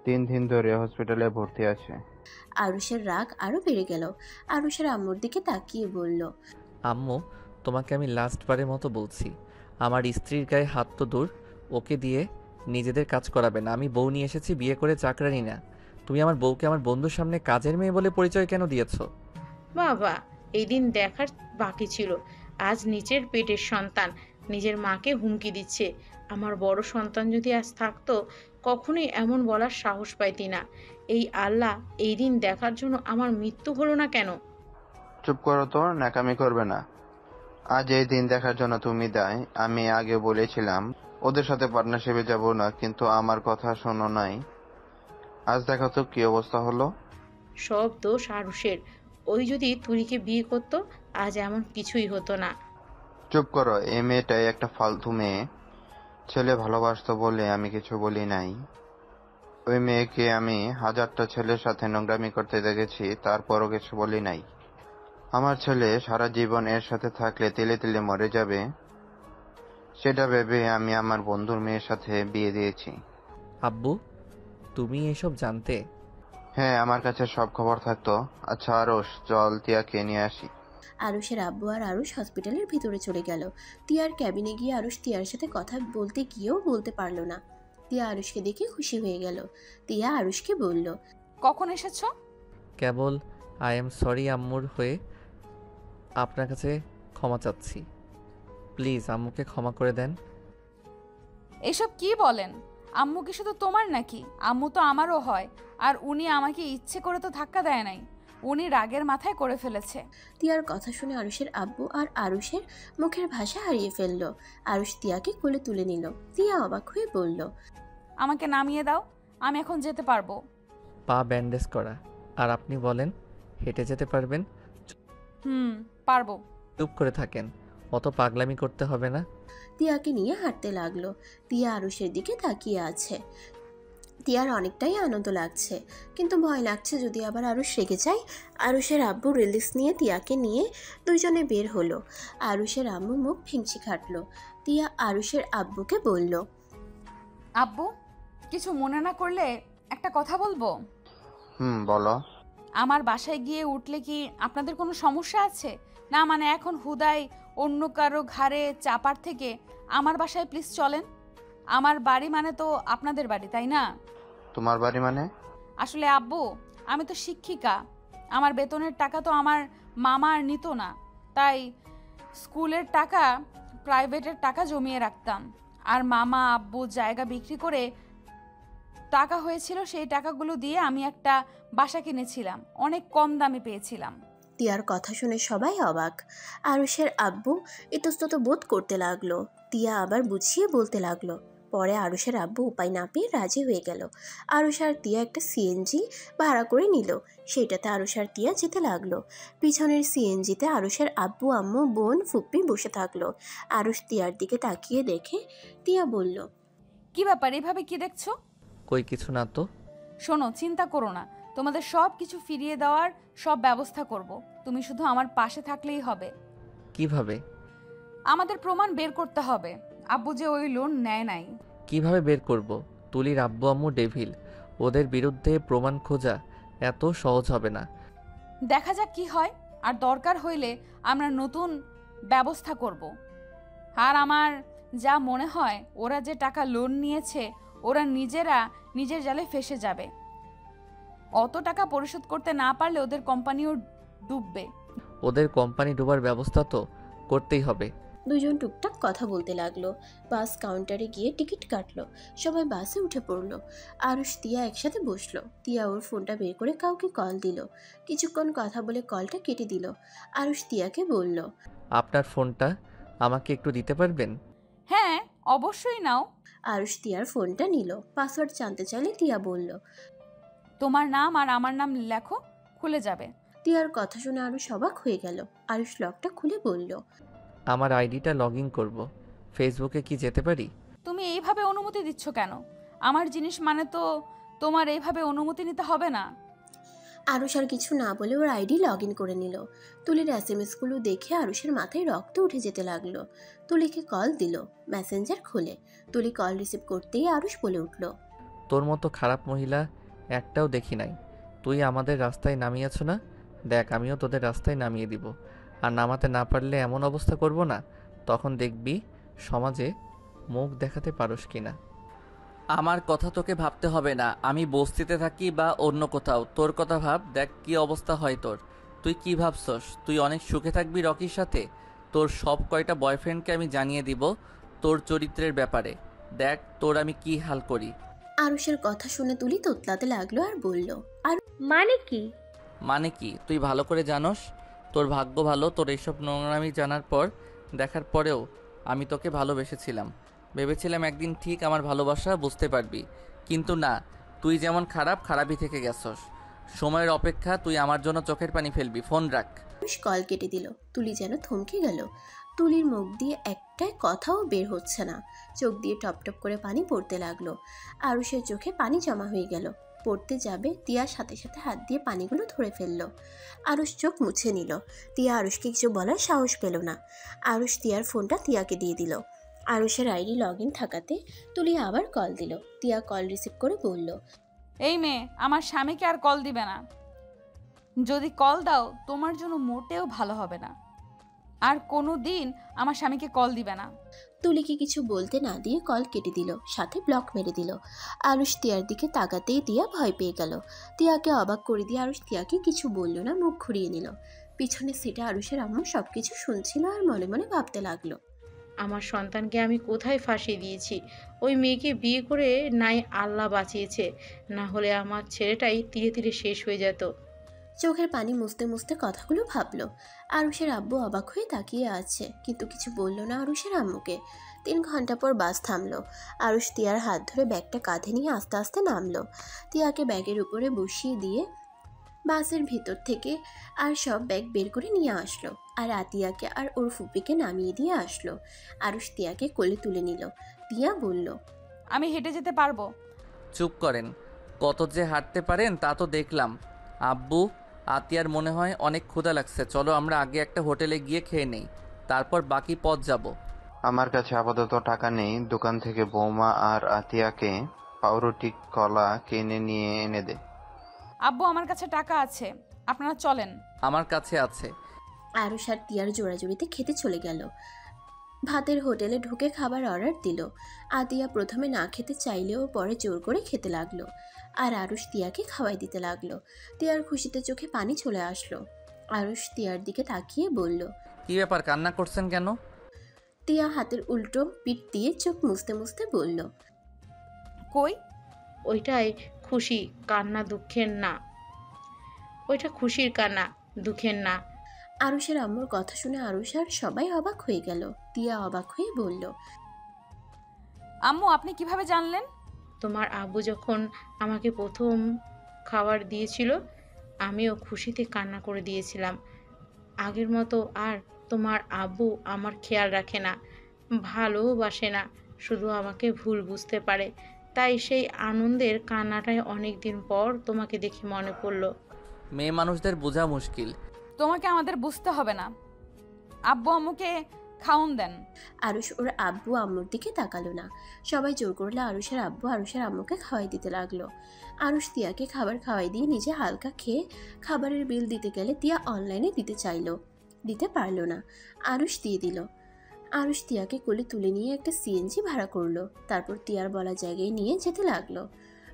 J: 3 দিন ধরে হসপিটালে ভর্তি আছে।
C: আরুষের রাগ আরো বেড়ে গেল। আরুষের আম্মুর দিকে তাকিয়ে বলল,
B: আম্মু, তোমাকে আমি লাস্টবারের মতো বলছি, আমার স্ত্রীর গায়ে হাত তো দূর, ওকে দিয়ে নিজেদের কাজ করাবে না। আমি বউ নিয়ে এসেছি, বিয়ে করে চাকরানি না। তুমি আমার বউকে আমার বন্ধুর সামনে কাজের মেয়ে বলে পরিচয় কেন দিয়েছো?
D: বাবা, এই দিন দেখার বাকি ছিল। আজ নিজের পেটের সন্তান নিজের মাকে হুমকি দিচ্ছে। আমার বড় সন্তান যদি আজ থাকতো, কখনোই এমন বলার সাহস পাইতি না। এই আল্লাহ, এই দিন দেখার জন্য আমার মৃত্যু হলো না কেন?
J: চুপ করো তো, ন্যাকামি করবে না। আজ এই দিন দেখার জন্য তুমি দায়। আমি আগে বলেছিলাম ওদের সাথে পার্টনারশিপে যাব না, কিন্তু আমার কথা শোনো নাই। আজ দেখো তো কি অবস্থা হলো।
D: সব দোষ আরুষের। ওই যদি তুলিকে বিয়ে করতো, আজ এমন কিছুই হতো না।
J: চুপ করো, এই মেয়েটাই একটা ফালতু মেয়ে। ছেলে ভালোবাসতো বলে আমি কিছু বলি নাই। ওই মেয়েকে আমি 1000টা ছেলের সাথে নোংরামি করতে দেখেছি, তারপরও কিছু বলি নাই। আমার ছেলে সারা জীবন এর সাথে থাকলে তিলে তিলে মরে যাবে, সেটা ভেবে আমি আমার বন্ধুর মেয়ের সাথে বিয়ে দিয়েছি।
B: আব্বু, তুমি এসব জানতে?
J: হ্যাঁ, আমার কাছে সব খবর থাকতো। আচ্ছা আরশ, চল তিয়াকে নিয়ে আসি।
C: আরুষের আব্বু আর আরুষ হসপিটালের ভিতরে চলে গেল। তিয়ার ক্যাবিনে গিয়ে আরুষ তিয়ার সাথে কথা বলতে গিয়েও বলতে পারল না। তিয়া আরুষকে দেখে খুশি হয়ে গেল। তিয়া আরুষকে বলল,
A: কখন এসেছো?
B: কেবল আই এম সরি আম্মুর হয়ে আপনার কাছে ক্ষমা চাচ্ছি। প্লিজ আম্মুকে ক্ষমা করে দেন।
A: এসব কি বলেন? আম্মু কি শুধু তোমার নাকি? আম্মু তো আমারও হয়। আর উনি আমাকে ইচ্ছে করে তো ধাক্কা দেয় নাই, উনি রাগের মাথায় করে ফেলেছে।
C: তিয়ার কথা শুনে আরুষের আব্বু আর আরুষের মুখের ভাষা হারিয়ে ফেলল। আরুষ তিয়াকে কোলে তুলে নিল। তিয়া অবাক হয়ে বলল,
A: আমাকে নামিয়ে দাও, আমি এখন যেতে পারবো।
B: পা ব্যান্ডেজ করা, আর আপনি বলেন হেঁটে যেতে পারবেন?
A: পারবো।
B: চুপ করে থাকেন, অত পাগলামি করতে হবে না।
C: তিয়াকে নিয়ে হাঁটতে লাগলো। তিয়া আরুষের দিকে তাকিয়ে আছে। তিয়ার অনেকটাই আনন্দ লাগছে, কিন্তু ভয় লাগছে যদি আবার আরুষ রেগে যায়। আরুষের আব্বু রিলিজ নিয়ে তিয়াকে নিয়ে দুইজনে বের হলো। আরুষের আম্মু মুখ ফিংচি খাটলো। তিয়া আরুষের আব্বুকে বলল,
A: আব্বু, কিছু মনে না করলে একটা কথা বলবো?
J: বলো।
A: আমার বাসায় গিয়ে উঠলে কি আপনাদের কোনো সমস্যা আছে? না মানে এখন হুদাই অন্য কারো ঘাড়ে চাপার থেকে আমার বাসায় প্লিজ চলেন। আমার বাড়ি মানে তো আপনাদের বাড়ি, তাই না?
J: তোমার বাড়ি মানে?
A: আসলে আব্বু, আমি তো শিক্ষিকা, আমার বেতনের টাকা তো আমার মামা আর নিত না, তাই স্কুলের টাকা, প্রাইভেটের টাকা জমিয়ে রাখতাম। আর মামা আব্বু জায়গা বিক্রি করে টাকা হয়েছিল, সেই টাকাগুলো দিয়ে আমি একটা বাসা কিনেছিলাম, অনেক কম দামে পেয়েছিলাম।
C: তিয়ার কথা শুনে সবাই অবাক। আরুষের আব্বু ইতস্তত বোধ করতে লাগলো। তিয়া আবার বুঝিয়ে বলতে লাগলো। পরে আরুষের আব্বু উপায় না পেয়ে রাজি হয়ে গেল। আরুষ আর তিয়া একটা সিএনজি ভাড়া করে নিল। সেটাতে আরুষ আর তিয়া যেতে লাগলো। পিছনের সিএনজিতে আরুষের আব্বু আম্মু বোন ফুপ্পি বসে থাকলো। আরুষ তিয়ার দিকে তাকিয়ে দেখে তিয়া বলল,
A: কি ব্যাপার, এভাবে কি দেখছো?
B: কই কিছু না তো।
A: শোনো, চিন্তা করো না, তোমাদের সব কিছু ফিরিয়ে দেওয়ার সব ব্যবস্থা করব। তুমি শুধু আমার পাশে থাকলেই হবে।
B: কিভাবে?
A: আমাদের প্রমাণ বের করতে হবে আব্বু যে ওই লোন নেয় নাই।
B: কিভাবে বের করব? তুলির আব্বু আম্মু ডেভিল, ওদের বিরুদ্ধে প্রমাণ খোঁজা এত সহজ হবে না।
A: দেখা যাক কি হয়, আর দরকার হইলে আমরা নতুন ব্যবস্থা করব। আর আমার যা মনে হয়, ওরা যে টাকা লোন নিয়েছে, ওরা নিজেরা নিজের জালে ফেসে যাবে। অত টাকা পরিশোধ করতে না পারলে ওদের কোম্পানিও ডুববে।
B: ওদের কোম্পানি ডোবার ব্যবস্থা তো করতেই হবে।
C: দুজন টুকটাক কথা বলতে লাগলো। বাস কাউন্টারে গিয়ে টিকিট কাটলো। সবাই বাসে উঠে পড়লো। আরুষ তিয়া একসাথে বসলো। তিয়া ওর ফোনটা বের করে কাউকে কল দিল। কিছুক্ষণ কথা বলে কলটা কেটে দিল। আরুষ তিয়াকে বলল,
B: আপনার ফোনটা আমাকে একটু দিতে পারবেন?
A: হ্যাঁ, অবশ্যই নাও।
C: আরুষ তিয়ার ফোনটা নিল। পাসওয়ার্ড জানতে চাইলে তিয়া বলল,
A: তোমার নাম আর আমার নাম লেখো, খুলে যাবে।
C: তিয়ার কথা শুনে আরুষ অবাক হয়ে গেল। আরুষ লকটা খুলে বলল,
B: আমার আইডিটা লগ ইন করবো। ফেসবুকে কি যেতে পারি?
A: তুমি এইভাবে অনুমতি দিচ্ছ কেন? আমার জিনিস মানে তো তোমার এইভাবে অনুমতি নিতে হবে না।
C: আরুষ আর কিছু না বলে ওর আইডি লগ ইন করে নিল। তুলির এসএমএসগুলো দেখে আরুষের মাথায় রক্ত উঠে যেতে লাগলো। তুলিকে কল দিল। মেসেঞ্জার খুলে তুলি কল রিসিভ করতেই আরুষ বলে উঠল,
B: তোর মতো খারাপ মহিলা একটাও দেখি নাই। তুই আমাদের রাস্তায় নামিয়েছ না? দেখ, আমিও তোদের রাস্তায় নামিয়ে দিব। আর নামাতে না পারলে এমন অবস্থা করব না, তখন দেখবি সমাজে মুখ দেখাতে পারস কিনা। আমার কথা তোকে ভাবতে হবে না, আমি বস্তিতে থাকি বা অন্য কোথাও। তোর কথা ভাব, দেখ কি অবস্থা হয় তোর। তুই কি ভাবছস তুই অনেক সুখে থাকবি রকির সাথে? তোর সব কয়টা বয়ফ্রেন্ডকে আমি জানিয়ে দিব তোর চরিত্রের ব্যাপারে। দেখ তোর আমি কি হাল করি।
C: আরুষের কথা শুনে তুলি তোতলাতে লাগলো আর বলল, আর
H: মানে কি?
B: মানে কি তুই ভালো করে জানোস। তোর ভাগ্য ভালো, তোর এইসব নোংরামি জানার পর, দেখার পরেও আমি তোকে ভালোবেসেছিলাম। ভেবেছিলাম একদিন ঠিক আমার ভালোবাসা বুঝতে পারবি, কিন্তু না, তুই যেমন খারাপ, খারাপই থেকে গেছস। সময়ের অপেক্ষা, তুই আমার জন্য চোখের পানি ফেলবি। ফোন রাখ।
C: আরুষ কল কেটে দিল। তুলি যেন থমকে গেল। তুলির মুখ দিয়ে একটাই কথাও বের হচ্ছে না। চোখ দিয়ে টপ টপ করে পানি পড়তে লাগলো। আরুষের চোখে পানি জমা হয়ে গেল। পড়তে যাবে, তিয়ার সাথে সাথে হাত দিয়ে পানিগুলো ধরে ফেললো। আরুষ চোখ মুছে নিল। তিয়া আরুষকে কিছু বলার সাহস পেল না। আরুষ তিয়ার ফোনটা তিয়াকে দিয়ে দিল। আরুষের আইডি লগ ইন থাকাতে তুলি আবার কল দিল। তিয়া কল রিসিভ করে বলল,
A: এই মেয়ে আমার স্বামীকে আর কল দিবে না। যদি কল দাও তোমার জন্য মোটেও ভালো হবে না। আর কোনো দিন আমার স্বামীকে কল দিবে না।
C: তুলিকে কিছু বলতে না দিয়ে কল কেটে দিল, সাথে ব্লক মেরে দিল। আরুষ তিয়ার দিকে তাকাতেই তিয়া ভয় পেয়ে গেল। তিয়াকে অবাক করে দিয়ে আরুষ তিয়াকে কিছু বলল না, মুখ ঘুরিয়ে নিল। পিছনের সিটে আরুষের আম্মু সবকিছু শুনছিল আর মনে মনে ভাবতে লাগলো,
D: আমার সন্তানকে আমি কোথায় ফাঁসিয়ে দিয়েছি? ওই মেয়েকে বিয়ে করে নাই আল্লাহ বাঁচিয়েছে, না হলে আমার ছেলেটাই ধীরে ধীরে শেষ হয়ে যেত।
C: চোখের পানি মুছতে মুছতে কথাগুলো ভাবলো। আরুষের আব্বু অবাক হয়ে তাকিয়ে আছে, কিন্তু কিছু বলল না আরুষের আম্মুকে। 3 ঘন্টা পর বাস থামলো। আরুষ তিয়ার হাত ধরে ব্যাগটা কাঁধে নিয়ে আস্তে আস্তে নামলো। তিয়াকে ব্যাগের উপরে বসিয়ে দিয়ে বাসের ভিতর থেকে আর সব ব্যাগ বের করে নিয়ে আসলো। আর আতিয়াকে আর ওর ফুপিকে নামিয়ে দিয়ে আসলো। আরুষ তিয়াকে কোলে তুলে নিল। তিয়া বলল,
A: আমি হেঁটে যেতে পারবো।
B: চুপ করেন, কত যে হাঁটতে পারেন তা তো দেখলাম। আব্বু, আতিয়ার মনে হয় অনেক ক্ষুধা লাগছে, চলো আমরা আগে একটা হোটেলে গিয়ে খেয়ে নেই, তারপর বাকি পথ যাব।
J: আমার কাছে আপাতত টাকা নেই, দোকান থেকে বৌমা আর আতিয়াকে পাউরুটি কলা কিনে নিয়ে এনে দে।
A: আব্বু আমার কাছে টাকা আছে, আপনারা চলেন।
B: আমার কাছে আছে।
C: আরুষ আর তিয়ার জোড়াজুড়িতে খেতে চলে গেল। ভাতের হোটেলে ঢুকে খাবার অর্ডার দিল। আতিয়া প্রথমে না খেতে চাইলেও পরে জোর করে খেতে লাগলো, আর আরুষ তিয়াকে খাওয়াই দিতে লাগলো। তিয়ার খুশিতে চোখে পানি চলে আসলো। আরুষ তিয়ার দিকে তাকিয়ে বলল,
B: কি ব্যাপার, কান্না করছেন কেন?
C: তিয়া হাতের উল্টো পিঠ দিয়ে চোখ মুছতে মুছতে বলল,
A: কই?
D: ওইটাই খুশি, কান্না দুঃখের না। ওইটা খুশির কান্না, দুঃখের না।
C: আরুষের আম্মুর কথা শুনে আরুষ আর সবাই অবাক হয়ে গেল। তিয়া অবাক হয়ে বলল,
A: আম্মু আপনি কিভাবে জানলেন?
D: তোমার আব্বু যখন আমাকে প্রথম খাবার দিয়েছিল, আমিও খুশিতে কান্না করে দিয়েছিলাম। আগের মতো আর তোমার আব্বু আমার খেয়াল রাখে না, ভালোবাসে না, শুধু আমাকে ভুল বুঝতে পারে। তাই সেই আনন্দের কান্নাটাই অনেক দিন পর তোমাকে দেখে মনে পড়লো।
B: মেয়ে মানুষদের বোঝা মুশকিল।
A: তোমাকে আমাদের বুঝতে হবে না, আব্বু আম্মুকে খাওন দেন।
C: আরুষ ওর আব্বু আম্মুর দিকে তাকালো না। সবাই জোর করলে আরুষের আব্বু আরুষের আম্মুকে খাওয়াই দিতে লাগলো। আরুষ তিয়াকে খাবার খাওয়াই দিয়ে নিজে হালকা খেয়ে খাবারের বিল দিতে গেলে তিয়া অনলাইনে দিতে চাইলো, দিতে পারলো না। আরুষ দিয়ে দিল। আরুষ তিয়াকে কোলে তুলে নিয়ে একটা সিএনজি ভাড়া করলো। তারপর তিয়ার বলা জায়গায় নিয়ে যেতে লাগলো।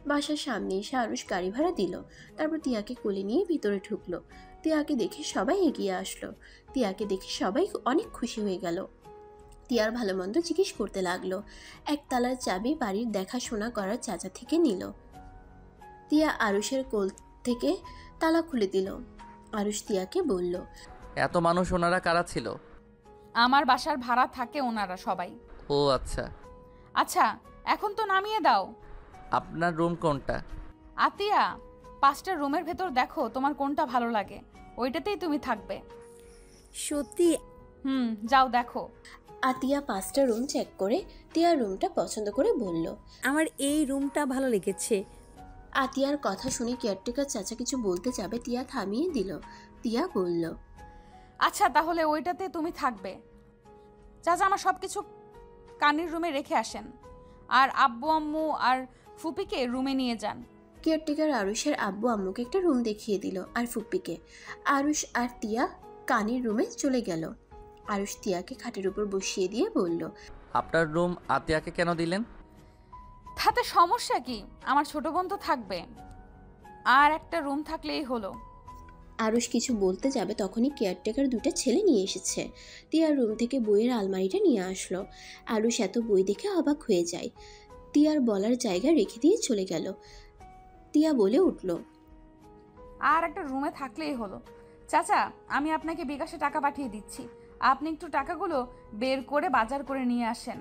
C: বাসার সামনে এসে আরুষ গাড়ি ভাড়া দিল। তারপর তিয়াকে কোলে নিয়ে ভিতরে ঢুকলো। তিয়াকে দেখে সবাই এগিয়ে আসলো। তিয়াকে দেখে সবাই অনেক খুশি হয়ে গেল। তিয়ার ভালো মন্দ জিজ্ঞেস করতে লাগলো। একতলার চাবি বাড়ির দেখাশোনা করার চাচা থেকে নিল। তিয়া আরুষের কোল থেকে তালা খুলে দিল। আরুষ তিয়াকে বলল,
B: এত মানুষ ওনারা কারা ছিল?
A: আমার বাসার ভাড়া থাকে ওনারা সবাই।
B: ও আচ্ছা।
A: আচ্ছা এখন তো নামিয়ে দাও।
B: আপনার রুম কোনটা?
A: আতিয়া, 5টা রুমের ভেতর দেখো তোমার কোনটা ভালো লাগে, ওইটাতেই তুমি থাকবে।
E: সত্যি?
A: যাও দেখো।
C: আতিয়া 5টা রুম চেক করে তিয়ার রুমটা পছন্দ করে বলল,
E: আমার এই রুমটা ভালো লেগেছে।
C: আতিয়ার কথা শুনে কেয়ারটেকার চাচা কিছু বলতে যাবে, তিয়া থামিয়ে দিল। তিয়া বলল,
A: আচ্ছা তাহলে ওইটাতে তুমি থাকবে। চাচা আমার সব কিছু কানির রুমে রেখে আসেন, আর আব্বু আম্মু আর ফুপিকে রুমে নিয়ে যান।
C: কেয়ারটেকার আরুষের আব্বু আম্মুকে একটা রুম দেখিয়ে দিল, আর ফুপ্পিকে। আরুষ আর তিয়া কানির রুমে চলে গেল। আরুষ তিয়াকে খাটের উপর বসিয়ে দিয়ে বলল,
B: আপনার রুম আতিয়াকে কেন দিলেন?
A: তাতে সমস্যা কি, আমার ছোট বোন তো থাকবে, আর একটা রুম থাকলেই হলো।
C: আরুষ কিছু বলতে যাবে তখনই কেয়ারটেকার 2টা ছেলে নিয়ে এসেছে। তিয়ার রুম থেকে বইয়ের আলমারিটা নিয়ে আসলো। আরুষ এত বই দেখে অবাক হয়ে যায়। তিয়ার বলার জায়গা রেখে দিয়ে চলে গেল। তিয়া বলে উঠল,
A: আর একটা রুমে থাকলেই হলো। চাচা আমি আপনাকে বিকাশে টাকা পাঠিয়ে দিচ্ছি, আপনি একটু টাকাগুলো বের করে বাজার করে নিয়ে আসেন,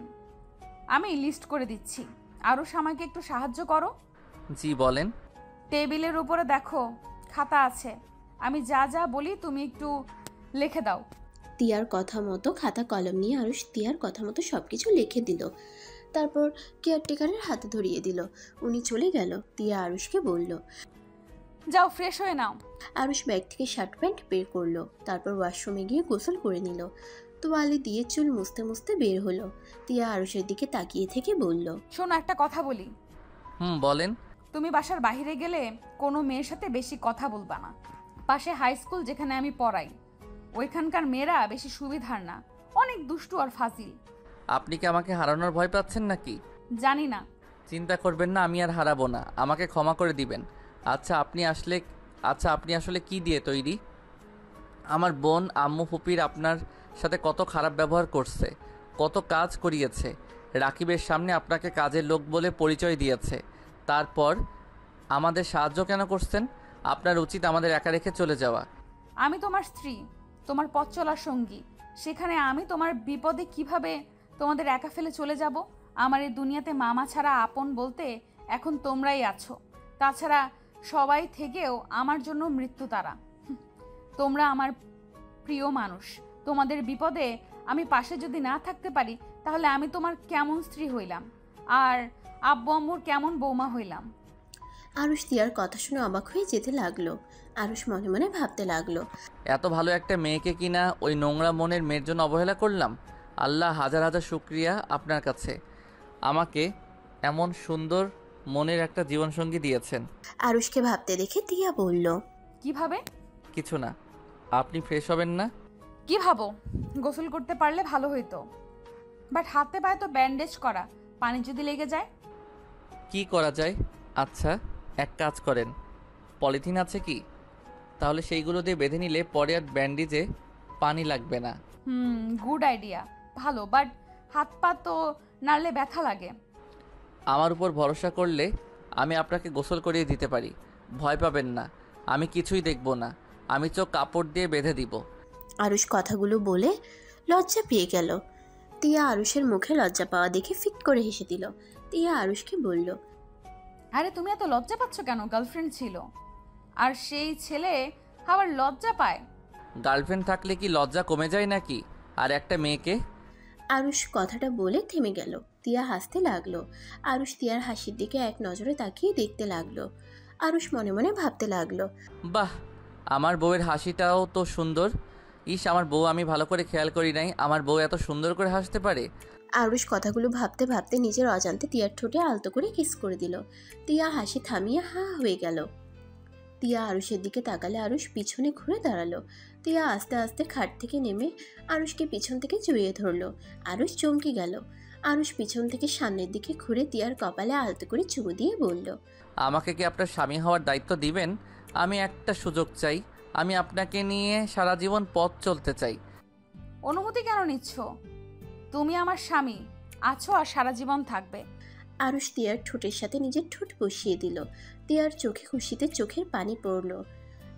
A: আমি লিস্ট করে দিচ্ছি। আরুষ আমাকে একটু সাহায্য করো।
B: জি বলেন।
A: টেবিলের উপরে দেখো খাতা আছে, আমি যা যা বলি তুমি একটু লিখে দাও।
C: তিয়ার কথা মতো খাতা কলম নিয়ে আরুষ তিয়ার কথা মতো সবকিছু লিখে দিল। তারপর কেয়ারটেকারের হাতে ধরিয়ে দিল। উনি চলে গেল। তিয়া আরুষকে বলল,
A: যাও ফ্রেশ হয়ে নাও।
C: আরুষ ব্যাগ থেকে শার্ট প্যান্ট বের করলো। তারপর ওয়াশরুমে গিয়ে গোসল করে নিল। তোয়ালে দিয়ে চুল মুছতে মুছতে বের হলো। তিয়া আরুষের দিকে তাকিয়ে থেকে বলল,
A: শোনো একটা কথা বলি।
B: বলেন।
A: তুমি বাসার বাইরে গেলে কোনো মেয়ের সাথে বেশি কথা বলবা না। পাশে হাই স্কুল যেখানে আমি পড়াই, ওইখানকার মেয়েরা বেশি সুবিধার না, অনেক দুষ্টু আর ফাজিল।
B: আপনি কি আমাকে হারানোর ভয় পাচ্ছেন নাকি?
A: জানি না।
B: চিন্তা করবেন না, আমি আর হারাবো না, আমাকে ক্ষমা করে দিবেন। আচ্ছা আপনি আসলে কি দিয়ে তৈরি? আমার বোন আম্মু ফুপির আপনার সাথে কত খারাপ ব্যবহার করছে, কত কাজ করিয়েছে, রাকিবের সামনে আপনাকে কাজের লোক বলে পরিচয় দিয়েছে, তারপর আমাদের সাহায্য কেন করছেন? আপনার উচিত আমাদের একা রেখে চলে যাওয়া।
A: আমি তোমার স্ত্রী, তোমার পথ চলার সঙ্গী, সেখানে আমি তোমার বিপদে কিভাবে তোমাদের একা ফেলে চলে যাব? আমার এই দুনিয়াতে মামা ছাড়া আপন বলতে এখন তোমরাই আছো। তাছাড়া সবাই থেকেও আমার জন্য মৃত্যু তারা। তোমরা আমার প্রিয় মানুষ, তোমাদের বিপদে আমি পাশে যদি না থাকতে পারি তাহলে আমি তোমার কেমন স্ত্রী হইলাম, আর আব্বু আম্মুর কেমন বৌমা হইলাম?
C: আরুষ তিয়ার কথা শুনে অবাক হয়ে যেতে লাগলো। আরুষ মনে মনে ভাবতে লাগলো,
B: এত ভালো একটা মেয়েকে কিনা ওই নোংরা মনের মেয়ের জন্য অবহেলা করলাম। আল্লাহ হাজার হাজার শুকরিয়া আপনার কাছে, আমাকে এমন সুন্দর মনের একটা জীবনসঙ্গী দিয়েছেন।
C: আরুষকে ভাবতে দেখে তিয়া বলল,
A: কিভাবে?
B: কিছু না। আপনি ফ্রেশ হবেন না?
A: কি ভাবো? গোসল করতে পারলে ভালো হইতো, বাট হাতে পায়ে তো ব্যান্ডেজ করা, পানি যদি লেগে যায়?
B: কি করা যায়? আচ্ছা, এক কাজ করেন, পলিথিন আছে কি? তাহলে সেইগুলো দিয়ে বেঁধে নিলে পরে আর ব্যান্ডেজে পানি লাগবে না।
A: গুড আইডিয়া, ভালো, বাট হাত পা তো নাড়লে ব্যথা লাগে।
B: আমার উপর ভরসা করলে আমি আপনাকে গোসল করিয়ে দিতে পারি, ভয় পাবেন না। আমি কিছুই দেখব না, আমি চোখ কাপড় দিয়ে বেঁধে দিব।
C: আরুষ কথাগুলো বলে লজ্জা পেয়ে গেল। তিয়া আরুষের মুখে লজ্জা পাওয়া দেখে ফিক করে হেসে দিল। তিয়া আরুষকে বলল,
A: আরে তুমি এত লজ্জা পাচ্ছ কেন? গার্লফ্রেন্ড ছিল, আর সেই ছেলে আবার লজ্জা পায়?
B: গার্লফ্রেন্ড থাকলে কি লজ্জা কমে যায় নাকি? আর একটা মেয়েকে?
C: আরুষ কথাটা বলে থেমে গেল। তিয়া হাসতে লাগলো। আরুষ তিয়ার হাসির দিকে এক নজরে তাকিয়ে দেখতে লাগলো। আরুষ মনে মনে ভাবতে লাগলো,
B: বাহ, আমার বউয়ের হাসিটাও তো সুন্দর। ইস, আমার বউ আমি ভালো করে খেয়াল করি নাই, আমার বউ এত সুন্দর করে হাসতে পারে।
C: আরুষ কথাগুলো ভাবতে ভাবতে নিজের অজান্তে তিয়ার ঠোঁটে আলতো করে কিস করে দিল। তিয়া হাসি থামিয়ে হা হয়ে গেল। তিয়া আরুষের দিকে তাকালে আরুষ পিছনে ঘুরে দাঁড়ালো। তিয়া আস্তে আস্তে খাট থেকে নেমে আরুষকে পিছন থেকে জড়িয়ে ধরলো। আরুষ চমকে গেল। আরুষ পিছন থেকে সামনের দিকে ঘুরে তিয়ার কপালে আলতো করে চুমু দিয়ে বলল,
B: আমাকে কি আপনার স্বামী হওয়ার দায়িত্ব দিবেন? আমি একটা সুযোগ চাই, আমি আপনাকে নিয়ে সারা জীবন পথ চলতে চাই।
A: অনুমতি কেন নিচ্ছ? তুমি আমার স্বামী আছো আর সারা জীবন থাকবে।
C: আরুষ তিয়ার ঠোঁটের সাথে নিজের ঠোঁট বসিয়ে দিল। তিয়ার চোখে খুশিতে চোখের পানি পড়ল।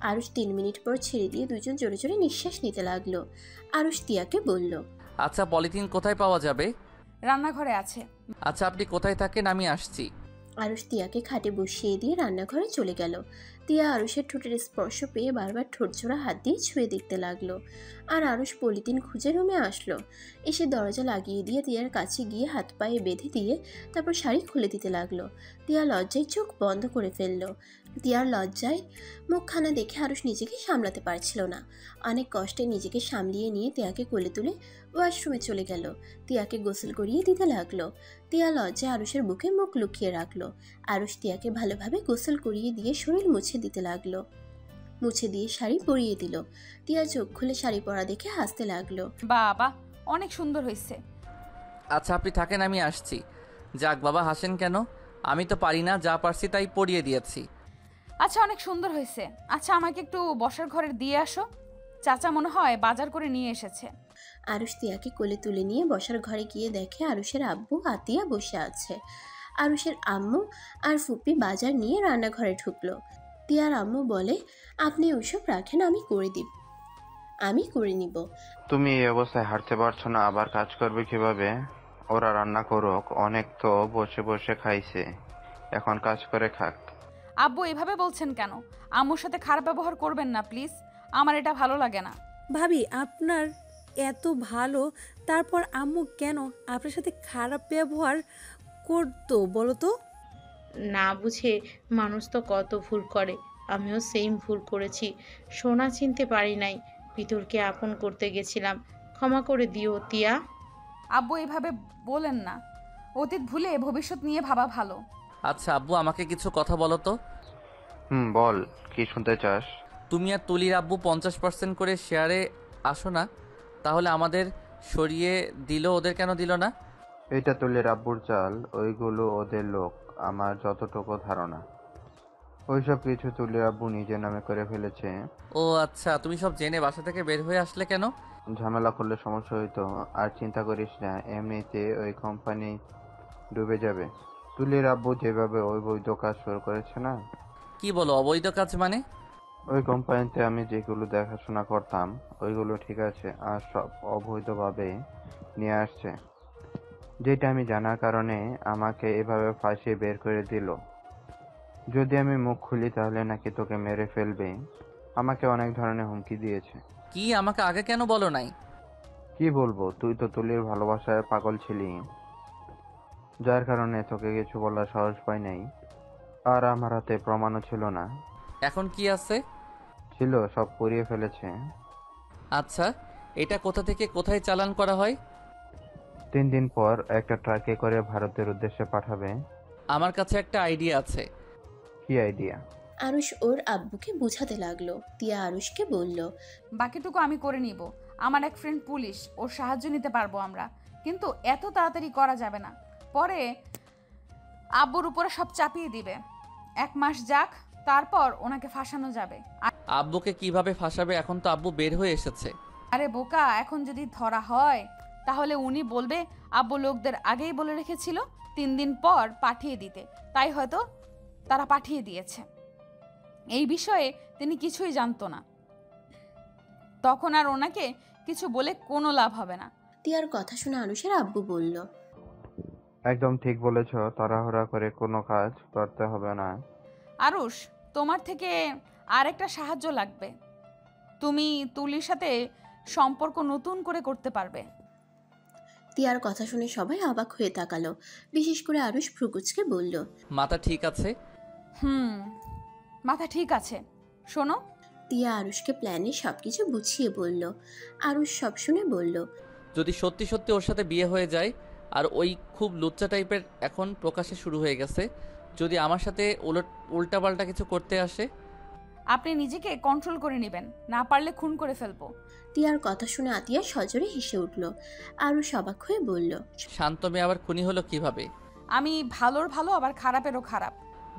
C: আরুষ 3 মিনিট পর ছেড়ে দিয়ে দুজন জোরে জোরে নিঃশ্বাস নিতে লাগলো। আরুষ তিয়াকে বলল,
B: আচ্ছা, পলিথিন কোথায় পাওয়া যাবে?
A: রান্নাঘরে আছে।
B: আচ্ছা, আপনি কোথায় থাকেন? আমি আসছি।
C: আরুষ তিয়াকে খাটে বসিয়ে দিয়ে রান্নাঘরে চলে গেল। তিয়া আরুষের ঠোঁটের স্পর্শ পেয়ে বারবার ঠোঁট ছোড়া হাত দিয়ে ছুঁয়ে দেখতে লাগলো। আর আরুষ পলিথিন খুঁজে রুমে আসলো। এসে দরজা লাগিয়ে দিয়ে তিয়ার কাছে গিয়ে হাত পায়ে বেঁধে দিয়ে তারপর শাড়ি খুলে দিতে লাগলো। তিয়া লজ্জায় চোখ বন্ধ করে ফেললো। তিয়ার লজ্জায় মুখখানা দেখে আরুষ নিজেকে সামলাতে পারছিল না। অনেক কষ্টে নিজেকে সামলিয়ে নিয়ে তিয়াকে কোলে তুলে ওয়াশরুমে চলে গেল। তিয়াকে গোসল করিয়ে দিতে লাগলো। তিয়া লজ্জায় আরুষের বুকে মুখ লুকিয়ে রাখলো। আরুষ তিয়াকে ভালোভাবে গোসল করিয়ে দিয়ে শরীর মুছে দিতে লাগলো। মুছে দিয়ে শাড়ি পরিয়ে দিল। তিয়া চোখ খুলে শাড়ি পরা দেখে হাসতে লাগলো।
A: বাবা, অনেক সুন্দর হয়েছে।
B: আচ্ছা, আপনি থাকেন, আমি আসছি। যাক বাবা, হাসেন কেন? আমি তো পারি না, যা পারছি তাই পরিয়ে দিয়েছি।
A: আচ্ছা, অনেক সুন্দর হয়েছে। আচ্ছা, আমাকে একটু বসার ঘরে দিয়ে আসো, চাচা মনে হয় বাজার করে নিয়ে এসেছে।
C: আরুষ তিয়াকে কোলে তুলে নিয়ে বসার ঘরে গিয়ে দেখে আরুষের আব্বু আতিয়া বসে আছে। আরুষের আম্মু আর ফুপি বাজার নিয়ে রান্নাঘরে ঢুকলো। তিয়ার আম্মু বলে, আপনি ওসব রাখেন, আমি করে নিব।
J: তুমি এই অবস্থায় হাঁটতে পারছো না, আবার কাজ করবে কিভাবে? ওরা রান্না করুক, অনেক তো বসে বসে খাইছে, এখন কাজ করে খাক।
A: আব্বু এভাবে বলছেন কেন? আম্মুর সাথে খারাপ ব্যবহার করবেন না প্লিজ, আমার এটা ভালো লাগে না।
E: ভাবি, আপনার এত ভালো, তারপর আম্মু কেন আপনার সাথে খারাপ ব্যবহার করতো বলো তো?
D: না বুঝে মানুষ তো কত ভুল করে, আমিও সেম ভুল করেছি। সোনা চিনতে পারি নাই, পিতরকে আপন করতে গেছিলাম, ক্ষমা করে দিও তিয়া।
A: আব্বু এভাবে বলেন না, অতীত ভুলে ভবিষ্যৎ নিয়ে ভাবা ভালো।
B: আচ্ছা আব্বু, আমাকে কিছু কথা বলো তো।
J: বল, কি শুনতে চাস?
B: তুমি আর তুলির আব্বু 50% করে শেয়ারে আসো না, তাহলে আমাদের সরিয়ে দিল, ওদের কেন দিল না?
J: এটা তুলির আব্বুর চাল, ওইগুলো ওদের লোক। আমার যতটুকু ধারণা, ওইসব কিছু তুলির আব্বু নিজের নামে করে ফেলেছে।
B: ও আচ্ছা, তুমি সব জেনে বাসা থেকে বের হয়ে আসলে কেন?
J: ঝামেলা করলে সমস্যা হইতো। আর চিন্তা করিস না, এমনিতে ওই কোম্পানি ডুবে যাবে। তুলির আব্বু যেভাবে অবৈধ কাজ শুরু করেছে না।
B: কি বলো, অবৈধ কাজ মানে?
J: ওই কোম্পানিতে আমি যেগুলো দেখাশোনা করতাম ওইগুলো ঠিক আছে, আর সব অবৈধভাবে নিয়ে আসছে, যেটা আমি জানার কারণে আমাকে এভাবে ফাঁসিয়ে বের করে দিল। যদি আমি মুখ খুলি তাহলে নাকি তোকে মেরে ফেলবে, আমাকে অনেক ধরনের হুমকি দিয়েছে।
B: কি, আমাকে আগে কেন বলো নাই?
J: কি বলবো, তুই তো তুলির ভালোবাসায় পাগল ছিলি, যার কারণে তোকে কিছু বলার সাহস পাই নাই। আর আমার হাতে প্রমাণও ছিল না।
B: এখন কি আছে?
J: ছিল, সব পুড়িয়ে ফেলেছে।
B: আচ্ছা, এটা কোথা থেকে কোথায় চালান করা হয়?
J: 3 দিন পর একটা ট্রাকে করে ভারতের উদ্দেশ্যে পাঠাবে।
B: আমার কাছে একটা আইডিয়া আছে।
J: কি আইডিয়া?
C: আরুষ ওর আব্বুকে বোঝাতে লাগলো। তিয়া আরুষকে বলল,
A: বাকিটুকু আমি করে নিব। আমার এক ফ্রেন্ড পুলিশ, ওর সাহায্য নিতে পারবো আমরা, কিন্তু এত তাড়াতাড়ি করা যাবে না। পরে আব্বুর উপরে সব চাপিয়ে দিবে। 1 মাস যাক, তারপর ওনাকে ফাঁসানো যাবে।
B: আব্বুকে কিভাবে ফাঁসাবে? এখন তো আব্বু বের হয়ে এসেছে।
A: আরে বোকা, এখন যদি ধরা হয় তাহলে উনি বলবে আব্বু লোকদের আগেই বলে রেখেছিল 3 দিন পর পাঠিয়ে দিতে, তাই হয়তো তারা পাঠিয়ে দিয়েছে। এই বিষয়ে তিনি কিছুই জানতো না, তখন আর ওনাকে কিছু বলে কোনো লাভ হবে না।
C: তিয়ার কথা শুনে আরুষের আব্বু বলল,
J: একদম ঠিক বলেছ, তাড়াহুড়া করে কোনো কাজ করতে হবে না।
A: আরুষ, তোমার থেকে আর একটা সাহায্য লাগবে। তুমি তুলির সাথে সম্পর্ক নতুন করে করতে পারবে।
C: তিয়ার কথা শুনে সবাই অবাক হয়ে তাকালো। বিশেষ করে আরুষ ভ্রুকুচকে বলল,
B: মাথা ঠিক আছে?
A: মাথা ঠিক আছে। শোনো।
C: তিয়া আরুষকে প্ল্যানে সবকিছু বুঝিয়ে বলল। আরুষ সব শুনে বলল,
B: যদি সত্যি সত্যি ওর সাথে বিয়ে হয়ে যায়, আর ওই খুব লুচ্চা টাইপের এখন প্রকাশে শুরু হয়ে গেছে, যদি আমার সাথে উল্টাপাল্টা কিছু করতে আসে?
A: আপনি নিজেকে কন্ট্রোল করে নেবেন, না পারলে খুন করে ফেলবো।
C: তিয়ার কথা শুনে আতিয়া সজোরে হেসে উঠল। আরুষ অবাক হয়ে বলল,
B: শান্ত মেয়ে আবার খুনি হলো কিভাবে?
A: আমি ভালোর ভালো, আবার খারাপেরও খারাপ।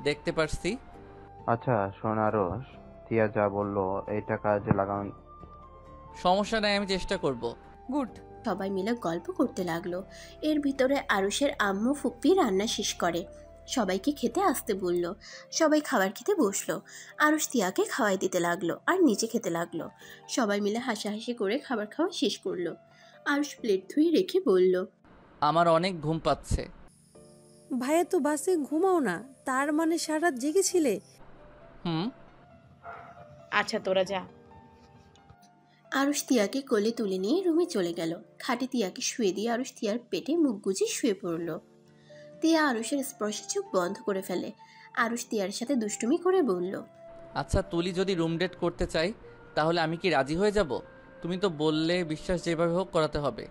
B: দেখতে পারছি।
J: আচ্ছা শোন আরুষ, তিয়া যা বললো এইটা কাজে লাগান।
B: সমস্যা নাই, আমি চেষ্টা করব।
A: গুড।
C: সবাই মিলে গল্প করতে লাগলো। এর ভিতরে আরুষের আম্মু ফুপ্পি রান্না শেষ করে সবাইকে খেতে আসতে বলল। সবাই খাবার খেতে বসলো। আরুষ তিয়াকে খাওয়াই দিতে লাগলো আর নিচে খেতে লাগলো। সবাই মিলে হাসাহাসি করে খাবার খাওয়া শেষ করলো। আরুষ প্লেট ধুয়ে রেখে বলল,
B: আমার অনেক ঘুম পাচ্ছে।
E: ভাইয়া তো বাসে ঘুমাও না, তার মানে সারা রাত জেগেছিলে?
D: আচ্ছা তোরা যা।
C: আরুষ তিয়াকে কোলে তুলে নিয়ে রুমে চলে গেল। খাটে তিয়াকে শুয়ে দিয়ে আরুষ তিয়ার পেটে মুখ গুজে শুয়ে পড়ল। তিয়া আরুষের স্পর্শে চোখ বন্ধ করে ফেলে। আরুষ তিয়ার সাথে দুষ্টুমি করে বলল,
B: আচ্ছা তুলি যদি রুম ডেট করতে চাই তাহলে আমি কি রাজি হয়ে যাব? তুমি তো বললে বিশ্বাস যেভাবে হোক করাতে হবে।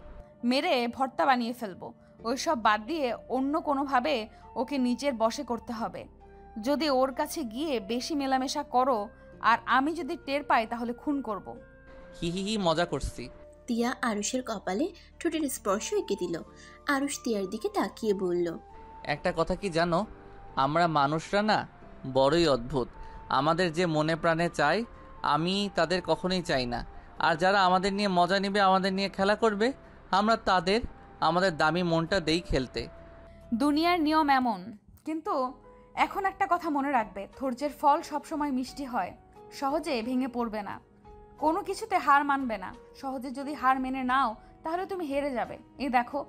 A: মেরে ভর্তা বানিয়ে ফেলবো। ওইসব বাদ দিয়ে অন্য কোনোভাবে ওকে নিজের বশে করতে হবে। যদি ওর কাছে গিয়ে বেশি মেলামেশা করো আর আমি যদি টের পাই তাহলে খুন করব।
B: হি হি হি, মজা করছি।
C: তিয়া আরুষের কপালে ঠোঁটের স্পর্শ এঁকে দিল। আরুষ তিয়ার দিকে তাকিয়ে বলল,
B: একটা কথা কি জানো, আমরা মানুষরা না বড়ই অদ্ভুত। আমাদের যে মনে প্রাণে চাই আমি তাদের কখনোই চাই না, আর যারা আমাদের নিয়ে মজা নেবে, আমাদের নিয়ে খেলা করবে, আমরা তাদের আমাদের দামি মনটা দেই খেলতে।
A: দুনিয়ার নিয়ম এমন। কিন্তু এখন একটা কথা মনে রাখবে, ধৈর্যের ফল সবসময় মিষ্টি হয়। সহজে ভেঙে পড়বে না, কোনো কিছুতে হার মানবে না। সহজে যদি হার মেনে নাও তাহলে তুমি হেরে যাবে। এই দেখো,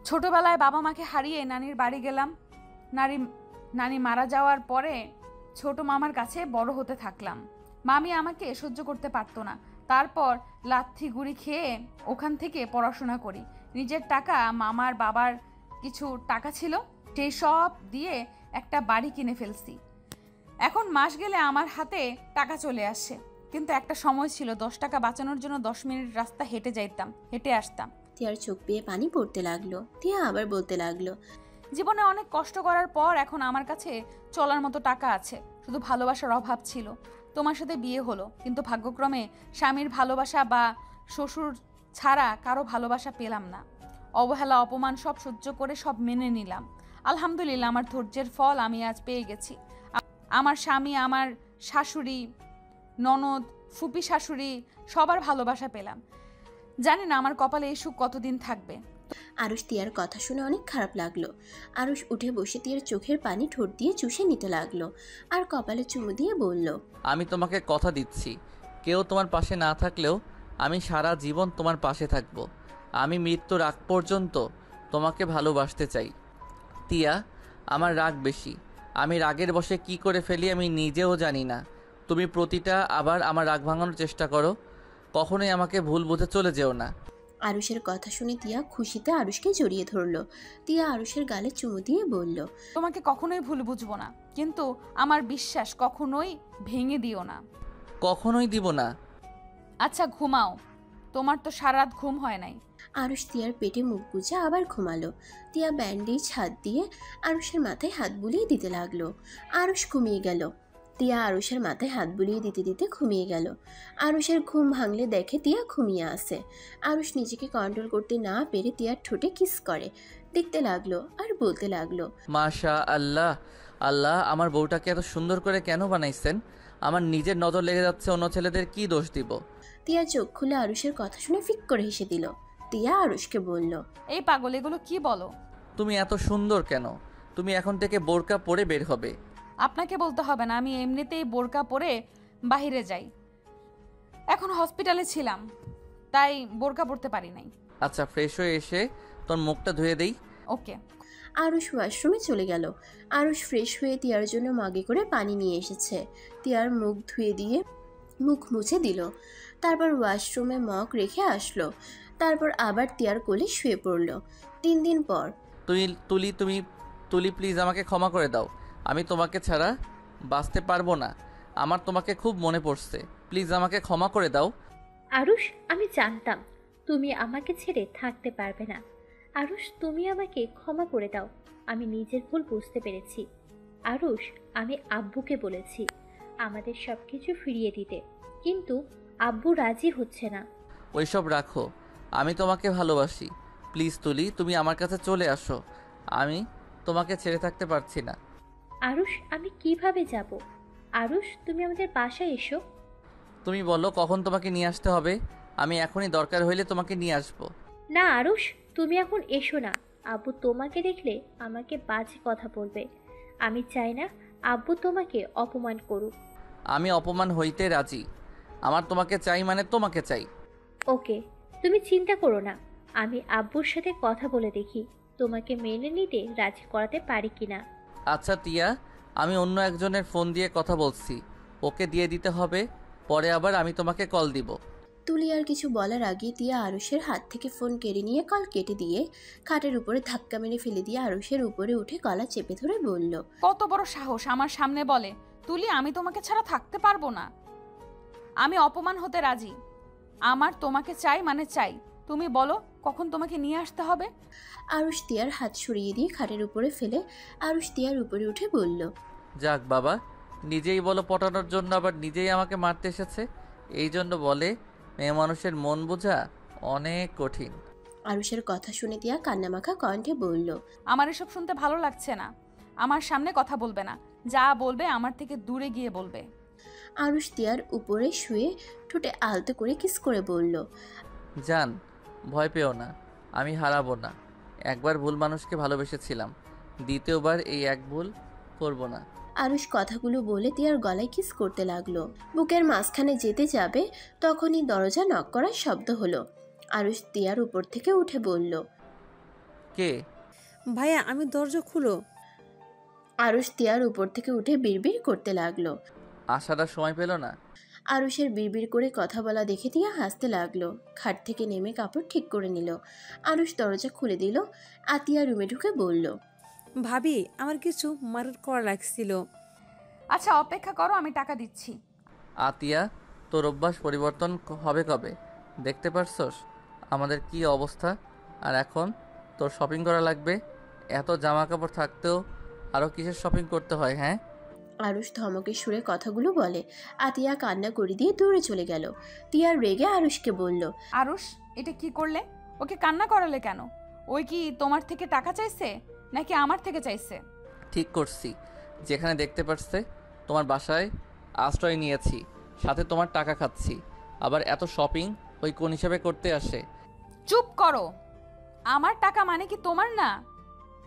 A: ছোটবেলায় বাবা মাকে হারিয়ে নানির বাড়ি গেলাম। নানি মারা যাওয়ার পরে ছোট মামার কাছে বড় হতে থাকলাম। মামি আমাকে সহ্য করতে পারতো না। তারপর লাথি গুড়ি খেয়ে ওখান থেকে পড়াশোনা করি। নিজের টাকা, মামার বাবার কিছু টাকা ছিল, সেই সব দিয়ে একটা বাড়ি কিনে ফেলছি। এখন মাস গেলে আমার হাতে টাকা চলে আসে। কিন্তু একটা সময় ছিল 10 টাকা বাঁচানোর জন্য 10 মিনিট রাস্তা হেঁটে আসতাম।
C: তিয়ার চোখ বেয়ে পানি পড়তে লাগলো। তিয়া আবার বলতে লাগলো,
A: জীবনে অনেক কষ্ট করার পর এখন আমার কাছে চলার মতো টাকা আছে। শুধু ভালোবাসার অভাব ছিল। তোমার সাথে বিয়ে হলো, কিন্তু ভাগ্যক্রমে স্বামীর ভালোবাসা বা শ্বশুর ছাড়া কারো ভালোবাসা পেলাম না। অবহেলা, অপমান সব সহ্য করে সব মেনে নিলাম। আলহামদুলিল্লাহ, আমার ধৈর্যের ফল আমি আজ পেয়ে গেছি। আমার স্বামী, আমার শাশুড়ি, ননদ, ফুপি শাশুড়ি সবার ভালোবাসা পেলাম। জানি না আমার কপালে এই সুখ কতদিন থাকবে।
C: আরুষ তিয়ার কথা শুনে অনেক খারাপ লাগলো। আরুষ উঠে বসে তিয়ার চোখের পানি ঠোঁট দিয়ে চুষে নিতে লাগলো আর কপালে চুমু দিয়ে বলল,
B: আমি তোমাকে কথা দিচ্ছি, কেউ তোমার পাশে না থাকলেও আমি সারা জীবন তোমার পাশে থাকব। আমি মৃত্যুর আগ পর্যন্ত তোমাকে ভালোবাসতে চাই। তিয়া, আমার রাগ বেশি। আমি রাগের বশে কি করে ফেলি আমি নিজেও জানি না। তুমি প্রতিটা আবার আমার রাগ ভাঙানোর চেষ্টা করো। কখনোই আমাকে ভুল বুঝে চলে যেও না।
C: আরুষের কথা শুনে তিয়া খুশিতে আরুষকে জড়িয়ে ধরলো। তিয়া আরুষের গালে চুমু দিয়ে বলল,
A: তোমাকে কখনোই ভুল বুঝবো না, কিন্তু আমার বিশ্বাস কখনোই ভেঙে দিও না।
B: কখনোই দিব না।
A: আচ্ছা ঘুমাও, তোমার তো সারা রাত ঘুম হয় নাই।
C: আরুষ তিয়ার পেটে মুখ গুজে আবার ঘুমালো। তিয়া ব্যান্ডেজ হাত দিয়ে আরুষের মাথায় হাত বুলিয়ে দিতে লাগলো। আরুষ ঘুমিয়ে গেল। তিয়া আরুষের মাথায় হাত বুলিয়ে দিতে দিতে ঘুমিয়ে গেল। আরুষের ঘুম ভাঙলে দেখে তিয়া ঘুমিয়ে আসে। আরুষ নিজেকে কন্ট্রোল করতে না পেরে তিয়ার ঠোঁটে কিস করে। দেখতে লাগলো আর বলতে লাগলো,
B: মাশা আল্লাহ, আল্লাহ আমার বউটাকে এত সুন্দর করে কেন বানাইছেন? আমার নিজের নজর লেগে যাচ্ছে, অন্য ছেলেদের কি দোষ দিব?
C: তিয়া চোখ খুলে আরুষের কথা শুনে ফিক করে হেসে দিল। তিয়া আরুষকে বলল,
A: এই পাগল, এগুলো কি বলো?
B: তুমি এত সুন্দর কেন? তুমি এখন থেকে বোরকা পরে বের হবে।
A: আপনাকে বলতে হবে না, আমি এমনিতেই বোরকা পরে বাইরে যাই। এখন হসপিটালে ছিলাম, তাই বোরকা পরতে পারি নাই।
B: আচ্ছা, ফ্রেশ হয়ে এসে তোর মুখটা ধুয়ে দেই।
A: ওকে।
C: আরুষ ওয়াশরুমে চলে গেল। আরুষ ফ্রেশ হয়ে তিয়ার জন্য মাগে করে পানি নিয়ে এসেছে। তিয়ার মুখ ধুয়ে দিয়ে মুখ মুছে দিল। তারপর ওয়াশরুমে মগ রেখে আসলো। তারপর আবার তিয়ার কোলে শুয়ে পড়ল। 3 দিন পর।
B: তুলি প্লিজ আমাকে ক্ষমা করে দাও। আমি তোমাকে ছাড়া বাঁচতে পারবো না। আমার তোমাকে খুব মনে পড়ছে। প্লিজ আমাকে ক্ষমা করে দাও।
H: আরুষ, আমি জানতাম তুমি আমাকে ছেড়ে থাকতে পারবে না। আরুষ, তুমি আমাকে ক্ষমা করে দাও। আমি নিজের ভুল বুঝতে পেরেছি। আরুষ, আমি আব্বুকে বলেছি আমাদের সব কিছু ফিরিয়ে দিতে, কিন্তু আব্বু রাজি হচ্ছে না।
B: ওইসব রাখো, আমি তোমাকে ভালোবাসি। প্লিজ তুলি, তুমি আমার কাছে চলে আসো। আমি তোমাকে ছেড়ে থাকতে পারছি না।
H: আরুষ, আমি কিভাবে যাব? আরুষ, তুমি আমাদের বাসায় এসো।
B: তুমি বলো কখন তোমাকে নিয়ে আসতে হবে, আমি এখনই দরকার হইলে তোমাকে নিয়ে আসবো।
H: না আরুষ, তুমি এখন এসো না। আব্বু তোমাকে দেখলে আমাকে বাজে কথা বলবে। আমি চাই না আব্বু তোমাকে অপমান করুক।
B: আমি অপমান হইতে রাজি। আমার তোমাকে চাই মানে তোমাকে চাই।
H: ওকে, তুমি চিন্তা করো না। আমি আব্বুর সাথে কথা বলে দেখি তোমাকে মেনে নিতে রাজি করাতে পারি কিনা।
B: আচ্ছা টিয়া, আমি অন্য একজনের ফোন দিয়ে কথা বলছি, ওকে দিয়ে দিতে হবে। পরে আবার আমি তোমাকে কল দিব।
C: তুলি আর কিছু বলার আগে তিয়া আরুষের হাত থেকে ফোন কেড়ে নিয়ে কল কেটে দিয়ে খাটের উপরে ধাক্কা মেরে ফেলে দিয়ে আরুষের উপরে উঠে গলা চেপে ধরে বলল,
A: কত বড় সাহস আমার সামনে বলে, তুলি আমি তোমাকে ছাড়া থাকতে পারবো না। আমি অপমান হতে রাজি। আমার তোমাকে চাই মানে চাই। তুমি বলো কখন তোমাকে নিয়ে আসতে হবে।
C: আরুষ তিয়ার হাত সরিয়ে দিয়ে খাটের উপরে ফেলে আরুষ তিয়ার উপরে উঠে বলল,
B: যাক বাবা, নিজেই বলো পটানোর জন্য আবার নিজেই আমাকে মারতে এসেছে। এই জন্য বলে মেয়ে মানুষের মন বোঝা অনেক কঠিন।
C: আরুষের কথা শুনে তিয়া কান্নামাখা কণ্ঠে বলল,
A: আমার এসব শুনতে ভালো লাগছে না। আমার সামনে কথা বলবে না, যা বলবে আমার থেকে দূরে গিয়ে বলবে।
C: আরুষ তিয়ার উপরে শুয়ে ঠোঁটে আলতো করে কিস করে বলল,
B: জান, ভয় পেও না, আমি হারাবো না। একবার ভুল মানুষকে ভালোবেসেছিলাম, দ্বিতীয়বার এই এক ভুল করব না।
C: আরুষ কথাগুলো বলে তিয়ার গলায় কিস করতে লাগলো। বুকের মাঝখানে যেতে যাবে তখনই দরজা নক করার শব্দ হলো। আরুষ তিয়ার উপর থেকে উঠে বলল,
B: কে?
E: ভাইয়া, আমি দরজা খুলো।
C: আরুষ তিয়ার উপর থেকে উঠে বিড়বিড় করতে লাগলো।
B: আসার সময় পেল না।
C: আরুষের বিড়বিড় করে কথা বলা দেখে তিয়া হাসতে লাগলো। খাট থেকে নেমে কাপড় ঠিক করে নিল। আরুষ দরজা খুলে দিল। আতিয়া রুমে ঢুকে বলল,
E: ভাবি, আমার কিছু মার্ডার করা লাগছিল।
A: আচ্ছা অপেক্ষা করো, আমি টাকা দিচ্ছি।
B: আতিয়া, তোর অভ্যাস পরিবর্তন হবে কবে? দেখতে পারছস আমাদের কি অবস্থা? আর এখন তোর শপিং করা লাগবে। এত জামা কাপড় থাকতেও আরও কিসের শপিং করতে হয়? হ্যাঁ।
C: আরুষ ধমকের সুরে কথাগুলো বলে। আতিয়া কান্না করে দিয়ে দূরে চলে গেল। তিয়া রেগে আরুষকে বলল,
A: আরুষ, এটা কি করলে? ওকে কান্না করালে কেন? ওই কি তোমার থেকে টাকা চাইছে নাকি আমার থেকে চাইছে?
B: ঠিক করছি, যেখানে দেখতে পারছে তোমার বাসায় আশ্রয় নিয়েছি, সাথে তোমার টাকা খাচ্ছি, আবার এত শপিং ওই কোন হিসাবে করতে আসে?
A: চুপ করো। আমার টাকা মানে কি তোমার না?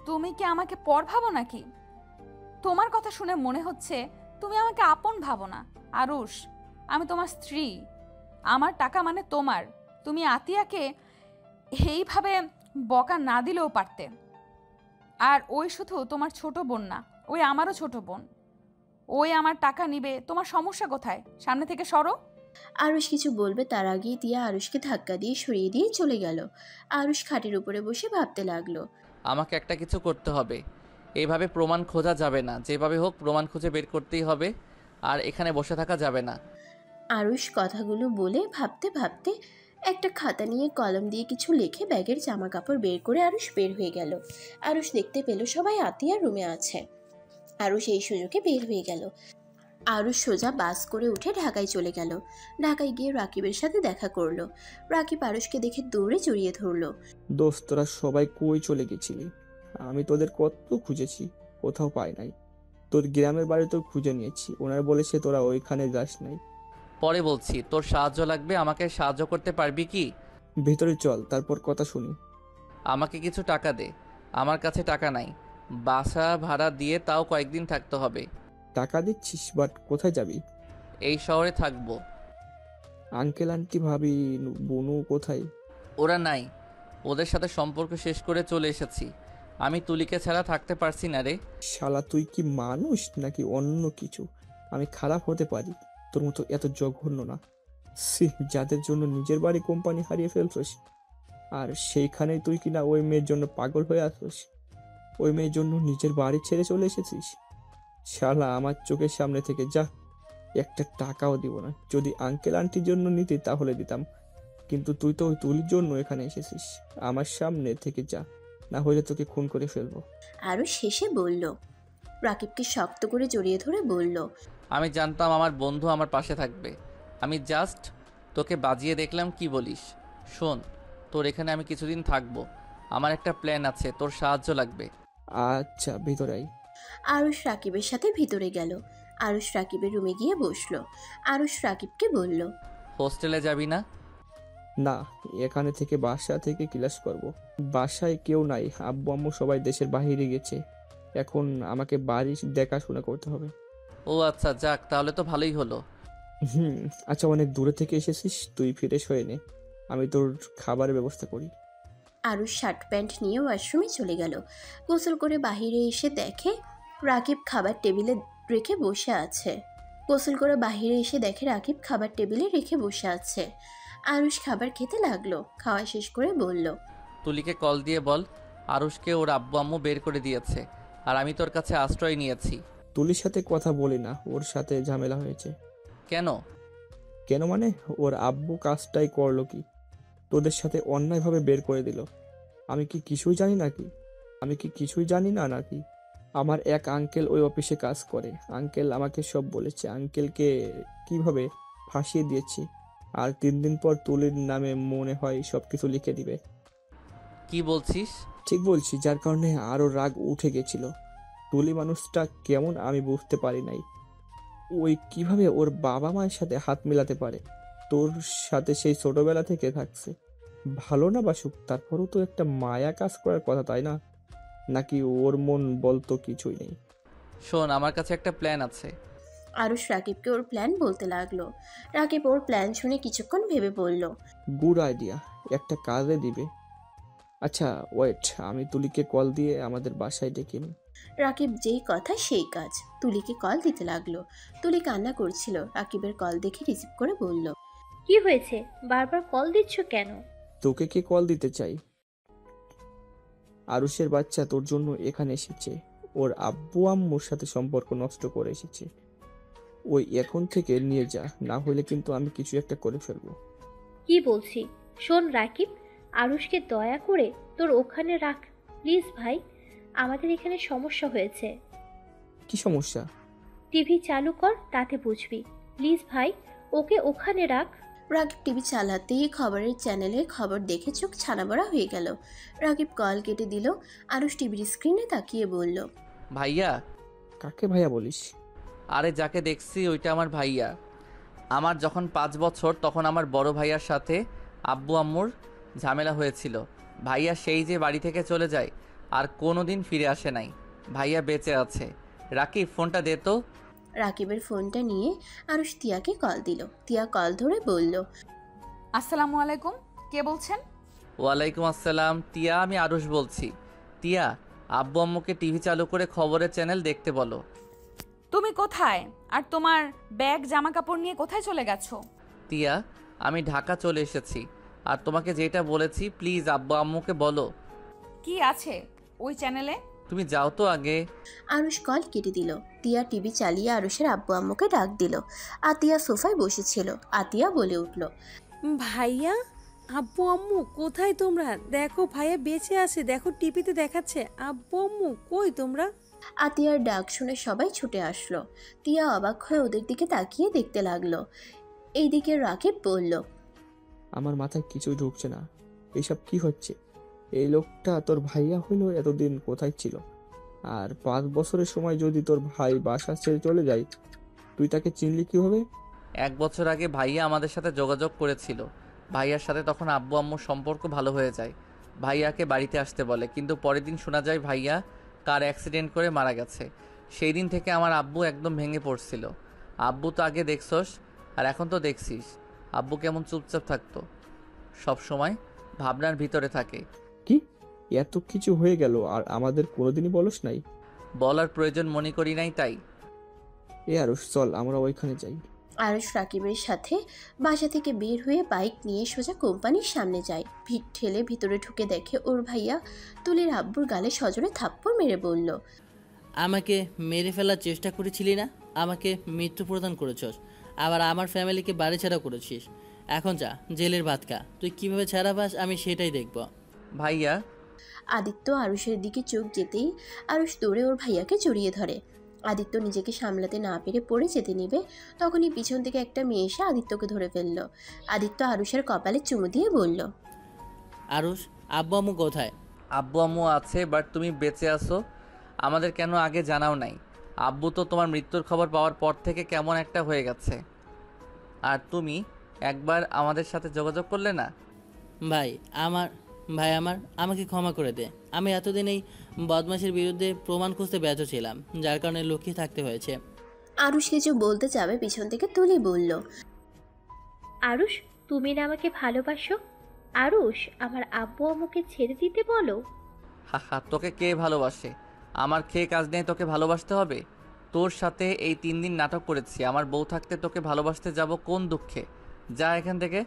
A: তুমি কি আমাকে পর ভাবো নাকি? তোমার কথা শুনে মনে হচ্ছে তুমি আমাকে আপন ভাবো না। আরুষ, আমি তোমার স্ত্রী। আমার টাকা মানে তোমার। তুমি আতিয়াকে এইভাবে বকা না দিলেও পারতে। আর ওই শুধু তোমার ছোট বোন না, ওই আমারও ছোট বোন। ওই আমার টাকা নিবে, তোমার সমস্যা কোথায়? সামনে থেকে সরো।
C: আরুষ কিছু বলবে তার আগেই তিয়া আরুষকে ধাক্কা দিয়ে সরিয়ে দিয়ে চলে গেল। আরুষ খাটের উপরে বসে ভাবতে লাগলো,
B: আমাকে একটা কিছু করতে হবে। এইভাবে প্রমাণ খোঁজা যাবে না, যেভাবে হোক প্রমাণ খুঁজে বের করতেই হবে, আর এখানে বসে থাকা যাবে না।
C: আরুষ কথাগুলো বলে ভাবতে ভাবতে একটা খাতা নিয়ে কলম দিয়ে কিছু লিখে ব্যাগের জামা কাপড় বের করে আরুষ বের হয়ে গেল। আরুষ দেখতে পেল সবাই আতিয়ার রুমে আছে। আরুষ এই সুযোগে বের হয়ে গেল। আরুষ সোজা বাস করে উঠে ঢাকায় চলে গেল। ঢাকায় গিয়ে রাকিবের সাথে দেখা করলো। রাকিব আরুষকে দেখে দৌড়ে জড়িয়ে ধরলো।
G: দোস্ত, তোরা সবাই কই চলে গেছিলি? আমি তোদের কত খুঁজেছি, কোথাও পাই নাই। তোর গ্রামের বাড়ি তো খুঁজে নিয়েছি, ওনার বলেছে তোরা ওইখানে যাস নাই।
B: পরে বলছি। তোর সাহায্য লাগবে, আমাকে সাহায্য করতে পারবি কি?
G: ভেতরে চল, তারপর কথা শুনি।
B: আমাকে কিছু টাকা দে। আমার কাছে টাকা নাই। বাসা ভাড়া দিয়ে তাও কয়েকদিন থাকতে হবে।
G: টাকা দিচ্ছিস, বাট কোথায় যাবি?
B: এই শহরে থাকবো।
G: আঙ্কেল আন্টি ভাবি বুনু কোথায়?
B: ওরা নাই, ওদের সাথে সম্পর্ক শেষ করে চলে এসেছি। আমি তুলিকে ছাড়া থাকতে পারছি না রে।
G: শালা তুই কি মানুষ নাকি অন্য কিছু? আমি খারাপ হতে পারি, তোর মতো এত জঘন্য না। যাদের জন্য নিজের বাড়ি কোম্পানি হারিয়ে ফেলছিস, আর সেইখানেই তুই কিনা ওই মেয়ের জন্য পাগল হয়ে আসছিস। ওই মেয়ের জন্য নিজের বাড়ি ছেড়ে চলে এসেছিস। শালা আমার চোখের সামনে থেকে যা, একটা টাকাও দিব না। যদি আঙ্কেল আন্টির জন্য নিতি তাহলে দিতাম, কিন্তু তুই তো ওই তুলির জন্য এখানে এসেছিস। আমার সামনে থেকে যা, না হলে তোকে খুন করে ফেলবো।
C: আরও শেষে বলল। রাকিবকে শক্ত করে জড়িয়ে ধরে বলল,
B: আমি জানতাম আমার বন্ধু আমার পাশে থাকবে। আমি জাস্ট তোকে বাজিয়ে দেখলাম, কি বলিস? শোন, তোর এখানে আমি কিছুদিন থাকবো। আমার একটা প্ল্যান আছে, তোর সাহায্য লাগবে।
G: আচ্ছা, ভিতরে আই।
C: আরুষ রাকিবের সাথে ভিতরে গেল। আরুষ রাকিবের রুমে গিয়ে বসলো। আরুষ রাকিবকে বলল,
B: হোস্টেলে যাবি না?
G: না, এখানে থেকে বাসা থেকে ক্লাস করব। বাসায় কেউ নাই, আব্বু আম্মু সবাই দেশের বাইরে গেছে। এখন আমাকে বাড়ি দেখাশোনা করতে হবে।
B: ও আচ্ছা, যাক, তাহলে তো ভালোই হলো।
G: আচ্ছা, অনেক দূরে থেকে এসেছিস, তুই ফ্রেশ হয়ে নে, আমি তোর খাবারের ব্যবস্থা করি।
C: আরুষ শার্ট প্যান্ট নিয়ে ওয়াশরুমে চলে গেল। গোসল করে বাহিরে এসে দেখে রাকিব খাবার টেবিলে রেখে বসে আছে। গোসল করে বাহিরে এসে দেখে রাকিব খাবার টেবিলে রেখে বসে আছে। আরুষ খাবার খেতে লাগলো। খাওয়া শেষ করে বলল,
B: তুলিকে কল দিয়ে বল আরুষকে ওর আব্বু আম্মু বের করে দিয়েছে, আর আমি তোর কাছে আশ্রয় নিয়েছি।
G: তুলির সাথে কথা বলি না, ওর সাথে ঝামেলা হয়েছে।
B: কেন?
G: কেন মানে, ওর আব্বু কাজটাই করলো কি, তোদের সাথে অন্যায়ভাবে বের করে দিল। আমি কি কিছুই জানি নাকি? আমি কি কিছুই জানি না নাকি? আমার এক আঙ্কেল ওই অফিসে কাজ করে। আঙ্কেল আমাকে সব বলেছে। আঙ্কেলকে কিভাবে ফাঁসিয়ে দিয়েছি, আর 3 দিন পর তুলির নামে মনে হয় সবকিছু লিখে দিবে।
B: কি বলছিস?
G: ঠিক বলছি, যার কারণে আরো রাগ উঠে গেছিল। তুলি মানুষটা কেমন আমি বুঝতে পারি নাই। ওই কিভাবে ওর বাবা মায়ের সাথে হাত মেলাতে পারে? তোর সাথে সেই ছোটবেলা থেকে থাকছে, ভালো না বাসুক, তারপরও তো একটা মায়া কাজ করার কথা, তাই না? নাকি ওর মন বলতো কিছুই নেই?
B: শোন, আমার কাছে একটা প্ল্যান আছে।
C: আরুষ রাকিবকে ওর প্ল্যান বলতে লাগলো। রাকিব ওর প্ল্যান শুনে কিছুক্ষণ ভেবে বলল,
G: গুড আইডিয়া, একটা কাজে দিবে। আচ্ছা ওয়েট, আমি তুলিকে কল দিয়ে আমাদের বাসায় ডেকে নিই।
C: রাকিব যেই কথা সেই কাজ। তুলিকে কল দিতে লাগলো। তুলি কান্না করছিল। রাকিবের কল দেখে রিসিভ করে বলল,
H: কি হয়েছে, বারবার কল দিচ্ছ কেন?
G: তোকে কে কল দিতে চাই? আরুষের বাচ্চা তোর জন্য এখানে এসেছে। ওর আব্বু আম্মুর সাথে সম্পর্ক নষ্ট করে এসেছে। ওই এখন থেকে নিয়ে যা, না হলে কিন্তু আমি কিছু একটা করে ফেলবো।
H: কি বলছি, শোন রাকিব, আরুষকে দয়া করে তোর ওখানে রাখ প্লিজ ভাই। আমাদের এখানে সমস্যা হয়েছে।
G: কি সমস্যা?
H: টিভি চালু কর, তাতে বুঝবি। প্লিজ ভাই, ওকে ওখানে রাখ।
C: রাকিব টিভি চালাতেই খবরের চ্যানেলে খবর দেখে চোখ ছানাবড়া হয়ে গেল। রাকিব কল কেটে দিল। আরুষ টিভির স্ক্রিনে তাকিয়ে বলল,
B: ভাইয়া?
G: কাকে ভাইয়া বলিস?
B: আরে যাকে দেখছি ওইটা আমার ভাইয়া। আমার যখন 5 বছর তখন আমার বড় ভাইয়ার সাথে আব্বু আম্মুর ঝামেলা হয়েছিল। ভাইয়া সেই যে বাড়ি থেকে চলে যায় আর কোনো দিন ফিরে আসে নাই। ভাইয়া বেঁচে আছে। রাকিব, ফোনটা দে তো।
C: রাকিবের ফোনটা নিয়ে আরুষ তিয়াকে কল দিল। তিয়া কল ধরে বলল,
A: আসসালামু আলাইকুম, কে বলছেন?
B: ওয়ালাইকুম আসসালাম। টিয়া, আমি আরুষ বলছি। টিয়া, আব্বু আম্মুকে টিভি চালু করে খবরের চ্যানেল দেখতে বলো।
A: তুমি কোথায়? আর তোমার ব্যাগ জামা কাপড় নিয়ে কোথায় চলে গেছো?
B: টিয়া, আমি ঢাকা চলে এসেছি, আর তোমাকে যেটা বলেছি প্লিজ আব্বু আম্মুকে বলো।
A: কি আছে ওই চ্যানেলে?
B: তুমি যাও তো আগে।
C: আরুষ কল কেটে দিল। তিয়া টিভি চালিয়ে আরুষের আব্বু আম্মুকে ডাক দিল। আতিয়া সোফায় বসেছিল। আতিয়া বলে উঠল,
E: ভাইয়া, আব্বু আম্মু কোথায় তোমরা? দেখো ভাইয়া বেঁচে আছে, দেখো টিভিতে দেখাচ্ছে। আব্বু আম্মু কই তোমরা?
C: আতিয়ার ডাক শুনে সবাই ছুটে আসলো। তিয়া অবাক হয়ে ওদের দিকে তাকিয়ে দেখতে লাগলো। এইদিকে রাকিব বলল,
G: আমার মাথায় কিছু ঢুকছে না, এসব কি হচ্ছে? এই লোকটা তোর ভাইয়া হইল, এতদিন কোথায় ছিল? আর 5 বছরের সময় যদি তোর ভাই বাসা ছেড়ে চলে যায়, তুই তাকে চিনলি কিভাবে?
B: 1 বছর আগে ভাইয়া আমাদের সাথে যোগাযোগ করেছিল। ভাইয়ার সাথে তখন আব্বু আম্মুর সম্পর্ক ভালো হয়ে যায়। ভাইয়াকে বাড়িতে আসতে বলে, কিন্তু পরের দিন শোনা যায় ভাইয়া কার অ্যাক্সিডেন্ট করে মারা গেছে। সেই দিন থেকে আমার আব্বু একদম ভেঙে পড়ছিল। আব্বু তো আগে দেখছস, আর এখন তো দেখছিস। আব্বু কেমন চুপচাপ থাকতো, সব সময় ভাবনার ভিতরে থাকে।
G: কি এত কিছু হয়ে গেল আর আমাদের কোনোদিনই বলস নাই?
B: বলার প্রয়োজন মনে করি নাই তাই।
G: আর চল আমরা ওইখানে যাই।
C: আরুষ রাকিবের সাথে বাসা থেকে বের হয়ে বাইক নিয়ে সোজা কোম্পানির সামনে যায়। ভিড় ঠেলে ভিতরে ঢুকে দেখে ওর ভাইয়া তুলির আব্বুর গালে সজোরে থাপ্পড় মেরে বলল,
K: আমাকে মেরে ফেলার চেষ্টা করেছিলি না? আমাকে মৃত্যু প্রদান করেছস, আবার আমার ফ্যামিলিকে বাড়ি ছাড়া করেছিস। এখন যা, জেলের ভাত খা। তুই কীভাবে ছাড়া পাস আমি সেটাই দেখব।
B: ভাইয়া।
C: আদিত্য আরুষের দিকে চোখ যেতেই আরুষ দৌড়ে ওর ভাইয়াকে জড়িয়ে ধরে। আদিত্য নিজেকে সামলাতে না পেরে পড়ে যেতে নিবে, তখনই পিছন থেকে একটা মেয়ে এসে আদিত্যকে ধরে ফেলল। আদিত্য আরুষের কপালে চুমু দিয়ে বলল,
K: আরুষ, আব্বু আম্মু কোথায়?
B: আব্বু আম্মু আছে, বাট তুমি বেঁচে আছো, আমাদের কেন আগে জানাও নাই? আব্বু তো তোমার মৃত্যুর খবর পাওয়ার পর থেকে কেমন একটা হয়ে গেছে, আর তুমি একবার আমাদের সাথে যোগাযোগ করলে না।
K: ভাই আমার আমাকে ক্ষমা করে দে। আমি এতদিন এই বদমাশের বিরুদ্ধে প্রমাণ খুঁজতে ব্যর্থ ছিলাম, যার কারণে লুকিয়ে থাকতে হয়েছে।
C: আরুষ কিছু বলতে যাবে, পিছন থেকে তুলি বলল,
H: আরুষ, তুমি না আমাকে ভালোবাসো? আরুষ, আমার আব্বু আম্মুকে ছেড়ে দিতে বলো।
B: হা হা, তোকে কে ভালোবাসে? আমার খেয়ে কাজ নেই তোকে ভালোবাসতে হবে? তোর সাথে এই 3 দিন নাটক করেছি, আমার বউ থাকতে তোকে ভালোবাসতে যাব কোন দুঃখে? যা এখান থেকে।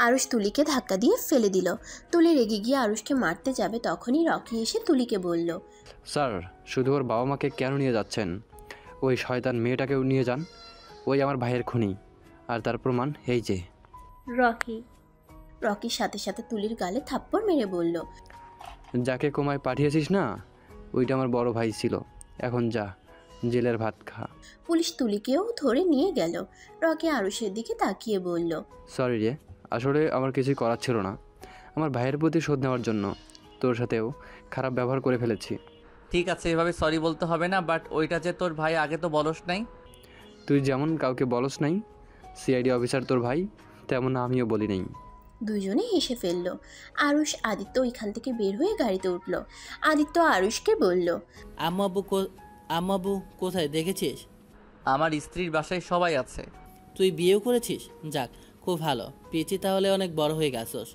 C: আরুষ তুলিকে ধাক্কা দিয়ে ফেলে দিল। তুলি রেগে গিয়ে আরুষকে মারতে যাবে, তখনই রকি এসে তুলিকে বলল,
I: স্যার, শুধু ওর বাবা মাকে কেন নিয়ে যাচ্ছেন? ওই শয়তান মেয়েটাকেও নিয়ে যান, ওই আমার ভাইয়ের খুনি, আর তার প্রমাণ এই যে।
H: রকি।
C: রকির সাথে সাথে তুলির গালে থাপ্পড় মেরে বলল,
I: যাকে কোমায় পাঠিয়েছিস না, ওইটা আমার বড় ভাই ছিল। এখন যা, জেলের ভাত খা।
C: পুলিশ তুলিকেও ধরে নিয়ে গেল। রকি আরুষের দিকে তাকিয়ে বলল,
I: সরি রে, আসলে আমার কিছুই করার ছিল না। আমার ভাইয়ের প্রতি শোধ নেওয়ার জন্য তোর সাথেও খারাপ ব্যবহার করে ফেলেছি।
B: ঠিক আছে, এভাবে সরি বলতে হবে না, বাট ওইটা যে তোর ভাই আগে তো বলস নাই।
I: তুই যেমন কাউকে বলস নাই সিআইডি অফিসার তোর ভাই, তেমন আমিও বলি নাই।
C: দুজনে হেসে ফেলল। আরুষ আদিত্য ওইখান থেকে বের হয়ে গাড়িতে উঠল। আদিত্য আরুষকে বলল,
K: আম্মু আব্বু কোথায় দেখেছিস?
B: আমার স্ত্রীর বাসায় সবাই আছে।
K: তুই বিয়েও করেছিস? যাক, খুব ভালো। পিচি তাহলে অনেক বড় হয়ে গেছস।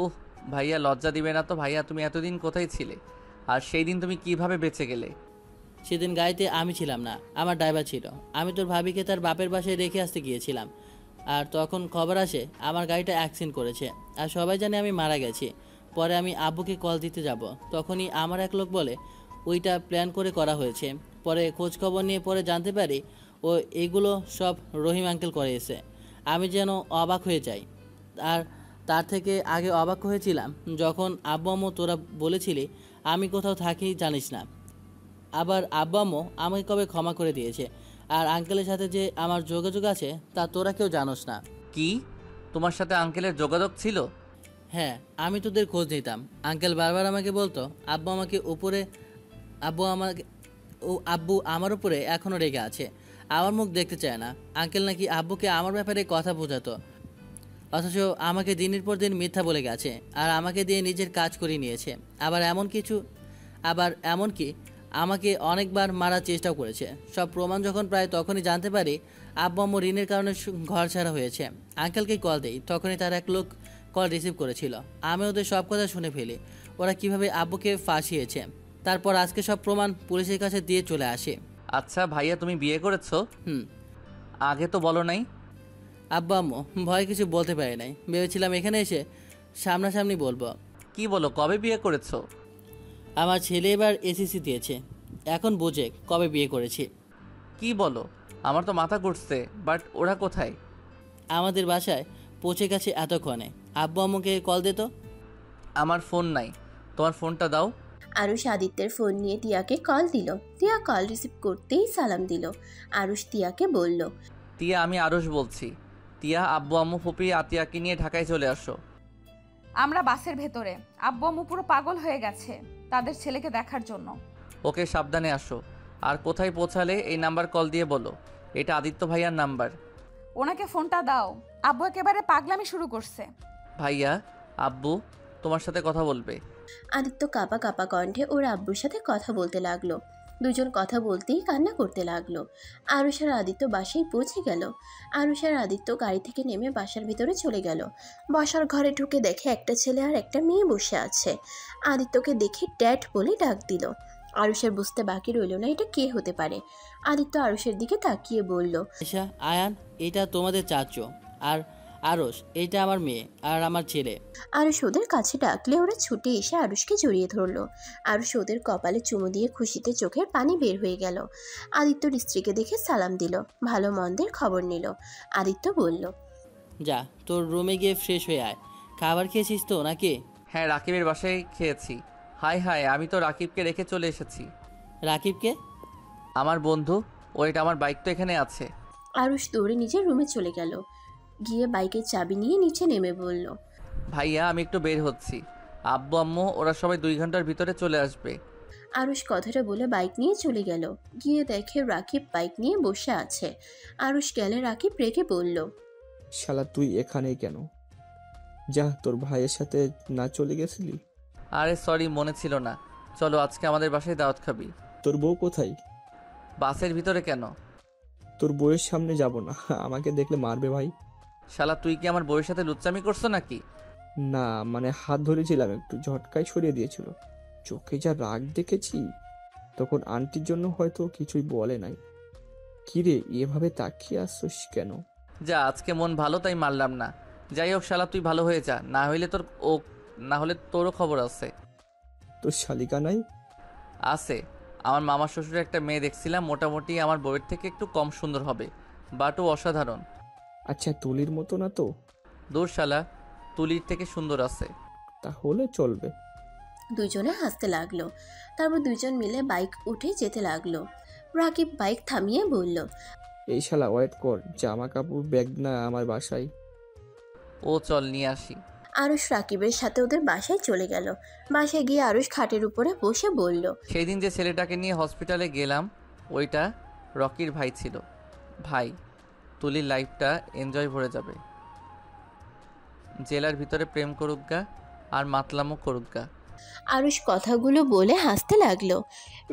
B: ওহ ভাইয়া, লজ্জা দিবে না তো? ভাইয়া, তুমি এতদিন কোথায় ছিলে? আর সেই দিন তুমি কিভাবে বেঁচে গেলে?
K: সেদিন গাড়িতে আমি ছিলাম না, আমার ড্রাইভার ছিল। আমি তোর ভাবিকে তার বাপের বাসায় রেখে আসতে গিয়েছিলাম, আর তখন খবর আসে আমার গাড়িটা অ্যাক্সিডেন্ট করেছে, আর সবাই জানে আমি মারা গেছি। পরে আমি আব্বুকে কল দিতে যাব, তখনই আমার এক লোক বলে ওইটা প্ল্যান করে করা হয়েছে। পরে খোঁজ খবর নিয়ে পরে জানতে পারি ও এগুলো সব রহিম আঙ্কেল করেছে। আমি যেন অবাক হয়ে যাই। আর তার থেকে আগে অবাক হয়েছিলাম যখন আব্বু আম্মু তোরা বলেছিলি আমি কোথাও থাকি জানিস না। আবার আব্বু আম্মু আমাকে কবে ক্ষমা করে দিয়েছে। আর আঙ্কেলের সাথে যে আমার যোগাযোগ আছে তা তোরা কেউ জানোস না।
B: কি, তোমার সাথে আঙ্কেলের যোগাযোগ ছিল?
K: হ্যাঁ, আমি তোদের খোঁজ নিতাম। আঙ্কেল বারবার আমাকে বলতো আব্বু আমার উপরে এখনও রেগে আছে, আমার মুখ দেখতে চায় না। আঙ্কেল নাকি আব্বুকে আমার ব্যাপারে কথা বোঝাতো, অথচ আমাকে দিনের পর দিন মিথ্যা বলে গেছে আর আমাকে দিয়ে নিজের কাজ করিয়ে নিয়েছে। আবার এমনকি আমাকে অনেকবার মারার চেষ্টাও করেছে। সব প্রমাণ যখন প্রায় তখনই জানতে পারি আব্বু আম্মু ঋণের কারণে ঘর ছাড়া হয়েছে। আঙ্কেলকে কল দেই, তখনই তার এক লোক কল রিসিভ করেছিল। আমি ওদের সব কথা শুনে ফেলি, ওরা কিভাবে আব্বুকে ফাঁসিয়েছে। তারপর আজকে সব প্রমাণ পুলিশের কাছে দিয়ে চলে আসে।
B: আচ্ছা ভাইয়া, তুমি বিয়ে করেছো?
K: হুম।
B: আগে তো বলো নাই।
K: আব্বু আম্মু ভয় কিছু বলতে পারি নাই, ভেবেছিলাম এখানে এসে সামনাসামনি বলবো।
B: কি বলো, কবে বিয়ে করেছো?
K: আমার ছেলে এবার এসএসসি দিয়েছে, এখন বোঝে কবে বিয়ে করেছি।
B: কি বলো, আমার তো মাথা ঘুরছে। বাট ওরা কোথায়?
K: আমাদের বাসায় পৌঁছে গেছে এতক্ষণে। আব্বু আম্মুকে কল দে তো।
B: আমার ফোন নাই, তোমার ফোনটা দাও।
C: আরুষ আদিত্যের ফোন নিয়ে টিয়াকে কল দিল। টিয়া কল রিসিভ করতেই সালাম দিল। আরুষ টিয়াকে বলল,
B: টিয়া, আমি আরশ বলছি। টিয়া, আব্বু আম্মু ফুপি আতিয়াকে নিয়ে ঢাকায় চলে আসো।
A: আমরা বাসের ভেতরে। আব্বু আম্মু পুরো পাগল হয়ে গেছে তাদের ছেলেকে দেখার জন্য।
B: ওকে, সাবধানে আসো। আর কোথায় পৌঁছালে এই নাম্বার কল দিয়ে বলো, এটা আদিত্য ভাইয়ার নাম্বার।
A: ওনাকে ফোনটা দাও, আব্বু একেবারে পাগলামি শুরু করছে।
B: ভাইয়া, আব্বু তোমার সাথে কথা বলবে।
C: আদিত্য কাঁপা কাঁপা কণ্ঠে ওর আব্বুর সাথে কথা বলতে লাগলো। দুজন কথা বলতেই কান্না করতে লাগলো। আরুষ আর আদিত্য বাসায় পৌঁছে গেল। আরুষ আর আদিত্য গাড়ি থেকে নেমে বাসার ভিতরে চলে গেল। বসার ঘরে ঢুকে দেখে একটা ছেলে আর একটা মেয়ে বসে আছে। আদিত্যকে দেখে ড্যাড বলে ডাক দিল। আরুষের বুঝতে বাকি রইল না এটা কে হতে পারে। আদিত্য আরুষের দিকে তাকিয়ে বলল,
K: আয়শা, আয়ান, এটা তোমাদের চাচু। আর আরশ, এইটা আমার মেয়ে আর আমার ছেলে।
C: আরুষ ওদের কাছে ডাকলে ওরা ছুটে এসে আরুষকে জড়িয়ে ধরলো। আরুষ ওদের কপালে চুমু দিয়ে খুশিতে চোখের পানি বের হয়ে গেল। আদিত্যর স্ত্রীকে দেখে সালাম দিল, ভালো মন্দের খবর নিল। আদিত্য বলল,
K: যা, তোর রুমে গিয়ে ফ্রেশ হয়ে আয়। খাবার খেয়েছিস তো নাকি?
B: হ্যাঁ, রাকিবের বাসায় খেয়েছি। হাই হাই, আমি তো রাকিবকে রেখে চলে এসেছি।
K: রাকিবকে?
B: আমার বন্ধু। ওইটা আমার বাইক তো এখানে আছে।
C: আরুষ দৌড়ে নিজের রুমে চলে গেল। গিয়ে বাইকের চাবি নিয়ে নিচে নেমে বলল,
B: ভাইয়া, আমি একটু বের হচ্ছি। আব্বু আম্মু ওরা সবাই 2 ঘন্টার ভিতরে চলে আসবে।
C: আরুষ কথাটা বলে বাইক নিয়ে চলে গেল। গিয়ে দেখে রাকিব বাইক নিয়ে বসে আছে। আরুষ গেলে রাকিব রেগে বলল,
G: শালা তুই এখানেই কেন? যা, তোর ভাইয়ের সাথে না চলে গেছিলি?
B: আরে সরি, মনে ছিল না। চলো আজকে আমাদের বাসায় দাওয়াত খাবি।
G: তোর বউ কোথায়?
B: বাসের ভিতরে কেন?
G: তোর বউয়ের সামনে যাব না, আমাকে দেখলে মারবে ভাই।
B: শালা, তুই কি আমার বউয়ের সাথে লুচ্চামি করছো নাকি?
G: না মানে হাত ধরেছিলাম, একটু ঝটকায় সরিয়ে দিয়েছিল। চোখে যা রাগ দেখেছি, তখন আন্টির জন্য হয়তো কিছুই বলে নাই। কিরে এভাবে তাকিয়ে আসছিস কেন?
B: যা, আজকে মন ভালো তাই মারলাম না। যাই হোক শালা, তুই ভালো হয়ে যা, না হলে তোরও খবর আছে।
G: তোর শালিকা নাই?
B: আছে। আমার মামার শ্বশুরের একটা মেয়ে দেখছিলাম, মোটামুটি আমার বউয়ের থেকে একটু কম সুন্দর হবে, বাট ও অসাধারণ।
G: আচ্ছা, তুলির মতো না তো?
B: দূর শালা, তুলির থেকে সুন্দর আছে।
G: তাহলে চলবে।
C: দুজনে হাসতে লাগলো। তারপর দুজন মিলে বাইক উঠে যেতে লাগলো। রাকিব বাইক থামিয়ে বলল,
G: এই শালা ওয়েট কর, জামা কাপড় ব্যাগ না আমার বাসায়।
B: ও চল নিয়ে আসি।
C: আরুষ রাকিবের সাথে ওদের বাসায় চলে গেল। বাসায় গিয়ে আরুষ খাটের উপরে বসে বলল,
B: সেই দিন যে ছেলেটাকে নিয়ে হসপিটালে গেলাম, ওইটা রকির ভাই ছিল। ভাই, তুলির লাইফটা এনজয় ভরে যাবে। জেলার ভিতরে প্রেম করুকগা আর মাতলামও করুকগা।
C: আরুষ কথাগুলো বলে হাসতে লাগলো।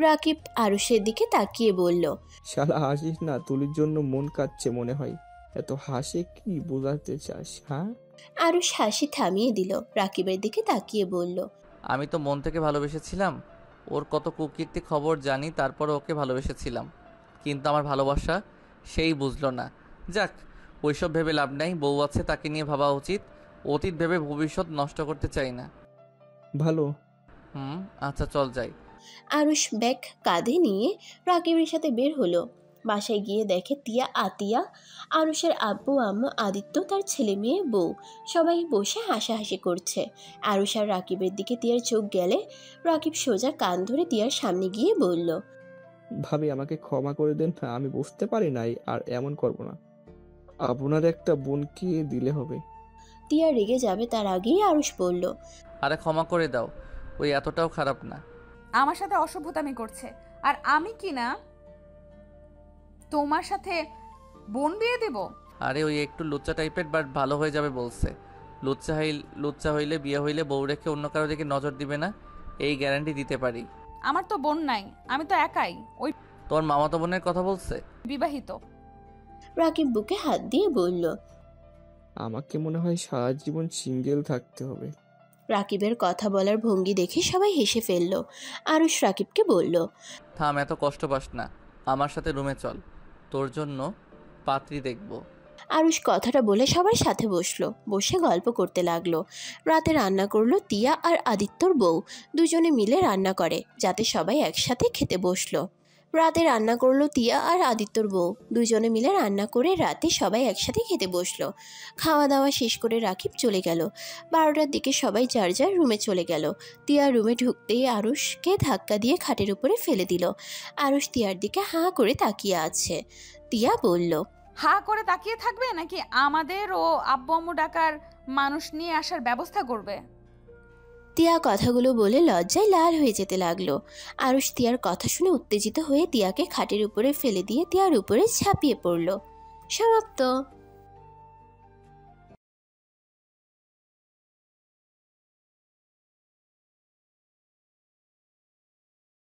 C: রাকিব আরুষের দিকে তাকিয়ে বলল,
G: শালা হাসিস না, তুলির জন্য মন কাঁদছে মনে হয়। এত হাসি কি বোঝাতে চাস? হ্যাঁ?
C: আরুষ হাসি থামিয়ে দিল। রাকিবের দিকে তাকিয়ে বলল,
B: আমি তো মন থেকে ভালোবেসেছিলাম। ওর কত কুকীর্তি খবর জানি, তারপর ওকে ভালোবেসেছিলাম। কিন্তু আমার ভালোবাসা সেই বুঝলো না। যাক, ওইসব ভেবে লাভ নাই। বউ আছে, তাকে নিয়ে ভাবা উচিত। অতীত ভেবে ভবিষ্যৎ নষ্ট করতে চাই না।
G: ভালো।
B: আচ্ছা চল যাই।
C: আরুষ ব্যাগ কাঁধে নিয়ে রাকিবের সাথে বের হলো। বাসায় গিয়ে দেখে টিয়া, আতিয়া, আরুষের আব্বু আম্মু, আদিত্য, তার ছেলে মেয়ে, বউ সবাই বসে হাসাহাসি করছে। আরুষ আর রাকিবের দিকে টিয়ার চোখ গেলে রাকিব সোজা কান ধরে টিয়ার সামনে গিয়ে বলল,
G: ভাবি আমাকে ক্ষমা করে দেন, আমি বুঝতে পারি নাই, আর এমন করব না। আপনার একটা বোনকে দিলে হবে।
C: টিয়া রেগে যাবে তার আগেই আরুষ বলল,
B: আরে ক্ষমা করে দাও, ওই এতটাও খারাপ না।
A: আমার সাথে অসভ্যতামি করছে, আর আমি কি না তোমার সাথে বোন বিয়ে দেব?
B: আরে ওই একটু লুচ্চা টাইপের, বাট ভালো হয়ে যাবে বলছে। লুচ্চা হইলে বিয়ে হইলে বউ রেখে অন্য কারো দিকে নজর দিবে না, এই গ্যারান্টি দিতে পারি।
A: আমার তো বোন নাই, আমি তো একাই। ওই
B: তোর মামাতো বোনের কথা বলছে?
A: বিবাহিত।
C: রাকিব বুকে হাত দিয়ে বলল,
G: আমাকে মনে হয় সারা জীবন সিঙ্গেল থাকতে হবে।
C: রাকিবের কথা বলার ভঙ্গি দেখে সবাই হেসে ফেলল। আরুষ রাকিবকে বলল,
B: থাম, এত কষ্ট পাস না, আমার সাথে রুমে চল, তোর জন্য পাত্রী দেখব।
C: আরুষ কথাটা বলে সবার সাথে বসলো। বসে গল্প করতে লাগলো। রাতে রান্না করলো টিয়া আর আদিত্যর বউ। দুজনে মিলে রান্না করে যাতে সবাই একসাথে খেতে বসলো। রাতে রান্না করলো তিয়া আর আদিত্যর বউ। দুজনে মিলে রান্না করে রাতে সবাই একসাথে খেতে বসলো। খাওয়া দাওয়া শেষ করে রাকিব চলে গেল। 12টার দিকে সবাই যার যার রুমে চলে গেল। তিয়া রুমে ঢুকতেই আরুষকে ধাক্কা দিয়ে খাটের উপরে ফেলে দিল। আরুষ তিয়ার দিকে হাঁ করে তাকিয়ে আছে। তিয়া বলল,
A: হা করে তাকিয়ে থাকবে নাকি আমাদের ও আব্বু আম্মু ডাকার মানুষ নিয়ে আসার ব্যবস্থা করবে?
C: তিয়া কথাগুলো বলে লজ্জায় লাল হয়ে যেতে লাগলো। আরুষ তিয়ার কথা শুনে উত্তেজিত হয়ে তিয়াকে খাটের উপরে ফেলে দিয়ে তিয়ার উপরে ঝাঁপিয়ে পড়ল। সমাপ্ত।